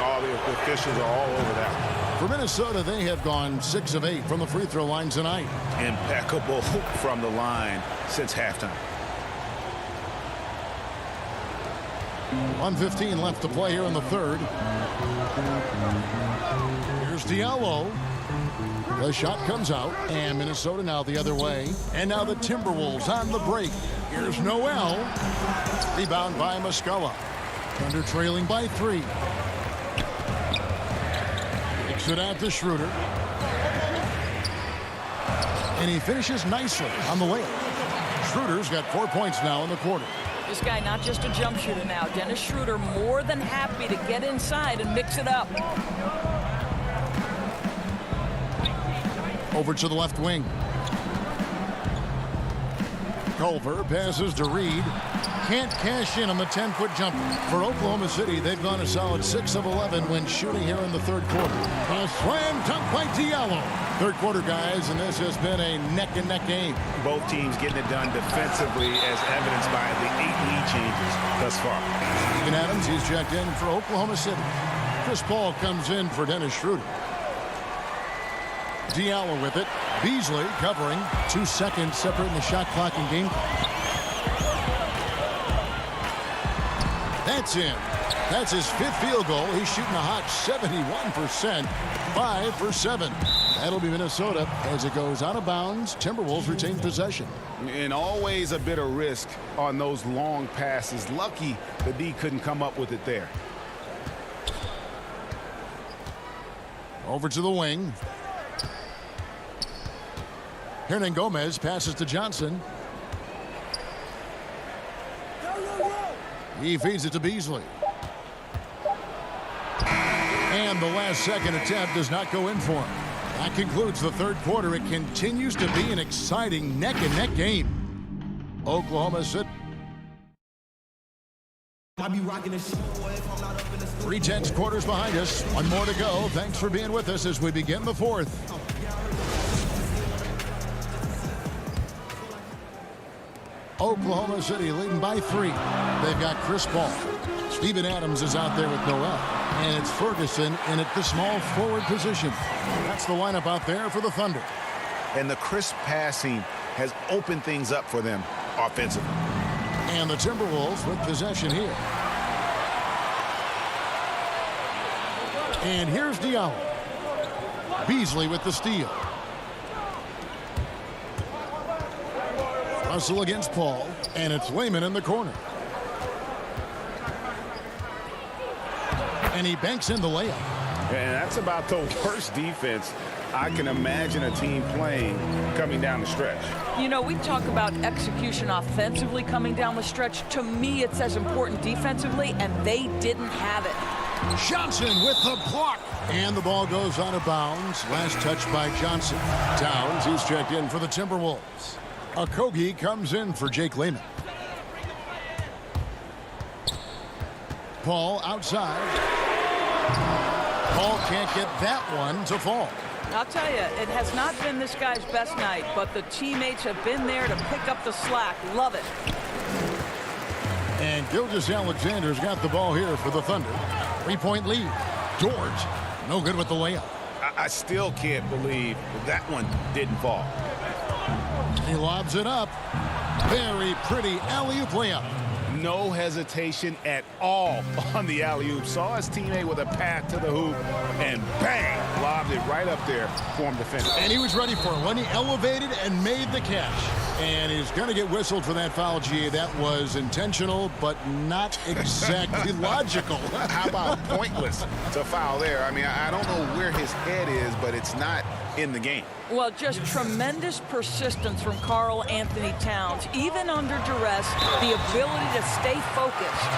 All the officials are all over that. For Minnesota, they have gone 6 of 8 from the free throw line tonight. Impeccable from the line since halftime. 1:15 left to play here in the third. Here's Diallo. The shot comes out, and Minnesota now the other way. And now the Timberwolves on the break. Here's Noel. Rebound by Muscala. Thunder trailing by 3. Kicks it out to Schroeder. And he finishes nicely on the layup. Schroeder's got 4 points now in the quarter. This guy not just a jump shooter now. Dennis Schroeder more than happy to get inside and mix it up. Over to the left wing. Culver passes to Reed. Can't cash in on the 10-foot jumper. For Oklahoma City, they've gone a solid 6 of 11 when shooting here in the third quarter. A slam dunk by Diallo. Third quarter, guys, and this has been a neck-and-neck game. Both teams getting it done defensively, as evidenced by the 8 lead changes thus far. Steven Adams, he's checked in for Oklahoma City. Chris Paul comes in for Dennis Schroeder. Diallo with it. Beasley covering. 2 seconds separating the shot clock and game clock. That's in. That's his 5th field goal. He's shooting a hot 71%. 5 for 7. That'll be Minnesota as it goes out of bounds. Timberwolves retain possession. And always a bit of risk on those long passes. Lucky the D couldn't come up with it there. Over to the wing. Hernan Gomez passes to Johnson. He feeds it to Beasley. And the last second attempt does not go in for him. That concludes the third quarter. It continues to be an exciting neck-and-neck game. Oklahoma City. 3/10 quarters behind us. 1 more to go. Thanks for being with us as we begin the fourth. Oklahoma City leading by 3. They've got Chris Paul. Steven Adams is out there with Noel. And it's Ferguson in at the small forward position. That's the lineup out there for the Thunder. And the crisp passing has opened things up for them offensively. And the Timberwolves with possession here. And here's Diallo. Beasley with the steal. Russell against Paul, and it's Layman in the corner. And he banks in the layup. And that's about the worst defense I can imagine a team playing coming down the stretch. You know, we talk about execution offensively coming down the stretch. To me, it's as important defensively, and they didn't have it. Johnson with the block. And the ball goes out of bounds. Last touch by Johnson. Towns, he's checked in for the Timberwolves. Okogie comes in for Jake Layman. Paul outside. Paul can't get that one to fall. I'll tell you, it has not been this guy's best night, but the teammates have been there to pick up the slack. Love it. And Gilgeous-Alexander's got the ball here for the Thunder. 3-point lead. George, no good with the layup. I still can't believe that one didn't fall. He lobs it up. Very pretty alley-oop layup. No hesitation at all on the alley-oop. Saw his teammate with a path to the hoop, and bang, lobbed it right up there for him to finish. And he was ready for it when he elevated and made the catch. And he's going to get whistled for that foul, G. That was intentional, but not exactly logical. How about pointless to foul there? I mean, I don't know where his head is, but it's not in the game. Well, just tremendous persistence from Karl Anthony Towns. Even under duress, the ability to stay focused.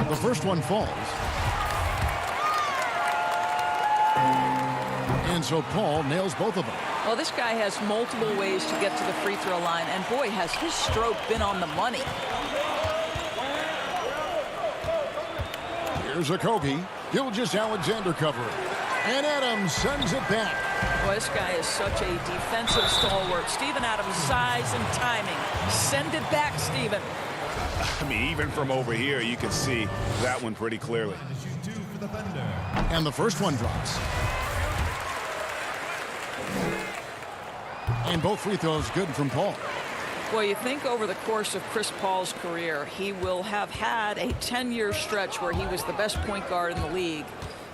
The first one falls. And so Paul nails both of them. Well, this guy has multiple ways to get to the free throw line, and boy, has his stroke been on the money. Here's Okogie. Gilgeous-Alexander covering. And Adams sends it back. Boy, this guy is such a defensive stalwart. Steven Adams' size and timing. Send it back, Steven. I mean, even from over here, you can see that one pretty clearly. And the first one drops. And both free throws good from Paul. Well, you think over the course of Chris Paul's career, he will have had a 10-year stretch where he was the best point guard in the league.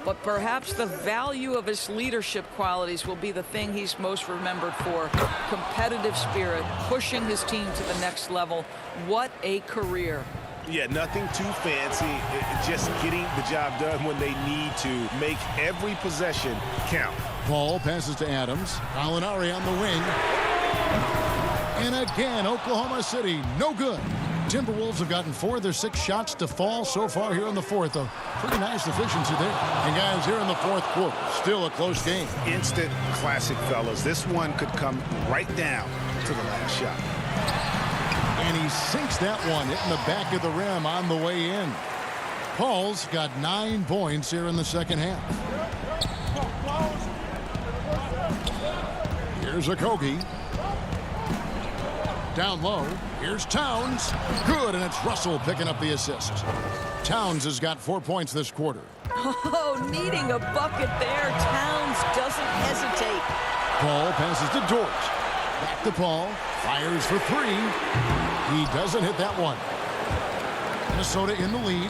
But perhaps the value of his leadership qualities will be the thing he's most remembered for. Competitive spirit, pushing his team to the next level. What a career. Yeah, nothing too fancy. Just getting the job done when they need to. Make every possession count. Paul passes to Adams. Gallinari on the wing. And again, Oklahoma City, no good. Timberwolves have gotten 4 of their 6 shots to fall so far here in the fourth. A pretty nice efficiency there. And guys, here in the fourth quarter, still a close game. Instant classic, fellas. This one could come right down to the last shot. And he sinks that one, hitting the back of the rim on the way in. Paul's got 9 points here in the second half. Here's Okogie. Down low. Here's Towns. Good, and it's Russell picking up the assist. Towns has got 4 points this quarter. Oh, needing a bucket there. Towns doesn't hesitate. Paul passes to Dort. Back to Paul. Fires for 3. He doesn't hit that one. Minnesota in the lead.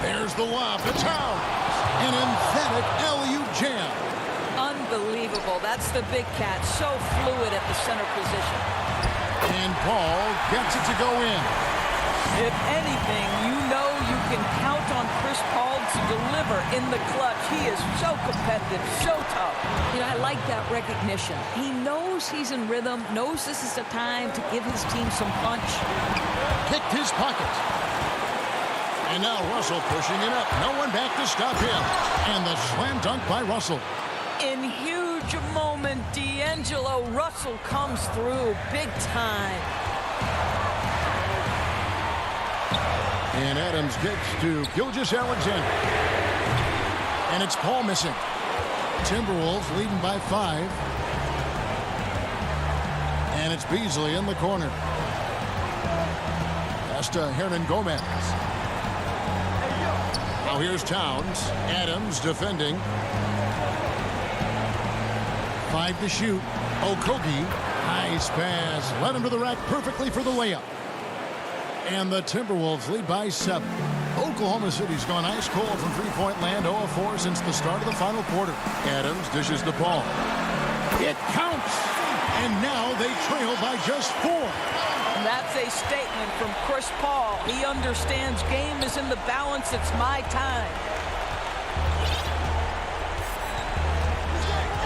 There's the lob to Towns. An emphatic alley-oop jam. Unbelievable. That's the big cat. So fluid at the center position. And Paul gets it to go in. If anything, you know you can count on Chris Paul to deliver in the clutch. He is so competitive, so tough. You know, I like that recognition. He knows he's in rhythm, knows this is the time to give his team some punch. Picked his pocket. And now Russell pushing it up. No one back to stop him. And the slam dunk by Russell. In huge moment, D'Angelo Russell comes through big time. And Adams gets to Gilgeous-Alexander. And it's Paul missing. Timberwolves leading by 5. And it's Beasley in the corner. That's to Hernan Gomez. Now here's Towns. Adams defending. 5 to shoot. Okogie. Nice pass. Led him to the rack perfectly for the layup. And the Timberwolves lead by 7. Oklahoma City's gone ice cold from three-point land, 0 of 4 since the start of the final quarter. Adams dishes the ball. It counts. And now they trail by just 4. That's a statement from Chris Paul. He understands game is in the balance. It's my time.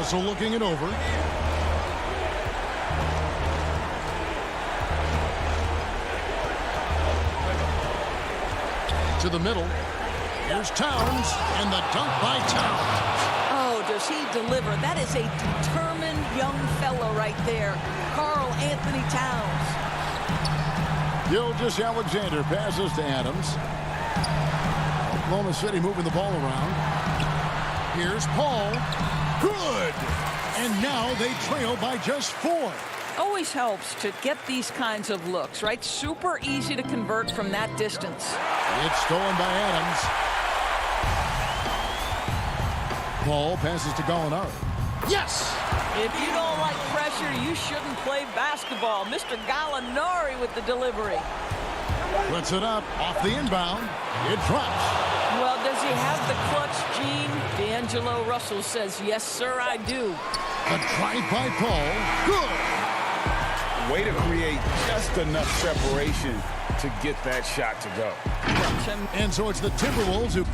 So looking it over. To the middle. Here's Towns, and the dunk by Towns. Oh, does he deliver? That is a determined young fella right there. Karl Anthony Towns. Gilgeous-Alexander passes to Adams. Oklahoma City moving the ball around. Here's Paul. Good! And now they trail by just 4. Always helps to get these kinds of looks, right? Super easy to convert from that distance. It's stolen by Adams. Paul passes to Gallinari. Yes! If you don't like pressure, you shouldn't play basketball. Mr. Gallinari with the delivery. Puts it up off the inbound. It drops. Well, does he have the clutch gene? D'Angelo Russell says, yes, sir, I do. A drive by Paul. Good! Way to create just enough separation to get that shot to go. And so it's the Timberwolves who...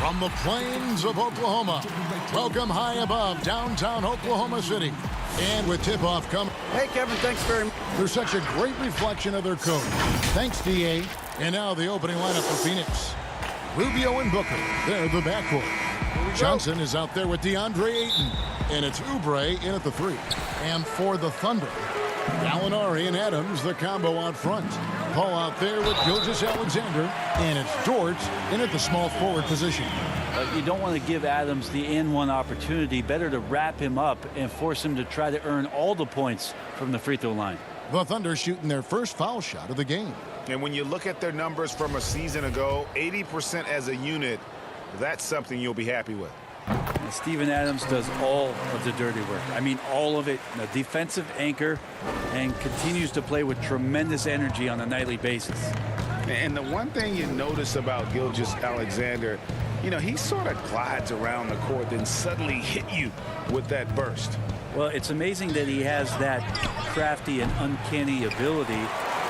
From the plains of Oklahoma, welcome high above downtown Oklahoma City. And with tip-off coming. Hey, Kevin, thanks very much. They're such a great reflection of their coach. Thanks, D.A. And now the opening lineup for Phoenix. Rubio and Booker, they're the backcourt. Johnson is out there with DeAndre Ayton. And it's Oubre in at the 3. And for the Thunder, Gallinari and Adams, the combo out front. Paul out there with Gilgeous-Alexander. And it's Dort in at the small forward position. You don't want to give Adams the N1 opportunity. Better to wrap him up and force him to try to earn all the points from the free throw line. The Thunder shooting their first foul shot of the game. And when you look at their numbers from a season ago, 80% as a unit, that's something you'll be happy with. And Steven Adams does all of the dirty work. I mean, all of it. A defensive anchor, and continues to play with tremendous energy on a nightly basis. And the one thing you notice about Gilgeous-Alexander, you know, he sort of glides around the court, then suddenly hit you with that burst. Well, it's amazing that he has that crafty and uncanny ability,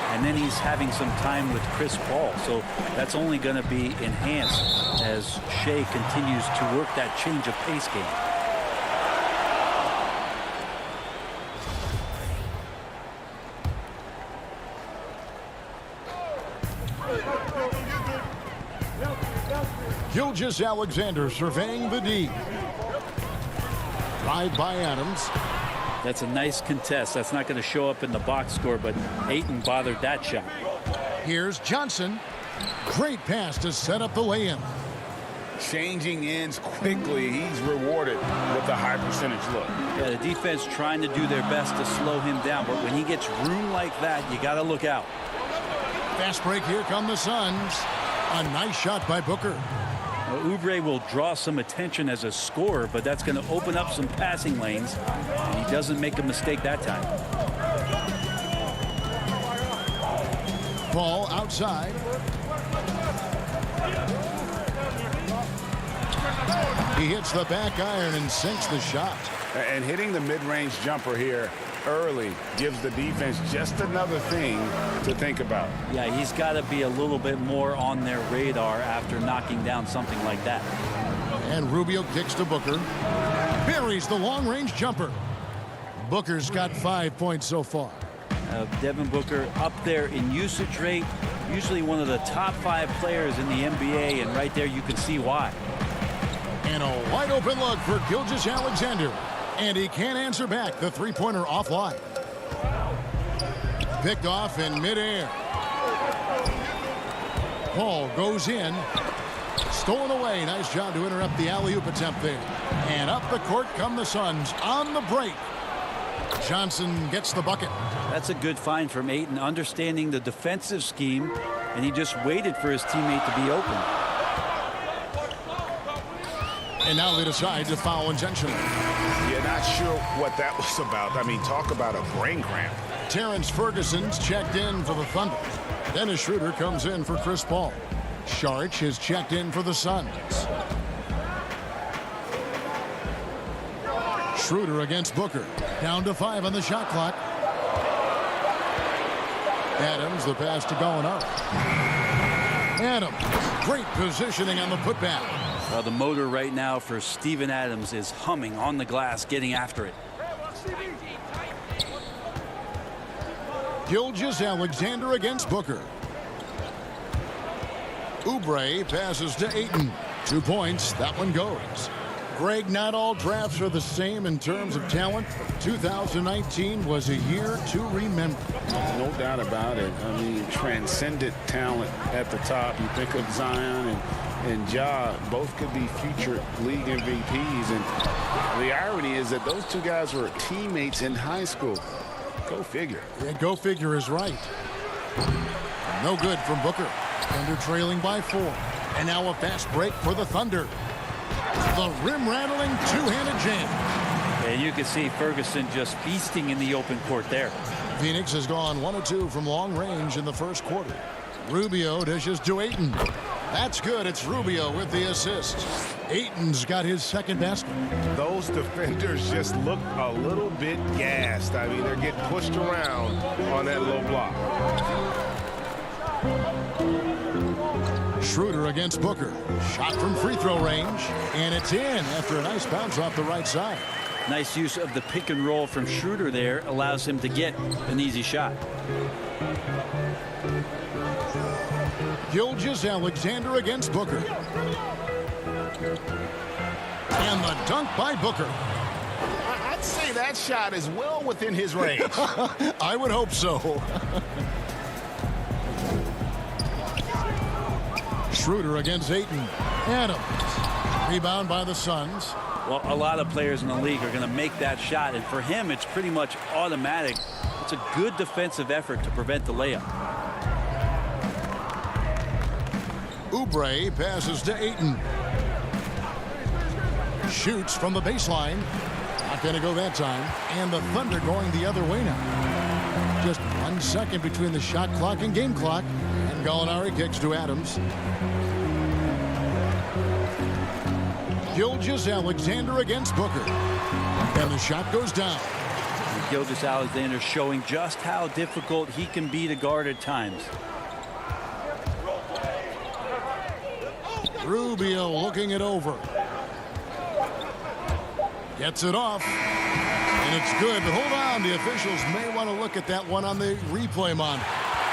and then he's having some time with Chris Paul. So that's only going to be enhanced as Shea continues to work that change of pace game. Gilgeous-Alexander surveying the D. Drive by Adams. That's a nice contest. That's not going to show up in the box score, but Ayton bothered that shot. Here's Johnson. Great pass to set up the lay-in. Changing ends quickly. He's rewarded with a high percentage look. Yeah, the defense trying to do their best to slow him down, but when he gets room like that, you got to look out. Fast break. Here come the Suns. A nice shot by Booker. Now, Oubre will draw some attention as a scorer, but that's going to open up some passing lanes. And he doesn't make a mistake that time. Ball outside. He hits the back iron and sinks the shot. And hitting the mid-range jumper here early gives the defense just another thing to think about. Yeah, he's got to be a little bit more on their radar after knocking down something like that. And Rubio kicks to Booker. Buries the long-range jumper. Booker's got 5 points so far. Devin Booker up there in usage rate, usually one of the top 5 players in the NBA, and right there you can see why. And a wide open look for Gilgeous-Alexander. And he can't answer back. The three-pointer offline. Picked off in midair. Paul goes in. Stolen away. Nice job to interrupt the alley-oop attempt there. And up the court come the Suns on the break. Johnson gets the bucket. That's a good find from Ayton, understanding the defensive scheme, and he just waited for his teammate to be open. And now they decide to foul intentionally. You're not sure what that was about. I mean, talk about a brain cramp. Terrence Ferguson's checked in for the Thunder. Dennis Schroeder comes in for Chris Paul. Saric is checked in for the Suns. Schroeder against Booker. Down to 5 on the shot clock. Adams, the pass to Gallinari. Adams, great positioning on the putback. Well, the motor right now for Steven Adams is humming on the glass, getting after it. Gilgeous-Alexander against Booker. Oubre passes to Ayton. 2 points. That one goes. Greg, not all drafts are the same in terms of talent. 2019 was a year to remember. No doubt about it. I mean, transcendent talent at the top. You think of Zion and Ja, both could be future league MVPs. And the irony is that those two guys were teammates in high school. Go figure. Yeah, go figure is right. No good from Booker. Thunder trailing by 4. And now a fast break for the Thunder. The rim-rattling two-handed jam. And you can see Ferguson just feasting in the open court there. Phoenix has gone 1 of 2 from long range in the first quarter. Rubio dishes to Ayton. That's good. It's Rubio with the assist. Ayton's got his second basket. Those defenders just look a little bit gassed. I mean, they're getting pushed around on that low block. Schroeder against Booker. Shot from free throw range, and it's in after a nice bounce off the right side. Nice use of the pick and roll from Schroeder there allows him to get an easy shot. Gilgeous-Alexander against Booker. And the dunk by Booker. I'd say that shot is well within his range. I would hope so. Schroeder against Ayton. Adams. Rebound by the Suns. Well, a lot of players in the league are going to make that shot, and for him, it's pretty much automatic. It's a good defensive effort to prevent the layup. Oubre passes to Ayton. Shoots from the baseline. Not going to go that time. And the Thunder going the other way now. Just 1 second between the shot clock and game clock. And Gallinari kicks to Adams. Gilgeous-Alexander against Booker. And the shot goes down. Gilgeous-Alexander showing just how difficult he can be to guard at times. Rubio looking it over. Gets it off. And it's good. But hold on. The officials may want to look at that one on the replay mon.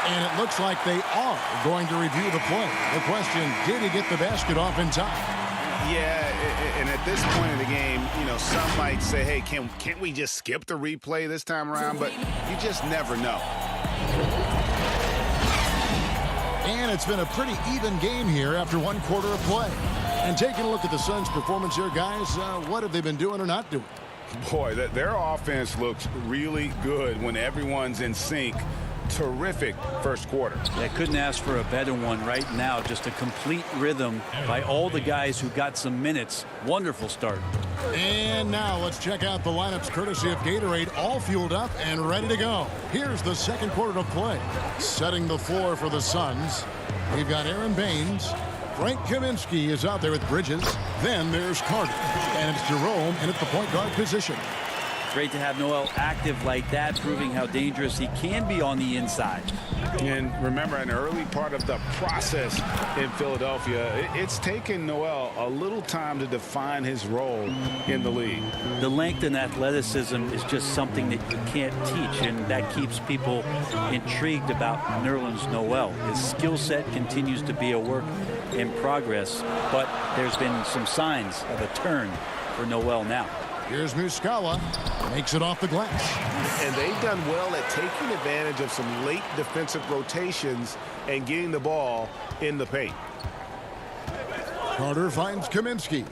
And it looks like they are going to review the play. The question, did he get the basket off in time? Yeah, and at this point in the game, you know, some might say, hey, can't we just skip the replay this time around? But you just never know. And it's been a pretty even game here after 1 quarter of play. And taking a look at the Suns' performance here, guys, what have they been doing or not doing? Boy, their offense looks really good when everyone's in sync. Terrific first quarter. Yeah, couldn't ask for a better one right now. Just a complete rhythm by all the guys who got some minutes. Wonderful start. And now let's check out the lineups courtesy of Gatorade, all fueled up and ready to go. Here's the second quarter of play. Setting the floor for the Suns. We've got Aaron Baines. Frank Kaminsky is out there with Bridges. Then there's Carter. And it's Jerome in at the point guard position. Great to have Noel active like that, proving how dangerous he can be on the inside. And remember, an early part of the process in Philadelphia, it's taken Noel a little time to define his role in the league. The length and athleticism is just something that you can't teach, and that keeps people intrigued about Nerlens Noel. His skill set continues to be a work in progress, but there's been some signs of a turn for Noel now. Here's Muscala, makes it off the glass. And they've done well at taking advantage of some late defensive rotations and getting the ball in the paint. Carter finds Kaminsky.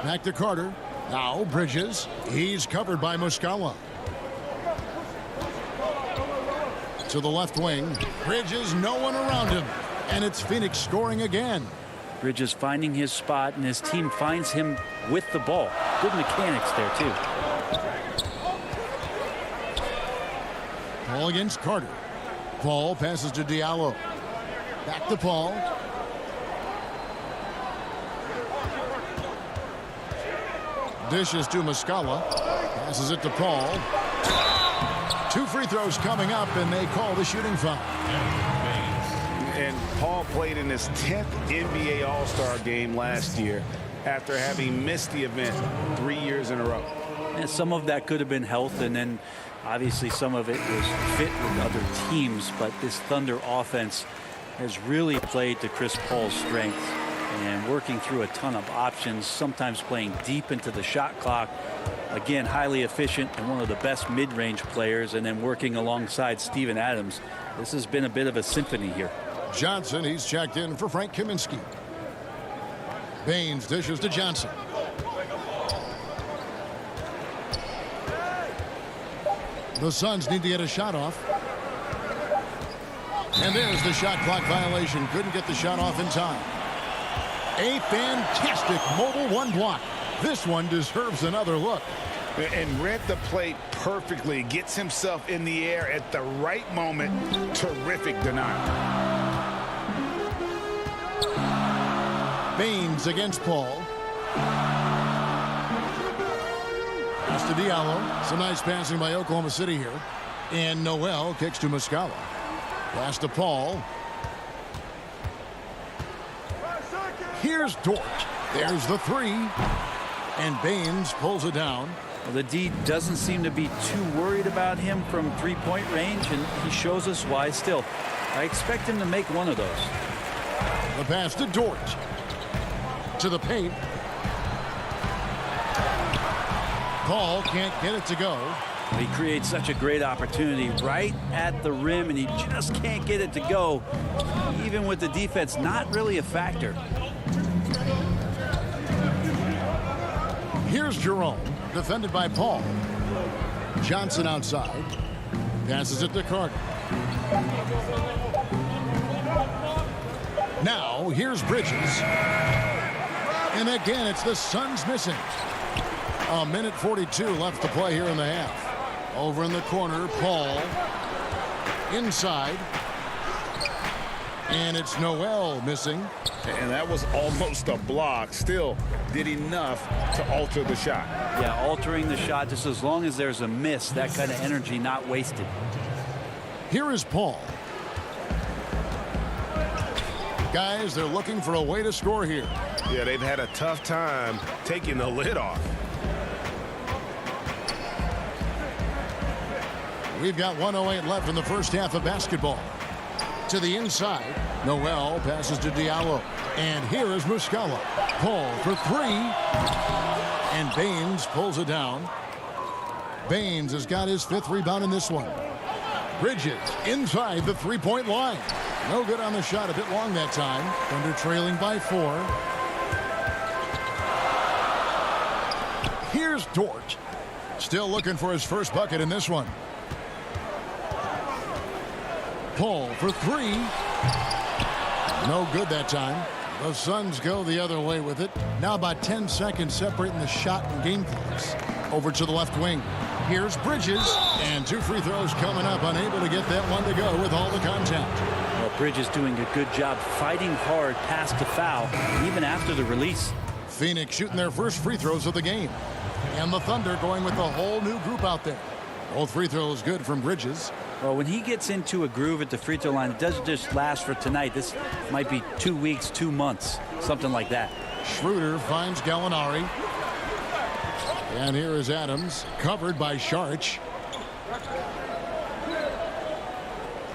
Back to Carter. Now Bridges. He's covered by Muscala. To the left wing. Bridges, no one around him. And it's Phoenix scoring again. Bridges finding his spot, and his team finds him with the ball. Good mechanics there, too. Paul against Carter. Paul passes to Diallo. Back to Paul. Dishes to Muscala. Passes it to Paul. 2 free throws coming up, and they call the shooting foul. And Paul played in his 10th NBA All-Star game last year after having missed the event 3 years in a row. And some of that could have been health, and then obviously some of it was fit with other teams. But this Thunder offense has really played to Chris Paul's strengths and working through a ton of options, sometimes playing deep into the shot clock. Again, highly efficient and one of the best mid-range players, and then working alongside Steven Adams. This has been a bit of a symphony here. Johnson, he's checked in for Frank Kaminsky. Baines dishes to Johnson. The Suns need to get a shot off. And there's the shot clock violation. Couldn't get the shot off in time. A fantastic mobile 1 block. This one deserves another look. And read the play perfectly. Gets himself in the air at the right moment. Terrific denial. Baines against Paul. Pass to Diallo. Some nice passing by Oklahoma City here. And Noel kicks to Muscala. Pass to Paul. Here's Dort. There's the three. And Baines pulls it down. Well, the D doesn't seem to be too worried about him from three-point range, and he shows us why still. I expect him to make one of those. The pass to Dort. To the paint. Paul can't get it to go. He creates such a great opportunity right at the rim, and he just can't get it to go. Even with the defense not really a factor. Here's Jerome, defended by Paul. Johnson outside. Passes it to Carter. Now, here's Bridges. And again, it's the Suns missing. A minute 42 left to play here in the half. Over in the corner, Paul. Inside. And it's Noel missing. And that was almost a block. Still did enough to alter the shot. Yeah, altering the shot just as long as there's a miss. That kind of energy not wasted. Here is Paul. Guys, they're looking for a way to score here. Yeah, they've had a tough time taking the lid off. We've got 1:08 left in the first half of basketball. To the inside, Noel passes to Diallo. And here is Muscala. Paul for three. And Baines pulls it down. Baines has got his 5th rebound in this one. Bridges inside the three-point line. No good on the shot, a bit long that time. Thunder trailing by 4. Here's Dort. Still looking for his first bucket in this one. Paul for three. No good that time. The Suns go the other way with it. Now about 10 seconds separating the shot and game clocks. Over to the left wing. Here's Bridges. And 2 free throws coming up. Unable to get that one to go with all the contact. Well, Bridges doing a good job fighting hard past the foul, even after the release. Phoenix shooting their first free throws of the game. And the Thunder going with the whole new group out there. Both free throws good from Bridges. Well, when he gets into a groove at the free throw line, it doesn't just last for tonight. This might be 2 weeks, 2 months, something like that. Schroeder finds Gallinari. And here is Adams, covered by Sharch.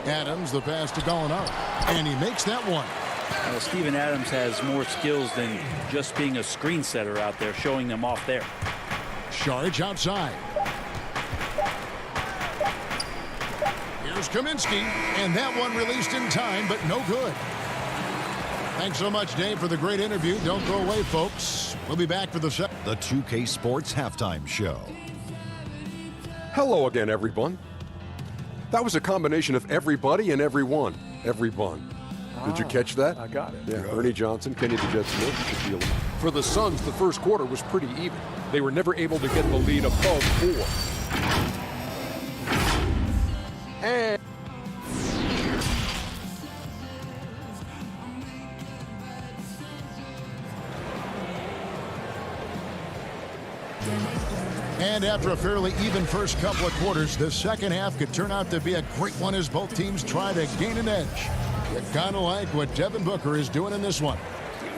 Adams, the pass to Gallinari. And he makes that one. Well, Steven Adams has more skills than just being a screen setter out there, showing them off there. Sharch outside. Here's Kaminsky, and that one released in time, but no good. Thanks so much, Dave, for the great interview. Don't go away, folks. We'll be back for the 2K Sports Halftime Show. Hello again, everyone. That was a combination of everybody and everyone. Everyone. Did you catch that? I got it. Yeah, Ernie Johnson, Kenny the Jet Smith. For the Suns, the first quarter was pretty even. They were never able to get the lead above 4. And after a fairly even first couple of quarters, the second half could turn out to be a great one as both teams try to gain an edge. You kind of like what Devin Booker is doing in this one.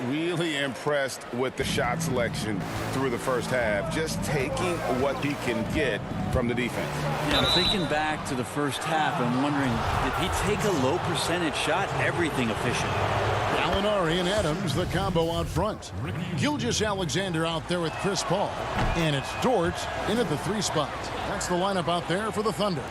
Really impressed with the shot selection through the first half. Just taking what he can get from the defense. Yeah, I'm thinking back to the first half and wondering, did he take a low percentage shot? Everything efficient. Gallinari and Adams, the combo out front. Gilgeous-Alexander out there with Chris Paul. And it's Dort in at the 3 spot. That's the lineup out there for the Thunder.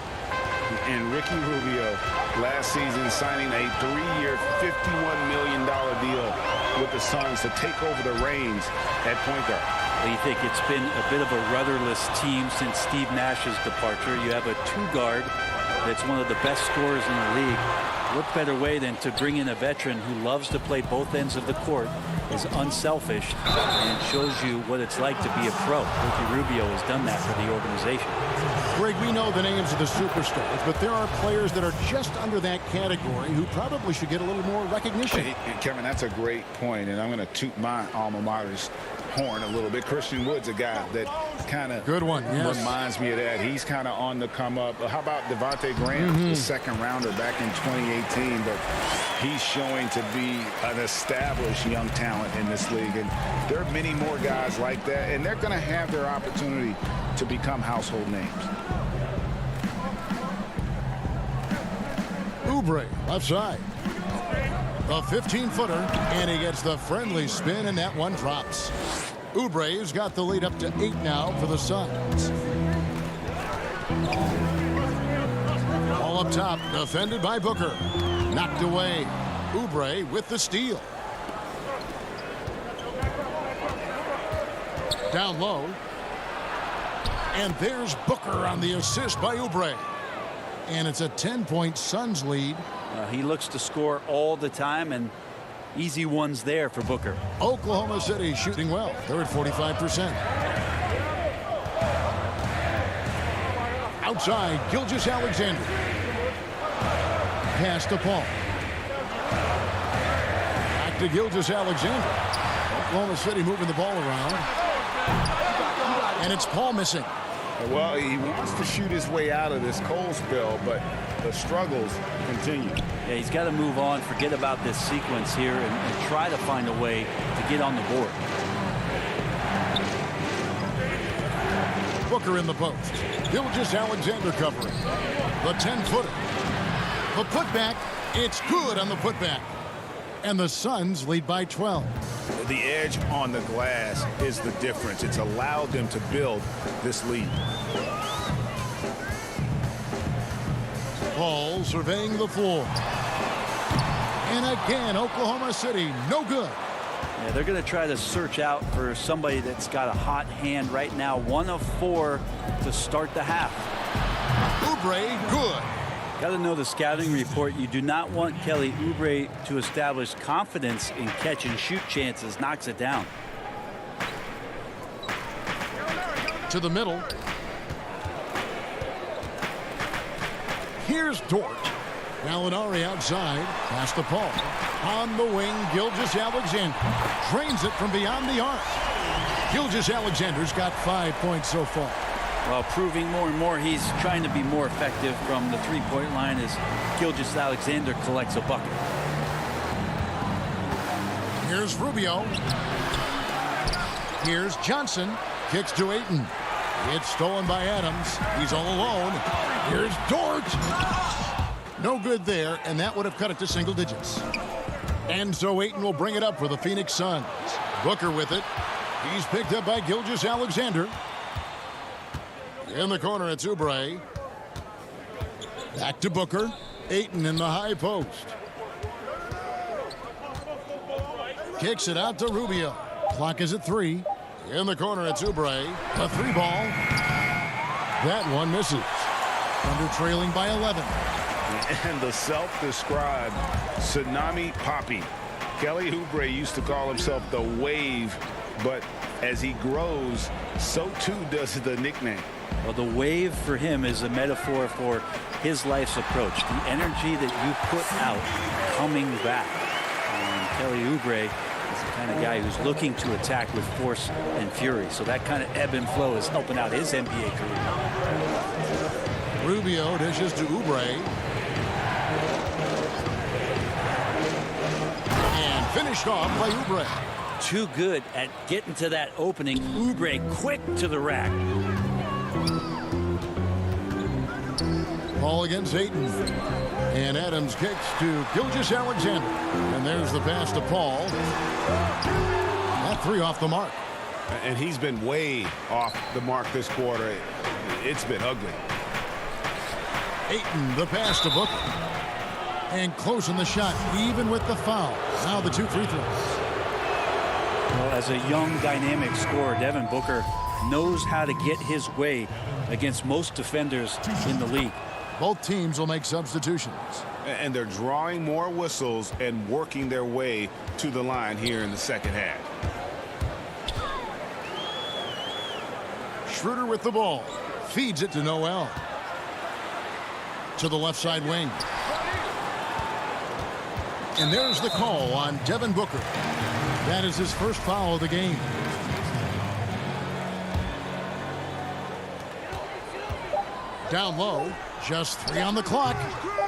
And Ricky Rubio last season signing a 3-year, $51 million deal with the Suns to take over the reins at point guard. Well, you think it's been a bit of a rudderless team since Steve Nash's departure. You have a 2-guard that's one of the best scorers in the league. What better way than to bring in a veteran who loves to play both ends of the court, is unselfish, and shows you what it's like to be a pro. Ricky Rubio has done that for the organization. Greg, we know the names of the superstars, but there are players that are just under that category who probably should get a little more recognition. Hey, Kevin, that's a great point, and I'm going to toot my alma mater's horn a little bit. Christian Wood's a guy that kind of good one. Yes. Reminds me of that. He's kind of on the come up. How about Devontae Graham, the second rounder back in 2018? But he's showing to be an established young talent in this league. And there are many more guys like that, and they're going to have their opportunity to become household names. Oubre, left side. A 15-footer, and he gets the friendly spin, and that one drops. Oubre's got the lead up to 8 now for the Suns. All up top, defended by Booker. Knocked away. Oubre with the steal. Down low. And there's Booker on the assist by Oubre. And it's a 10-point Suns lead. He looks to score all the time, and easy ones there for Booker. Oklahoma City shooting well. They're at 45%. Outside, Gilgeous-Alexander. Pass to Paul. Back to Gilgeous-Alexander. Oklahoma City moving the ball around. And it's Paul missing. Well, he wants to shoot his way out of this cold spell, but the struggles continue. Yeah, he's got to move on, forget about this sequence here, and try to find a way to get on the board. Booker in the post. Gilgeous-Alexander covering. The 10-footer. The putback. It's good on the putback. And the Suns lead by 12. The edge on the glass is the difference. It's allowed them to build this lead. Paul surveying the floor. And again, Oklahoma City, no good. Yeah, they're going to try to search out for somebody that's got a hot hand right now. 1 of 4 to start the half. Oubre, good. Got to know the scouting report. You do not want Kelly Oubre to establish confidence in catch and shoot chances. Knocks it down. To the middle. Here's Dort. Gallinari outside. Pass to Paul. On the wing, Gilgeous-Alexander. Drains it from beyond the arc. Gilgeous-Alexander's got 5 points so far. Well, proving more and more he's trying to be more effective from the three-point line as Gilgeous-Alexander collects a bucket. Here's Rubio. Here's Johnson. Kicks to Ayton. It's stolen by Adams. He's all alone. Here's Dort. No good there, and that would have cut it to single digits. And so Ayton will bring it up for the Phoenix Suns. Booker with it. He's picked up by Gilgeous-Alexander. In the corner, it's Oubre. Back to Booker. Ayton in the high post. Kicks it out to Rubio. Clock is at 3. In the corner, it's Oubre. The 3-ball. That one misses. Thunder trailing by 11. And the self-described Tsunami Poppy. Kelly Oubre used to call himself the Wave, but as he grows, so too does the nickname. Well, the wave for him is a metaphor for his life's approach. The energy that you put out coming back. And Kelly Oubre is the kind of guy who's looking to attack with force and fury. So that kind of ebb and flow is helping out his NBA career. Rubio dishes to Oubre. And finished off by Oubre. Too good at getting to that opening. Oubre quick to the rack. Ball against Ayton. And Adams kicks to Gilgeous-Alexander. And there's the pass to Paul. That 3 off the mark. And he's been way off the mark this quarter. It's been ugly. Ayton, the pass to Booker. And close in the shot, even with the foul. Now the 2 free throws. Well, as a young, dynamic scorer, Devin Booker knows how to get his way against most defenders in the league. Both teams will make substitutions. And they're drawing more whistles and working their way to the line here in the second half. Schroeder with the ball. Feeds it to Noel. To the left side wing. And there's the call on Devin Booker. That is his first foul of the game. Down low, just 3 on the clock.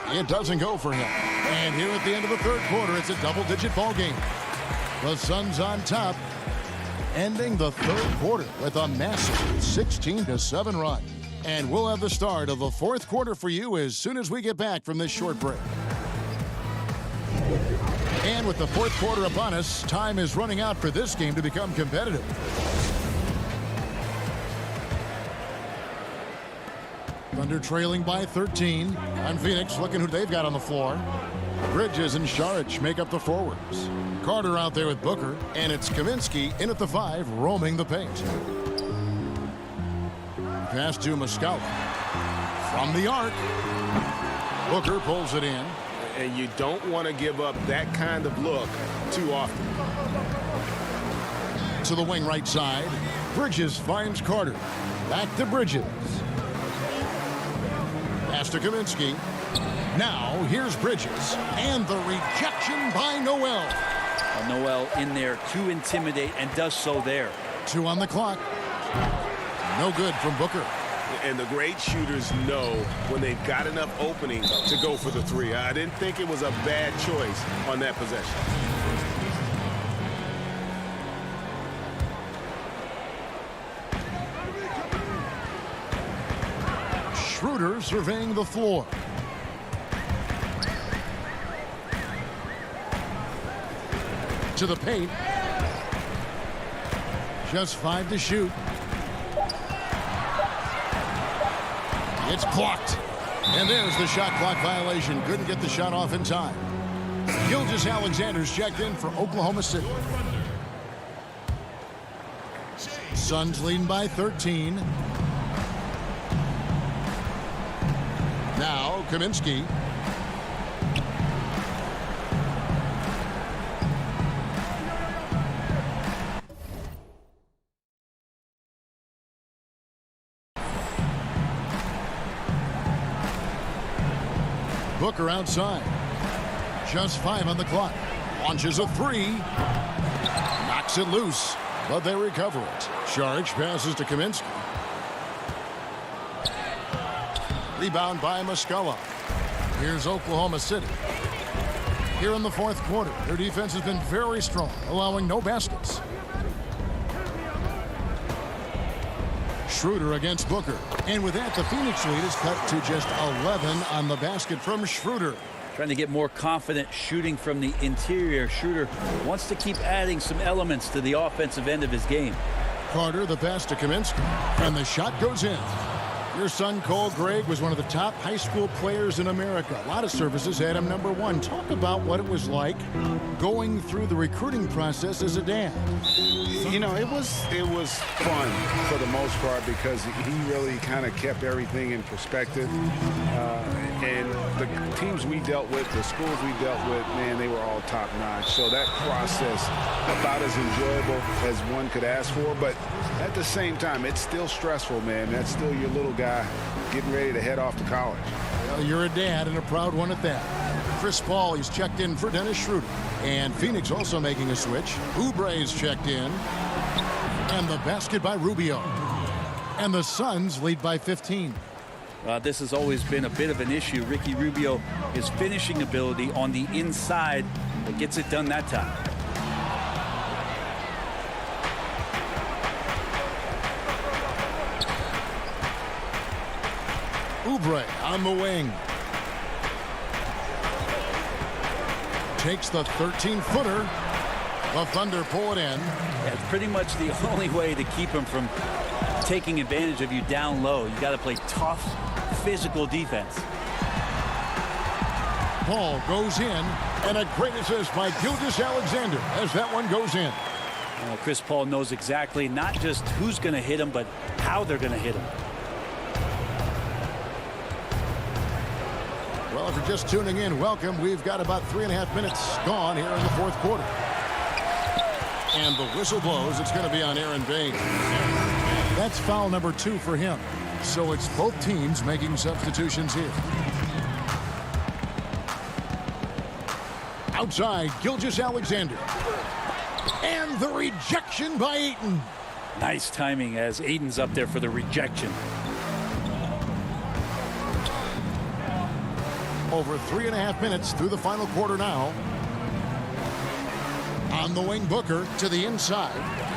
It doesn't go for him. And here at the end of the third quarter, it's a double-digit ball game. The Suns on top, ending the third quarter with a massive 16-7 run. And we'll have the start of the fourth quarter for you as soon as we get back from this short break. And with the fourth quarter upon us, time is running out for this game to become competitive. Thunder trailing by 13. On Phoenix, looking who they've got on the floor. Bridges and Saric make up the forwards. Carter out there with Booker, and it's Kaminsky in at the 5, roaming the paint. Pass to Muscala. From the arc. Booker pulls it in. And you don't want to give up that kind of look too often. To the wing right side. Bridges finds Carter. Back to Bridges. Pass to Kaminsky. Now here's Bridges. And the rejection by Noel. Noel in there to intimidate and does so there. 2 on the clock. No good from Booker. And the great shooters know when they've got enough opening to go for the 3. I didn't think it was a bad choice on that possession. Schroeder surveying the floor. To the paint. Just 5 to shoot. It's blocked. And there's the shot clock violation. Couldn't get the shot off in time. Gilgeous-Alexander's checked in for Oklahoma City. Suns leading by 13. Now Kaminsky. Booker outside. Just 5 on the clock. Launches a 3. Knocks it loose, but they recover it. Saric passes to Kaminsky. Rebound by Muscala. Here's Oklahoma City. Here in the fourth quarter, their defense has been very strong, allowing no baskets. Schroeder against Booker. And with that, the Phoenix lead is cut to just 11 on the basket from Schroeder. Trying to get more confident shooting from the interior. Schroeder wants to keep adding some elements to the offensive end of his game. Carter, the pass to Kaminsky. And the shot goes in. Your son, Cole Gregg, was one of the top high school players in America. A lot of services had him number 1. Talk about what it was like going through the recruiting process as a dad. You know, it was fun for the most part because he really kind of kept everything in perspective. And the teams we dealt with, the schools we dealt with, man, they were all top-notch. So that process, about as enjoyable as one could ask for. But at the same time, it's still stressful, man. That's still your little guy getting ready to head off to college. Well, you're a dad and a proud one at that. Chris Paul, he's checked in for Dennis Schroeder. And Phoenix also making a switch. Oubre's checked in. And the basket by Rubio. And the Suns lead by 15. This has always been a bit of an issue. Ricky Rubio, his finishing ability on the inside, that gets it done that time. Oubre on the wing. Takes the 13-footer. The Thunder pull it in. Yeah, it's pretty much the only way to keep him from taking advantage of you down low. You got to play tough, physical defense. Ball goes in, and a great assist by Gilgeous-Alexander as that one goes in. Chris Paul knows exactly not just who's going to hit him, but how they're going to hit him. Well, if you're just tuning in, welcome. We've got about 3.5 minutes gone here in the fourth quarter. And the whistle blows. It's going to be on Aaron Bain. That's foul number 2 for him. So it's both teams making substitutions here. Outside, Gilgeous-Alexander. And the rejection by Ayton. Nice timing as Ayton's up there for the rejection. Over 3.5 minutes through the final quarter now. On the wing, Booker to the inside.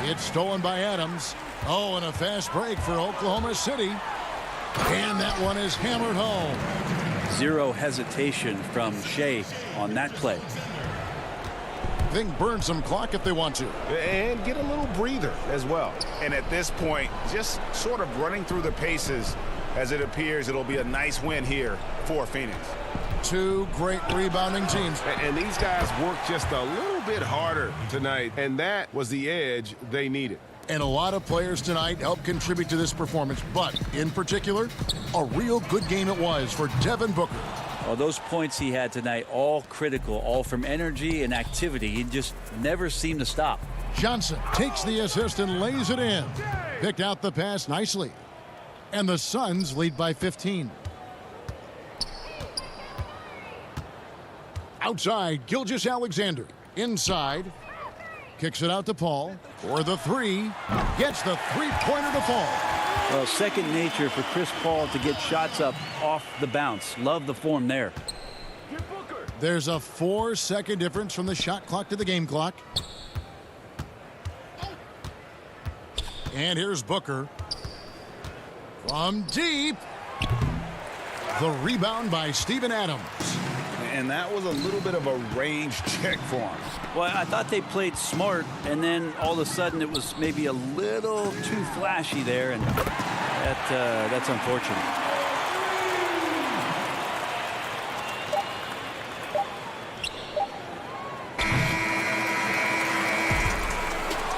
It's stolen by Adams. Oh, and a fast break for Oklahoma City. And that one is hammered home. Zero hesitation from Shea on that play. They can burn some clock if they want to. And get a little breather as well. And at this point, just sort of running through the paces, as it appears it'll be a nice win here for Phoenix. Two great rebounding teams. And these guys worked just a little bit harder tonight, and that was the edge they needed. And a lot of players tonight helped contribute to this performance, but in particular, a real good game it was for Devin Booker. Well, those points he had tonight, all critical, all from energy and activity. He just never seemed to stop. Johnson takes the assist and lays it in. Picked out the pass nicely. And the Suns lead by 15. Outside, Gilgeous-Alexander. Inside. Kicks it out to Paul for the three. Gets the three-pointer to fall. Well, second nature for Chris Paul to get shots up off the bounce. Love the form there. There's a 4-second difference from the shot clock to the game clock. And here's Booker. From deep. The rebound by Steven Adams. And that was a little bit of a range check for him. Well, I thought they played smart, and then all of a sudden it was maybe a little too flashy there, and that's unfortunate.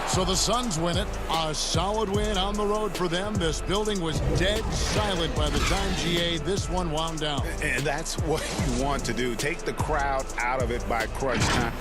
So the Suns win it. A solid win on the road for them. This building was dead silent by the time, GA, this one wound down. And that's what you want to do. Take the crowd out of it by crunch time.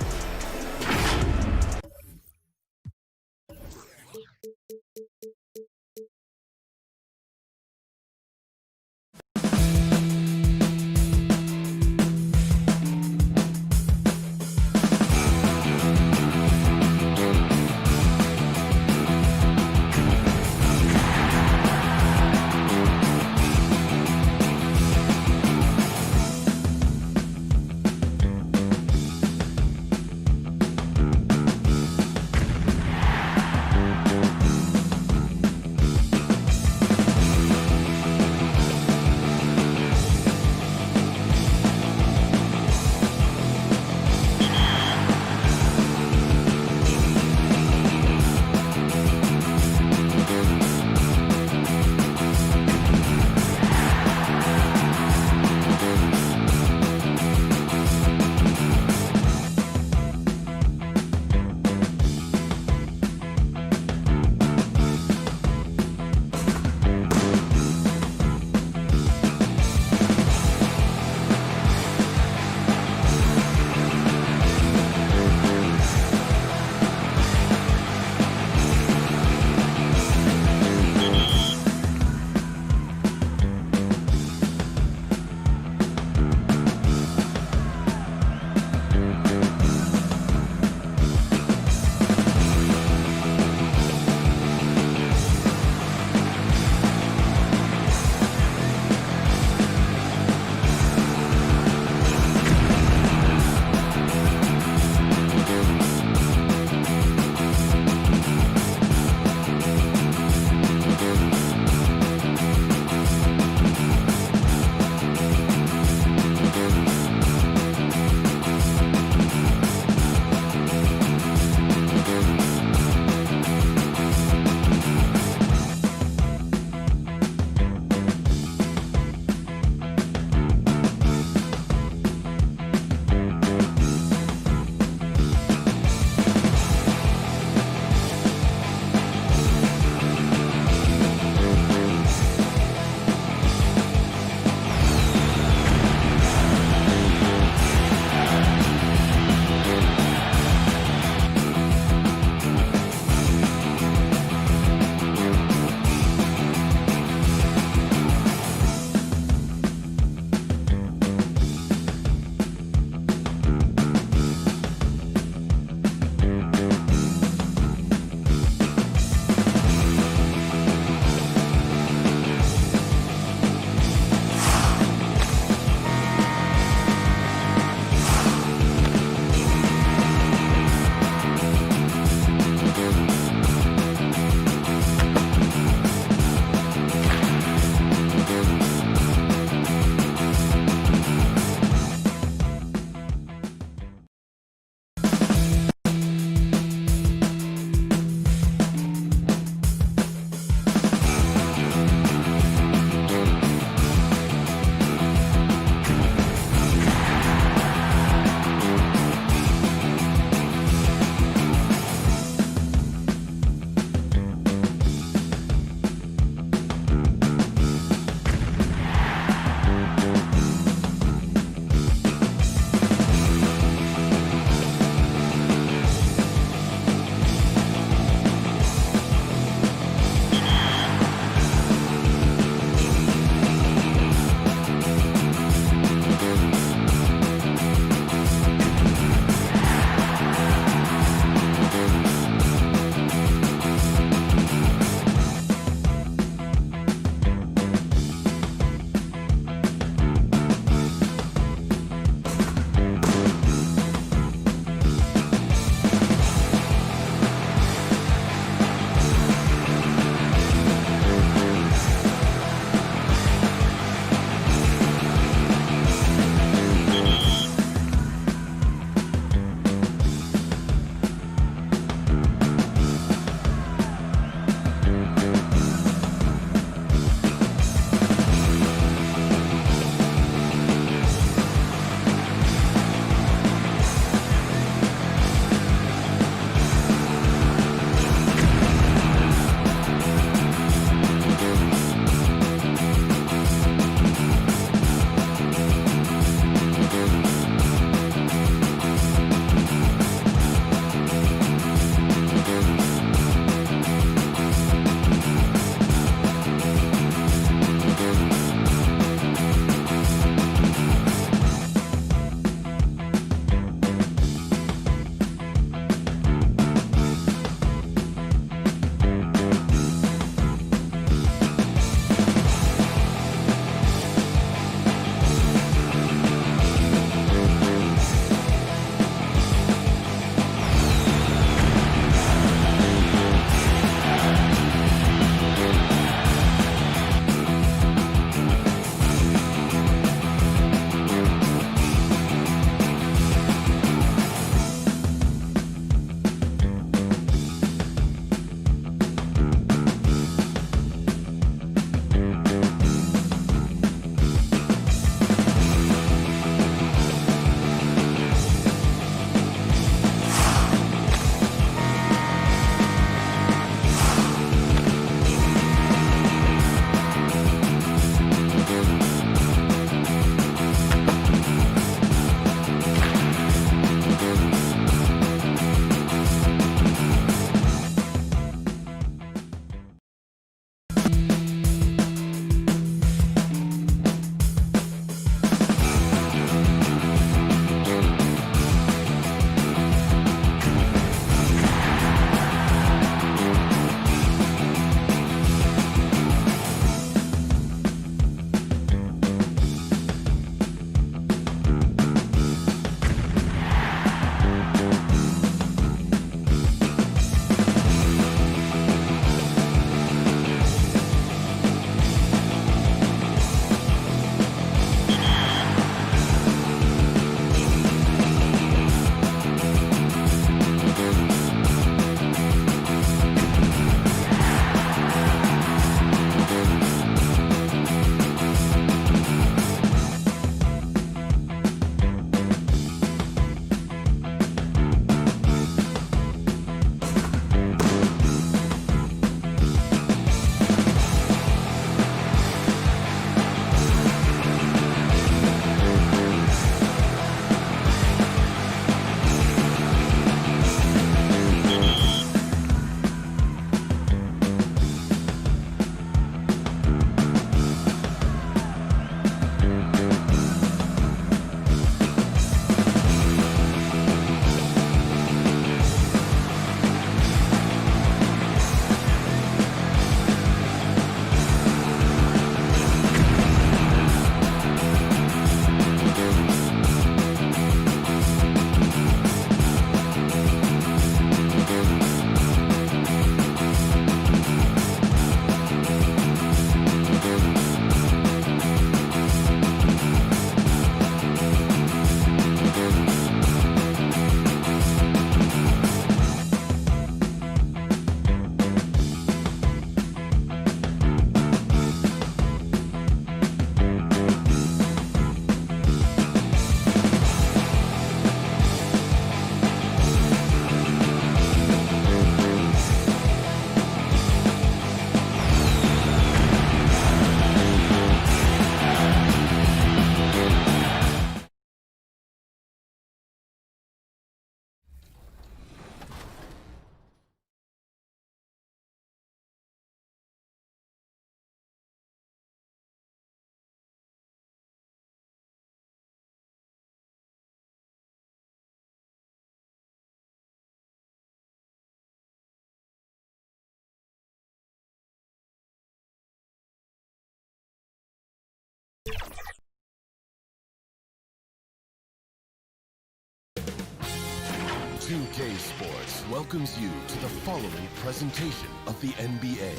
2K Sports welcomes you to the following presentation of the NBA.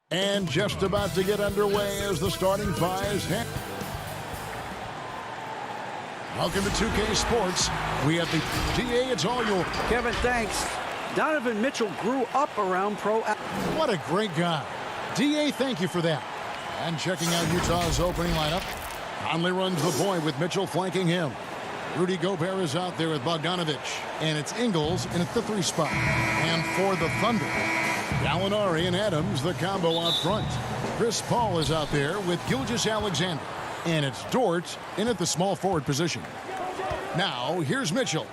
And just about to get underway as the starting fives. Welcome to 2K Sports. We have the DA. It's all yours. Kevin, thanks. Donovan Mitchell grew up around pro. What a great guy. DA, thank you for that. And checking out Utah's opening lineup. Conley runs the point with Mitchell flanking him. Rudy Gobert is out there with Bogdanovich. And it's Ingles in at the 3 spot. And for the Thunder, Gallinari and Adams, the combo out front. Chris Paul is out there with Gilgeous-Alexander. And it's Dort in at the small forward position. Now, here's Mitchell.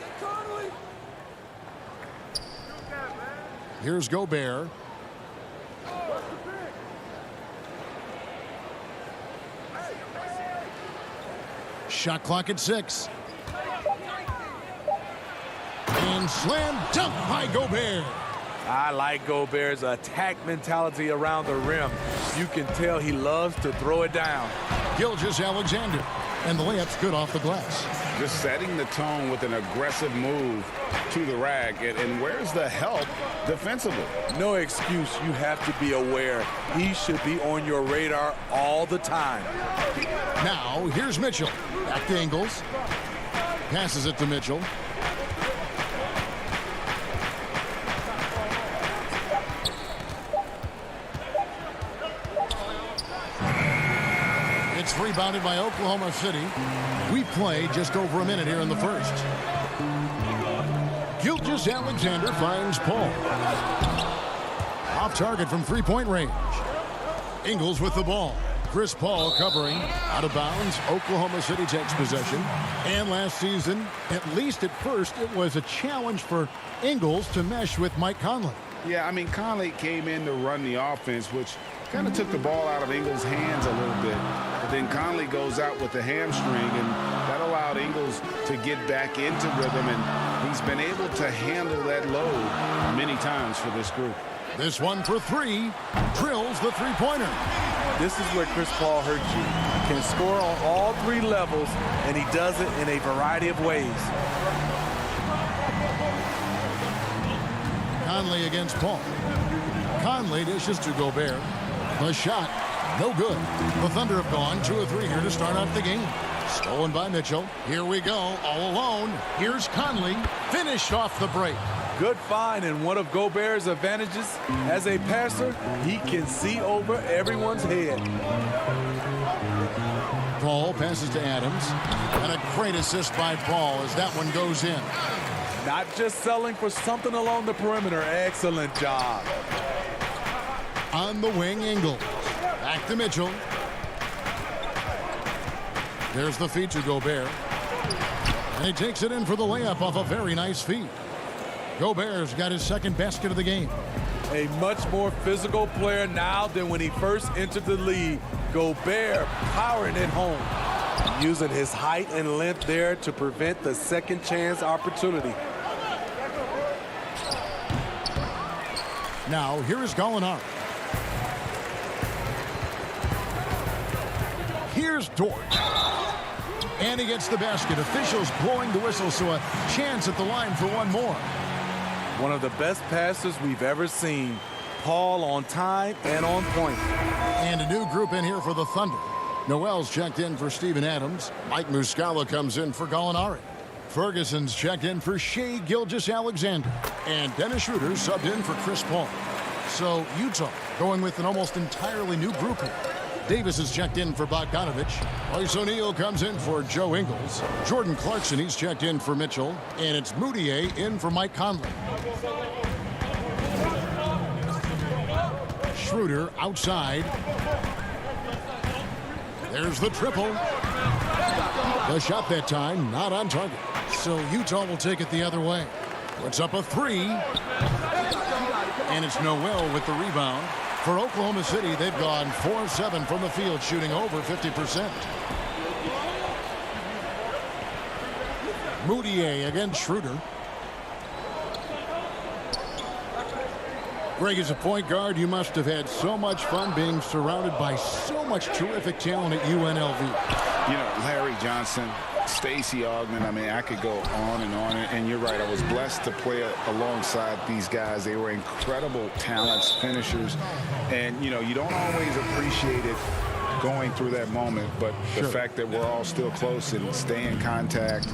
Here's Gobert. Shot clock at 6. And slam dunk by Gobert. I like Gobert's attack mentality around the rim. You can tell he loves to throw it down. Gilgeous-Alexander. And the layup's good off the glass. Just setting the tone with an aggressive move to the rack. And where's the help defensively? No excuse. You have to be aware. He should be on your radar all the time. Now, here's Mitchell. Back to Ingles. Passes it to Mitchell. It's rebounded by Oklahoma City. We play just over a minute here in the first. Gilgeous-Alexander finds Paul. Off target from three-point range. Ingles with the ball. Chris Paul covering. Out of bounds. Oklahoma City takes possession. And last season, at least at first, it was a challenge for Ingles to mesh with Mike Conley. Yeah, I mean, Conley came in to run the offense, which kind of took the ball out of Ingles' hands a little bit. But then Conley goes out with the hamstring, and that allowed Ingles to get back into rhythm, and he's been able to handle that load many times for this group. This one for 3. Drills the three-pointer. This is where Chris Paul hurts you. Can score on all 3 levels, and he does it in a variety of ways. Conley against Paul. Conley dishes to Gobert. The shot, no good. The Thunder have gone 2 of 3 here to start out the game. Stolen by Mitchell. Here we go, all alone. Here's Conley, finished off the break. Good find, and one of Gobert's advantages as a passer, he can see over everyone's head. Paul passes to Adams. And a great assist by Paul as that one goes in. Not just selling for something along the perimeter. Excellent job. On the wing, Ingles. Back to Mitchell. There's the feed to Gobert. And he takes it in for the layup off a very nice feed. Gobert's got his second basket of the game. A much more physical player now than when he first entered the league. Gobert powering it home. Using his height and length there to prevent the second chance opportunity. Now, here is Gallinari. Here's Dort. And he gets the basket. Officials blowing the whistle, so a chance at the line for one more. One of the best passes we've ever seen. Paul on time and on point. And a new group in here for the Thunder. Noel's checked in for Steven Adams. Mike Muscala comes in for Gallinari. Ferguson's checked in for Shai Gilgeous-Alexander. And Dennis Schroeder subbed in for Chris Paul. So Utah going with an almost entirely new group here. Davis is checked in for Bogdanovich. Royce O'Neal comes in for Joe Ingles. Jordan Clarkson, he's checked in for Mitchell. And it's Moutier in for Mike Conley. Schroeder outside. There's the triple. The shot that time, not on target. So Utah will take it the other way. Puts up a 3. And it's Noel with the rebound. For Oklahoma City, they've gone 4-7 from the field, shooting over 50%. Moutier against Schroeder. Greg, as a point guard, you must have had so much fun being surrounded by so much terrific talent at UNLV. You know, Larry Johnson, Stacey Augmon, I mean, I could go on. And you're right, I was blessed to play alongside these guys. They were incredible talents, finishers. And, you know, you don't always appreciate it going through that moment, but the fact that we're all still close and stay in contact,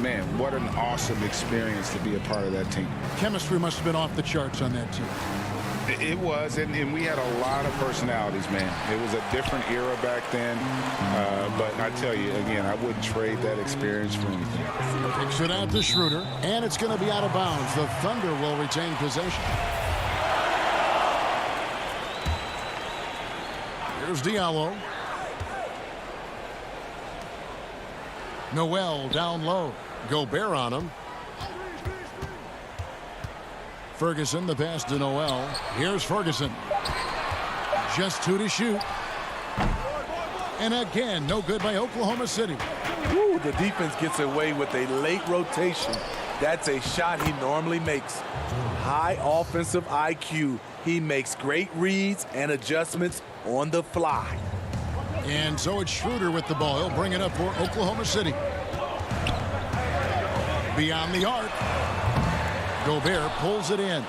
man, what an awesome experience to be a part of that team. Chemistry must have been off the charts on that team. It was, and we had a lot of personalities, man. It was a different era back then, but I tell you, again, I wouldn't trade that experience for anything. Kicks it out to Schroeder, and it's going to be out of bounds. The Thunder will retain possession. Here's Diallo. Noel down low. Gobert on him. Ferguson, the pass to Noel. Here's Ferguson. Just 2 to shoot. And again, no good by Oklahoma City. Woo, the defense gets away with a late rotation. That's a shot he normally makes. High offensive IQ. He makes great reads and adjustments on the fly. And so it's Schroeder with the ball. He'll bring it up for Oklahoma City. Beyond the arc. Gobert pulls it in.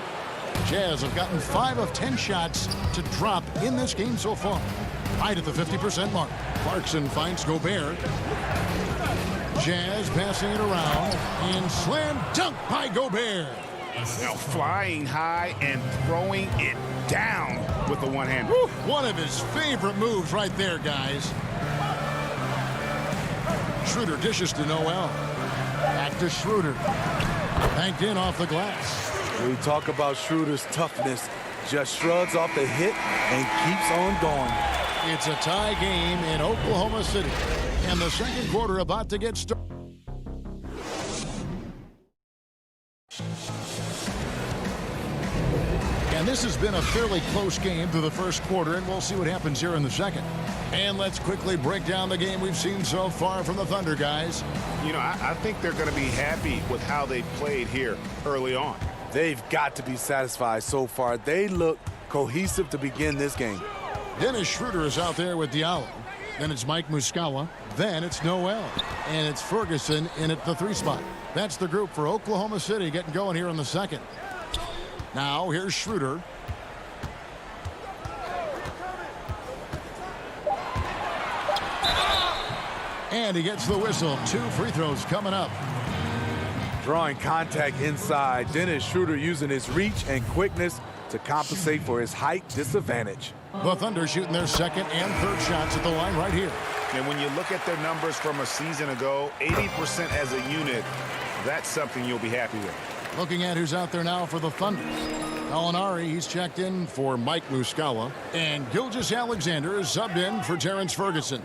Jazz have gotten 5 of 10 shots to drop in this game so far. Right at the 50% mark. Clarkson finds Gobert. Jazz passing it around. And slam dunk by Gobert. Now flying high and throwing it down with the one-hander. One of his favorite moves right there, guys. Schroeder dishes to Noel. Back to Schroeder. Banked in off the glass. We talk about Schroeder's toughness. Just shrugs off the hit and keeps on going. It's a tie game in Oklahoma City. And the second quarter about to get started. And this has been a fairly close game through the first quarter, and we'll see what happens here in the second. And let's quickly break down the game we've seen so far from the Thunder, guys. You know, I think they're going to be happy with how they played here early on. They've got to be satisfied so far. They look cohesive to begin this game. Dennis Schroeder is out there with Diallo. Then it's Mike Muscala. Then it's Noel. And it's Ferguson in at the 3 spot. That's the group for Oklahoma City getting going here in the second. Now, here's Schroeder. And he gets the whistle. 2 free throws coming up. Drawing contact inside. Dennis Schroeder using his reach and quickness to compensate for his height disadvantage. The Thunder shooting their second and third shots at the line right here. And when you look at their numbers from a season ago, 80% as a unit, that's something you'll be happy with. Looking at who's out there now for the Thunder. Gallinari, he's checked in for Mike Muscala. And Gilgeous-Alexander is subbed in for Terrence Ferguson.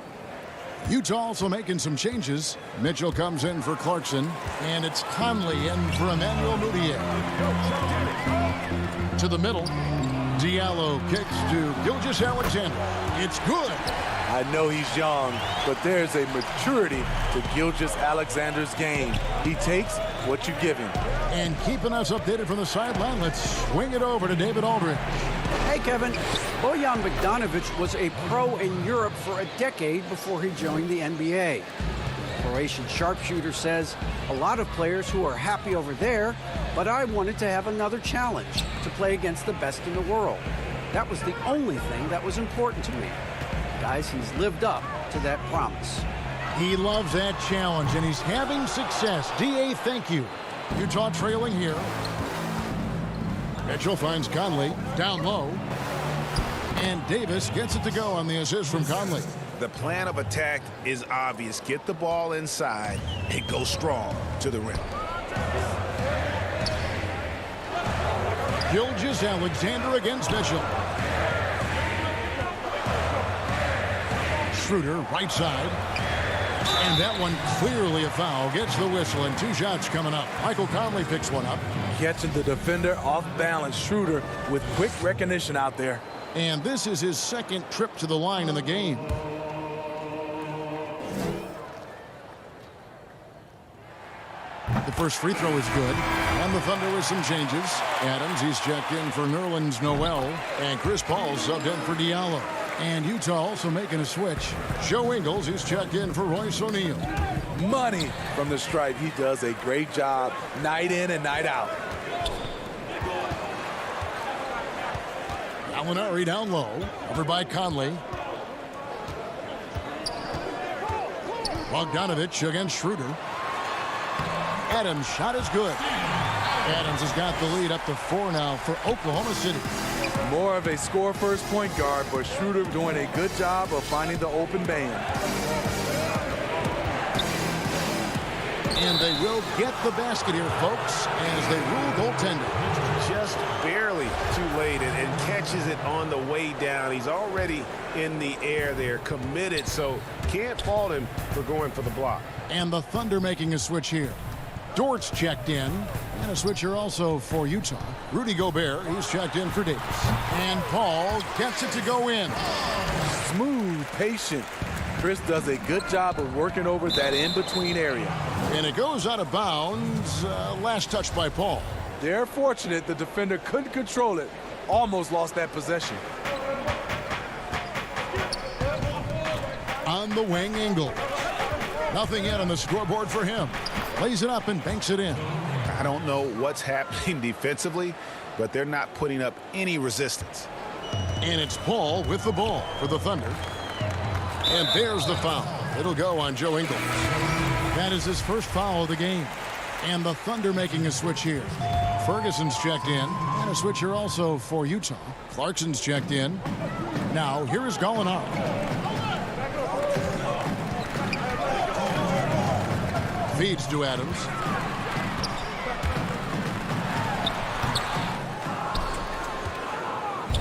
Utah also making some changes. Mitchell comes in for Clarkson. And it's Conley in for Emmanuel Mudiay. To the middle. Diallo kicks to Gilgeous-Alexander. It's good. I know he's young, but there's a maturity to Gilgeous-Alexander's game. He takes what you give him. And keeping us updated from the sideline, let's swing it over to David Aldridge. Hey, Kevin. Bojan Bogdanovic was a pro in Europe for a decade before he joined the NBA. Croatian sharpshooter says, a lot of players who are happy over there, but I wanted to have another challenge, to play against the best in the world. That was the only thing that was important to me. Guys, he's lived up to that promise. He loves that challenge, and he's having success. D.A., thank you. Utah trailing here. Mitchell finds Conley down low. And Davis gets it to go on the assist from Conley. The plan of attack is obvious. Get the ball inside and go strong to the rim. Gilgeous-Alexander against Mitchell. Schroeder, right side. And that one clearly a foul. Gets the whistle, and 2 shots coming up. Michael Conley picks one up. Catching the defender off balance. Schroeder with quick recognition out there. And this is his second trip to the line in the game. The first free throw is good. And the Thunder with some changes. Adams, he's checked in for Nerlens Noel. And Chris Paul subbed in for Diallo. And Utah also making a switch. Joe Ingles, he's checked in for Royce O'Neal. Money from the stripe. He does a great job night in and night out. Gallinari down low. Over by Conley. Bogdanovich against Schroeder. Adams' shot is good. Adams has got the lead up to 4 now for Oklahoma City. More of a score-first point guard, but Schroeder doing a good job of finding the open man. And they will get the basket here, folks, as they rule goaltender. Just barely too late and catches it on the way down. He's already in the air there, committed, so can't fault him for going for the block. And the Thunder making a switch here. Dort's checked in, and a switcher also for Utah. Rudy Gobert, he's checked in for Davis. And Paul gets it to go in. Smooth, patient. Chris does a good job of working over that in-between area. And it goes out of bounds. Last touch by Paul. They're fortunate the defender couldn't control it. Almost lost that possession. On the wing, Ingles. Nothing yet on the scoreboard for him. Lays it up and banks it in. I don't know what's happening defensively, but they're not putting up any resistance. And it's Paul with the ball for the Thunder. And there's the foul. It'll go on Joe Ingles. That is his first foul of the game. And the Thunder making a switch here. Ferguson's checked in. And a switcher also for Utah. Clarkson's checked in. Now, here is Gallinari. Feeds to Adams.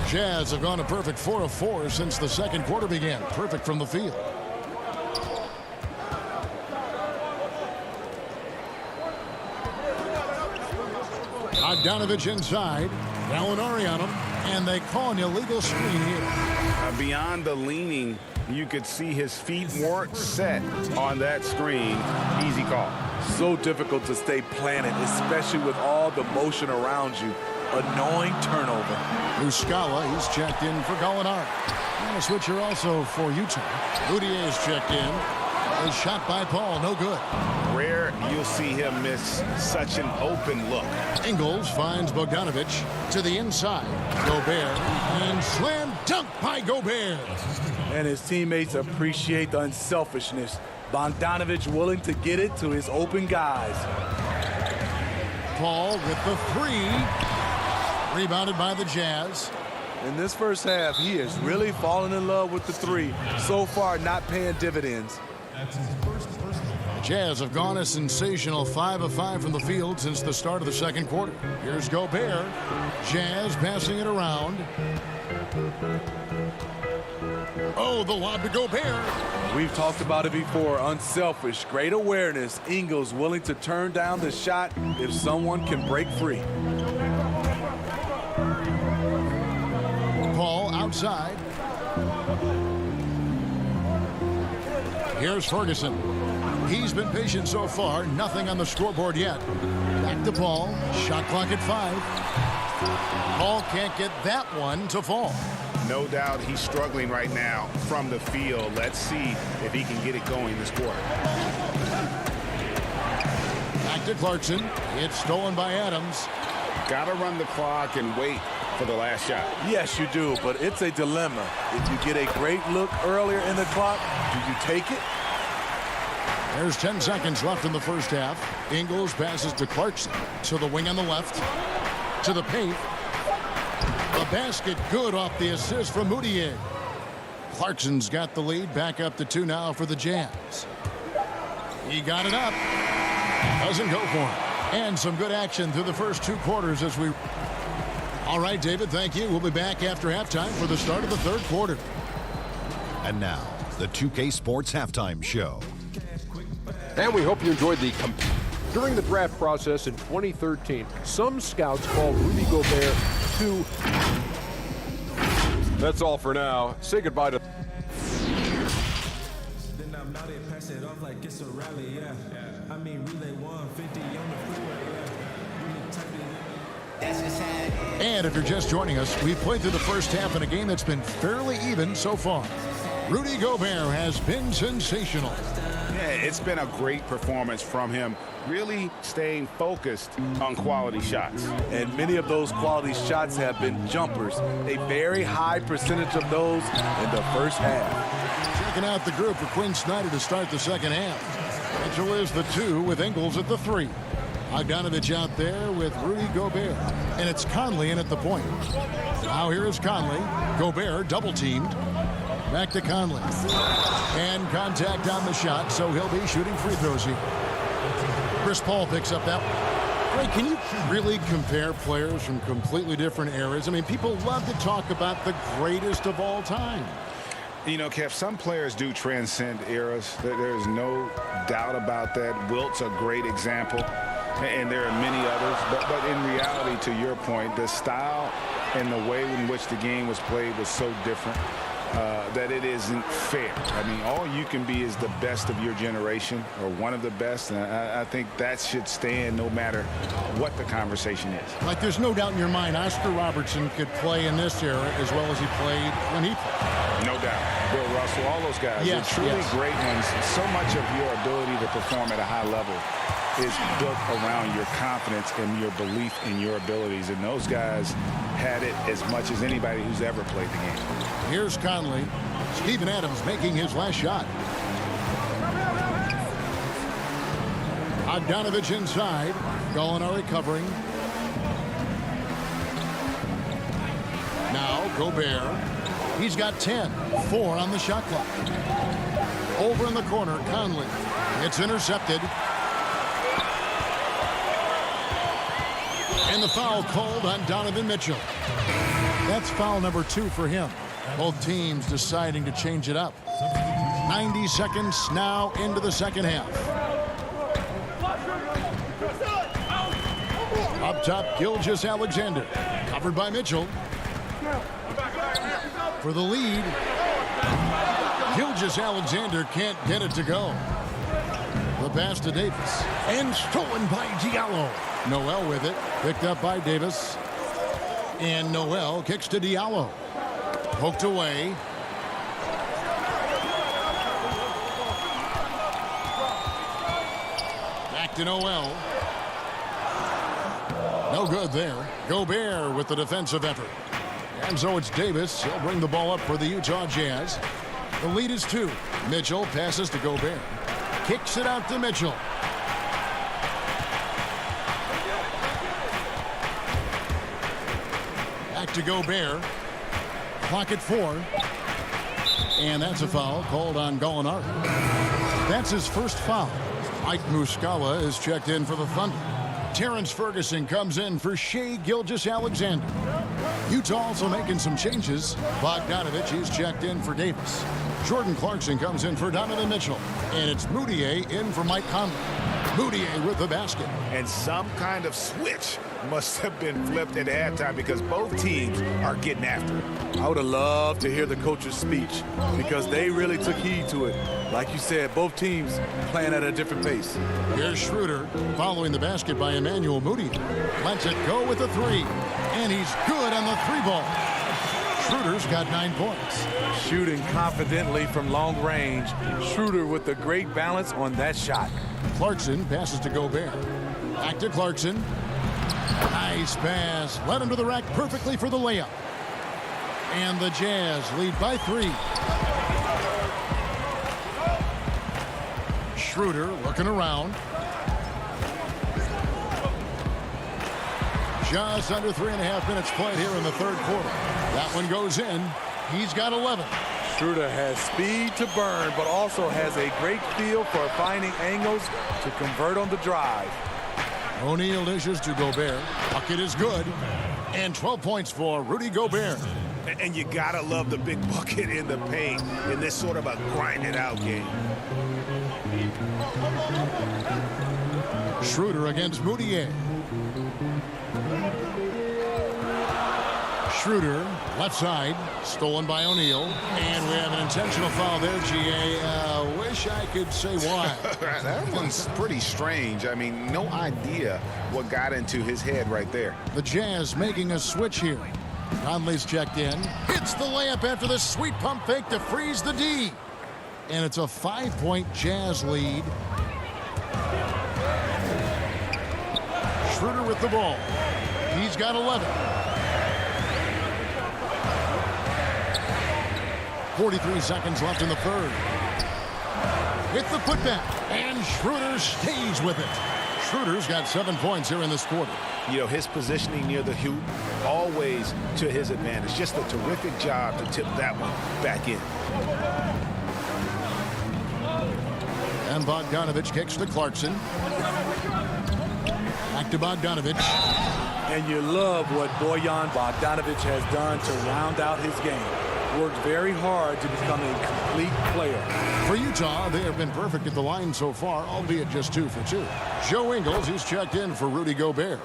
Jazz have gone a perfect 4 of 4 since the second quarter began. Perfect from the field. Bogdanovich inside. Gallinari on him. And they call an illegal screen here. Beyond the leaning, you could see his feet weren't set on that screen. Easy call. So difficult to stay planted, especially with all the motion around you. Annoying turnover. Muscala, he's checked in for Gallinari. And a switcher also for Utah. Moutier's checked in. A shot by Paul, no good. Rare you'll see him miss such an open look. Ingles finds Bogdanovich to the inside. Gobert, and slam dunk by Gobert. And his teammates appreciate the unselfishness. Bogdanovich willing to get it to his open guys. Paul with the 3. Rebounded by the Jazz. In this first half, he is really falling in love with the 3. So far, not paying dividends. The Jazz have gone a sensational 5 of 5 from the field since the start of the second quarter. Here's Gobert. Jazz passing it around. Oh, the lob to Gobert. We've talked about it before. Unselfish, great awareness. Ingles willing to turn down the shot if someone can break free. Paul outside. Here's Ferguson. He's been patient so far. Nothing on the scoreboard yet. Back to Paul. Shot clock at 5. Paul can't get that one to fall. No doubt he's struggling right now from the field. Let's see if he can get it going this quarter. Back to Clarkson. It's stolen by Adams. Got to run the clock and wait for the last shot. Yes, you do, but it's a dilemma. If you get a great look earlier in the clock, do you take it? There's 10 seconds left in the first half. Ingles passes to Clarkson. To the wing on the left. To the paint. The basket good off the assist from Moutier. Clarkson's got the lead. Back up to 2 now for the Jazz. He got it up. Doesn't go for it. And some good action through the first 2 quarters as we... All right, David, thank you. We'll be back after halftime for the start of the third quarter. And now, the 2K Sports Halftime Show. And we hope you enjoyed the... During the draft process in 2013, some scouts called Rudy Gobert too... That's all for now. Say goodbye to... Then I'm out and pass it off like it's a rally, yeah. I mean, relay 150 on the And if you're just joining us, we've played through the first half in a game that's been fairly even so far. Rudy Gobert has been sensational. Yeah, it's been a great performance from him, really staying focused on quality shots. And many of those quality shots have been jumpers, a very high percentage of those in the first half. Checking out the group for Quinn Snyder to start the second half. Mitchell is the 2 with Ingles at the 3. Bogdanovich out there with Rudy Gobert. And it's Conley in at the point. Now here is Conley. Gobert double-teamed. Back to Conley. And contact on the shot, so he'll be shooting free throws here. Chris Paul picks up that one. Ray, can you really compare players from completely different eras? I mean, people love to talk about the greatest of all time. You know, Kev, some players do transcend eras. There's no doubt about that. Wilt's a great example, and there are many others. But in reality, to your point, the style and the way in which the game was played was so different that it isn't fair. I mean, all you can be is the best of your generation or one of the best, and I think that should stand no matter what the conversation is. Like, there's no doubt in your mind Oscar Robertson could play in this era as well as he played when he played. No doubt. Bill Russell, all those guys. Yes, They're truly yes. great ones. So much of your ability to perform at a high level is built around your confidence and your belief in your abilities. And those guys had it as much as anybody who's ever played the game. Here's Conley. Steven Adams making his last shot. Bogdanovich inside. Gallinari covering. Now Gobert. He's got 10. 4 on the shot clock. Over in the corner, Conley. It's intercepted. And the foul called on Donovan Mitchell. That's foul number 2 for him. Both teams deciding to change it up. 90 seconds now into the second half. Up top, Gilgeous-Alexander. Covered by Mitchell. For the lead. Gilgeous-Alexander can't get it to go. The pass to Davis. And stolen by Diallo. Noel with it. Picked up by Davis. And Noel kicks to Diallo. Poked away. Back to Noel. No good there. Gobert with the defensive effort. And so it's Davis. He'll bring the ball up for the Utah Jazz. The lead is 2. Mitchell passes to Gobert. Kicks it out to Mitchell. Back to Gobert. Clock at 4. And that's a foul called on Gallinari. That's his first foul. Mike Muscala is checked in for the Thunder. Terrence Ferguson comes in for Shai Gilgeous-Alexander. Utah also making some changes. Bogdanovich is checked in for Davis. Jordan Clarkson comes in for Donovan Mitchell. And it's Moutier in for Mike Conley. Moutier with the basket. And some kind of switch must have been flipped at halftime because both teams are getting after it. I would have loved to hear the coach's speech because they really took heed to it. Like you said, both teams playing at a different pace. Here's Schroeder following the basket by Emmanuel Moutier. Lets it go with the 3. And he's good on the 3-ball. Schroeder's got 9 points. Shooting confidently from long range. Schroeder with the great balance on that shot. Clarkson passes to Gobert. Back to Clarkson. Nice pass. Led him to the rack perfectly for the layup. And the Jazz lead by 3. Schroeder looking around. Just under 3.5 minutes played here in the third quarter. That one goes in. He's got 11. Schroeder has speed to burn, but also has a great feel for finding angles to convert on the drive. O'Neal dishes to Gobert. Bucket is good. And 12 points for Rudy Gobert. And you gotta love the big bucket in the paint in this sort of a grinded-out game. Schroeder against Moutier. Schroeder, left side, stolen by O'Neal. And we have an intentional foul there, GA. Wish I could say why. That one's pretty strange. I mean, no idea what got into his head right there. The Jazz making a switch here. Conley's checked in. Hits the layup after the sweet pump fake to freeze the D. And it's a 5-point Jazz lead. Schroeder with the ball. He's got 11. 43 seconds left in the third. With the putback. And Schroeder stays with it. Schroeder's got 7 points here in this quarter. You know, his positioning near the hoop, always to his advantage. Just a terrific job to tip that one back in. And Bogdanovich kicks to Clarkson. Back to Bogdanovich. And you love what Bojan Bogdanovich has done to round out his game. Worked very hard to become a complete player. For Utah, they have been perfect at the line so far, albeit just 2 for 2. Joe Ingles, he's checked in for Rudy Gobert.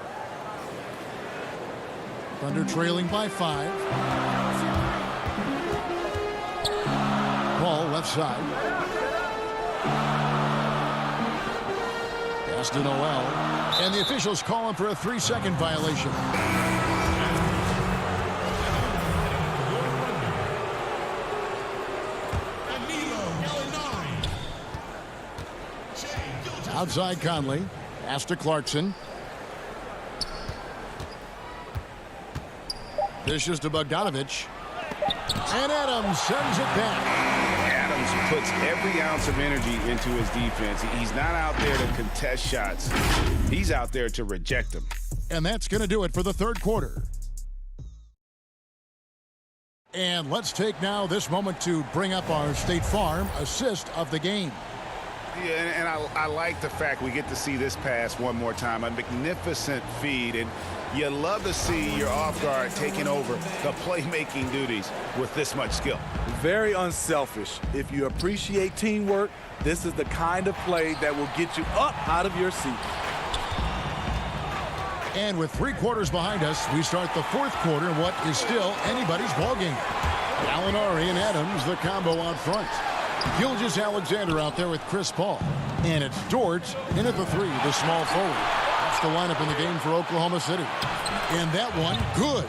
Thunder trailing by 5. Paul left side. Pass to Noel. And the officials call him for a 3-second violation. Outside Conley. Pass to Clarkson. Dishes to Bogdanovich. And Adams sends it back. Adams puts every ounce of energy into his defense. He's not out there to contest shots. He's out there to reject them. And that's going to do it for the third quarter. And let's take now this moment to bring up our State Farm assist of the game. Yeah, and I like the fact we get to see this pass one more time. A magnificent feed, and you love to see your off guard taking over the playmaking duties with this much skill. Very unselfish. If you appreciate teamwork, this is the kind of play that will get you up out of your seat. And with 3 quarters behind us, we start the fourth quarter in what is still anybody's ballgame. Gallinari and Adams, the combo out front. Gilgeous-Alexander out there with Chris Paul. And it's Dort in at the 3, the small forward. That's the lineup in the game for Oklahoma City. And that one, good.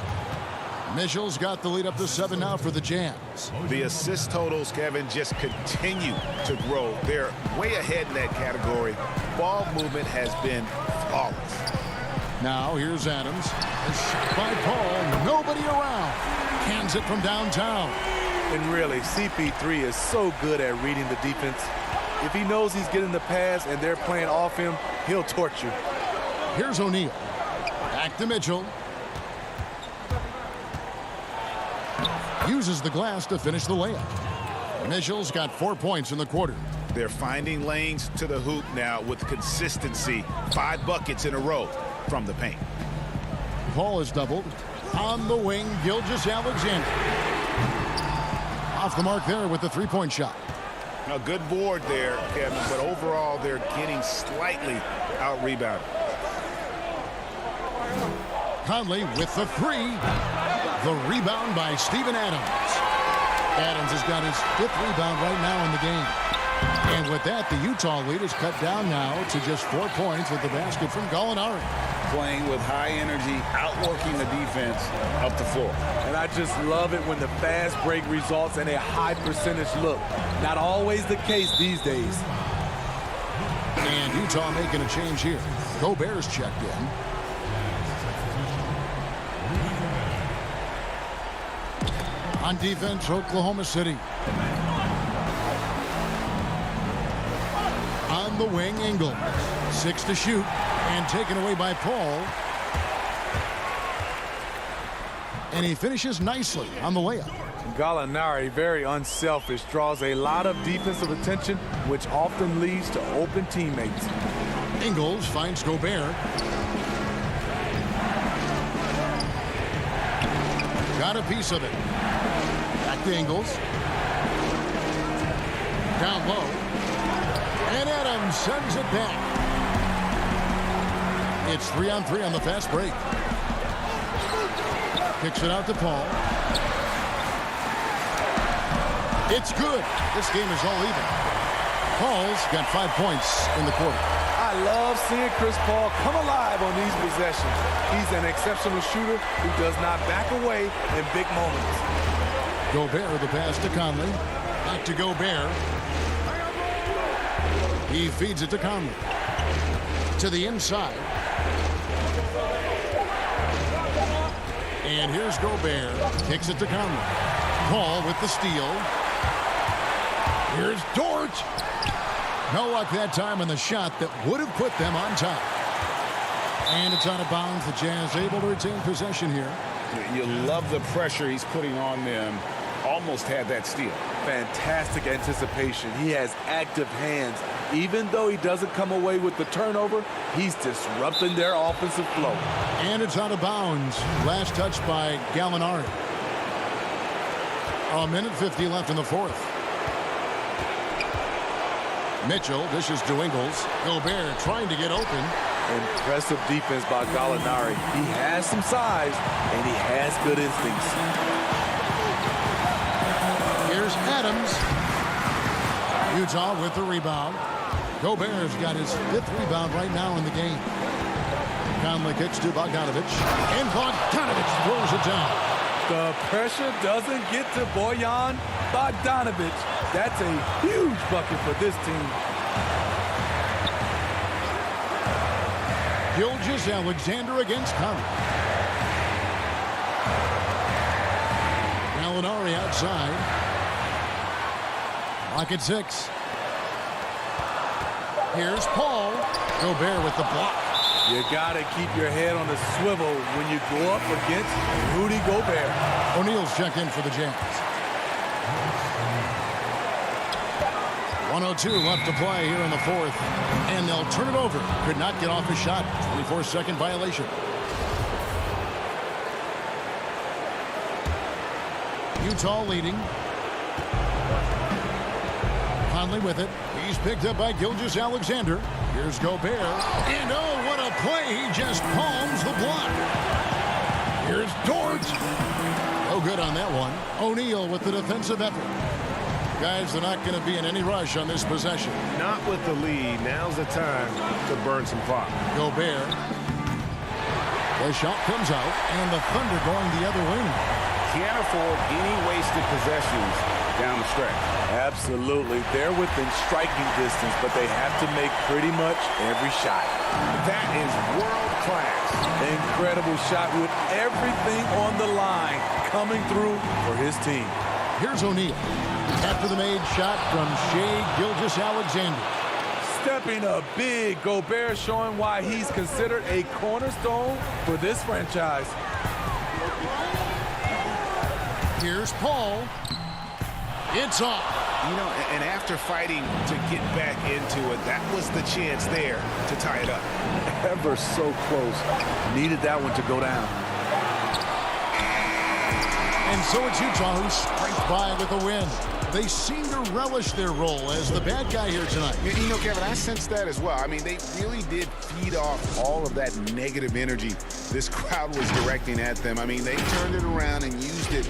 Mitchell's got the lead up to 7 now for the Jazz. The assist totals, Kevin, just continue to grow. They're way ahead in that category. Ball movement has been flawless. Now here's Adams. A shot by Paul. Nobody around. Hands it from downtown. And really, CP3 is so good at reading the defense. If he knows he's getting the pass and they're playing off him, he'll torch you. Here's O'Neal. Back to Mitchell. Uses the glass to finish the layup. Mitchell's got 4 points in the quarter. They're finding lanes to the hoop now with consistency. 5 buckets in a row from the paint. Paul is doubled. On the wing, Gilgeous-Alexander. Off the mark there with the 3-point shot. A good board there, Kevin, but overall they're getting slightly out-rebounded. Conley with the 3. The rebound by Steven Adams. Adams has got his 5th rebound right now in the game. And with that, the Utah lead is cut down now to just 4 points with the basket from Gallinari. Playing with high energy, outworking the defense up the floor. And I just love it when the fast break results in a high percentage look. Not always the case these days. And Utah making a change here. Gobert's checked in. On defense, Oklahoma City. On the wing, Ingles. 6 to shoot. And taken away by Paul. And he finishes nicely on the layup. Gallinari, very unselfish, draws a lot of defensive attention, which often leads to open teammates. Ingles finds Gobert. Got a piece of it. Back to Ingles. Down low. And Adams sends it back. It's 3-on-3 on the fast break. Kicks it out to Paul. It's good. This game is all even. Paul's got 5 points in the quarter. I love seeing Chris Paul come alive on these possessions. He's an exceptional shooter who does not back away in big moments. Gobert, the pass to Conley. Back to Gobert. He feeds it to Conley. To the inside. And here's Gobert. Kicks it to Conley. Paul with the steal. Here's Dort. No luck that time in the shot that would have put them on top. And it's out of bounds. The Jazz able to retain possession here. You love the pressure he's putting on them. Almost had that steal. Fantastic anticipation. He has active hands. Even though he doesn't come away with the turnover, he's disrupting their offensive flow. And it's out of bounds. Last touch by Gallinari. 1:50 left in the fourth. Mitchell dishes to Ingles. Gobert trying to get open. Impressive defense by Gallinari. He has some size, and he has good instincts. Here's Adams. Utah with the rebound. Gobert's got his 5th rebound right now in the game. Conley kicks to Bogdanovich. And Bogdanovich throws it down. The pressure doesn't get to Bojan Bogdanovich. That's a huge bucket for this team. Gilgeous-Alexander against Conley. Gallinari outside. Lock at 6. Here's Paul. Gobert with the block. You got to keep your head on the swivel when you go up against Rudy Gobert. O'Neal's checked in for the Jazz. 1:02 left to play here in the fourth. And they'll turn it over. Could not get off his shot. 24-second violation. Utah leading. Conley with it. He's picked up by Gilgeous-Alexander. Here's Gobert. And oh, what a play. He just palms the block. Here's Dort. No good on that one. O'Neal with the defensive effort. Guys, they're not going to be in any rush on this possession. Not with the lead. Now's the time to burn some clock. Gobert. The shot comes out, and the Thunder going the other way. Can't afford any wasted possessions down the stretch. Absolutely. They're within striking distance, but they have to make pretty much every shot. That is world class. Incredible shot with everything on the line coming through for his team. Here's O'Neal. After the made shot from Shai Gilgeous-Alexander. Stepping up big. Gobert showing why he's considered a cornerstone for this franchise. Here's Paul. It's off. You know, and after fighting to get back into it, that was the chance there to tie it up. Ever so close. Needed that one to go down. And so it's Utah who scraped by with a win. They seem to relish their role as the bad guy here tonight. You know, Kevin, I sense that as well. I mean, they really did feed off all of that negative energy this crowd was directing at them. I mean, they turned it around and used it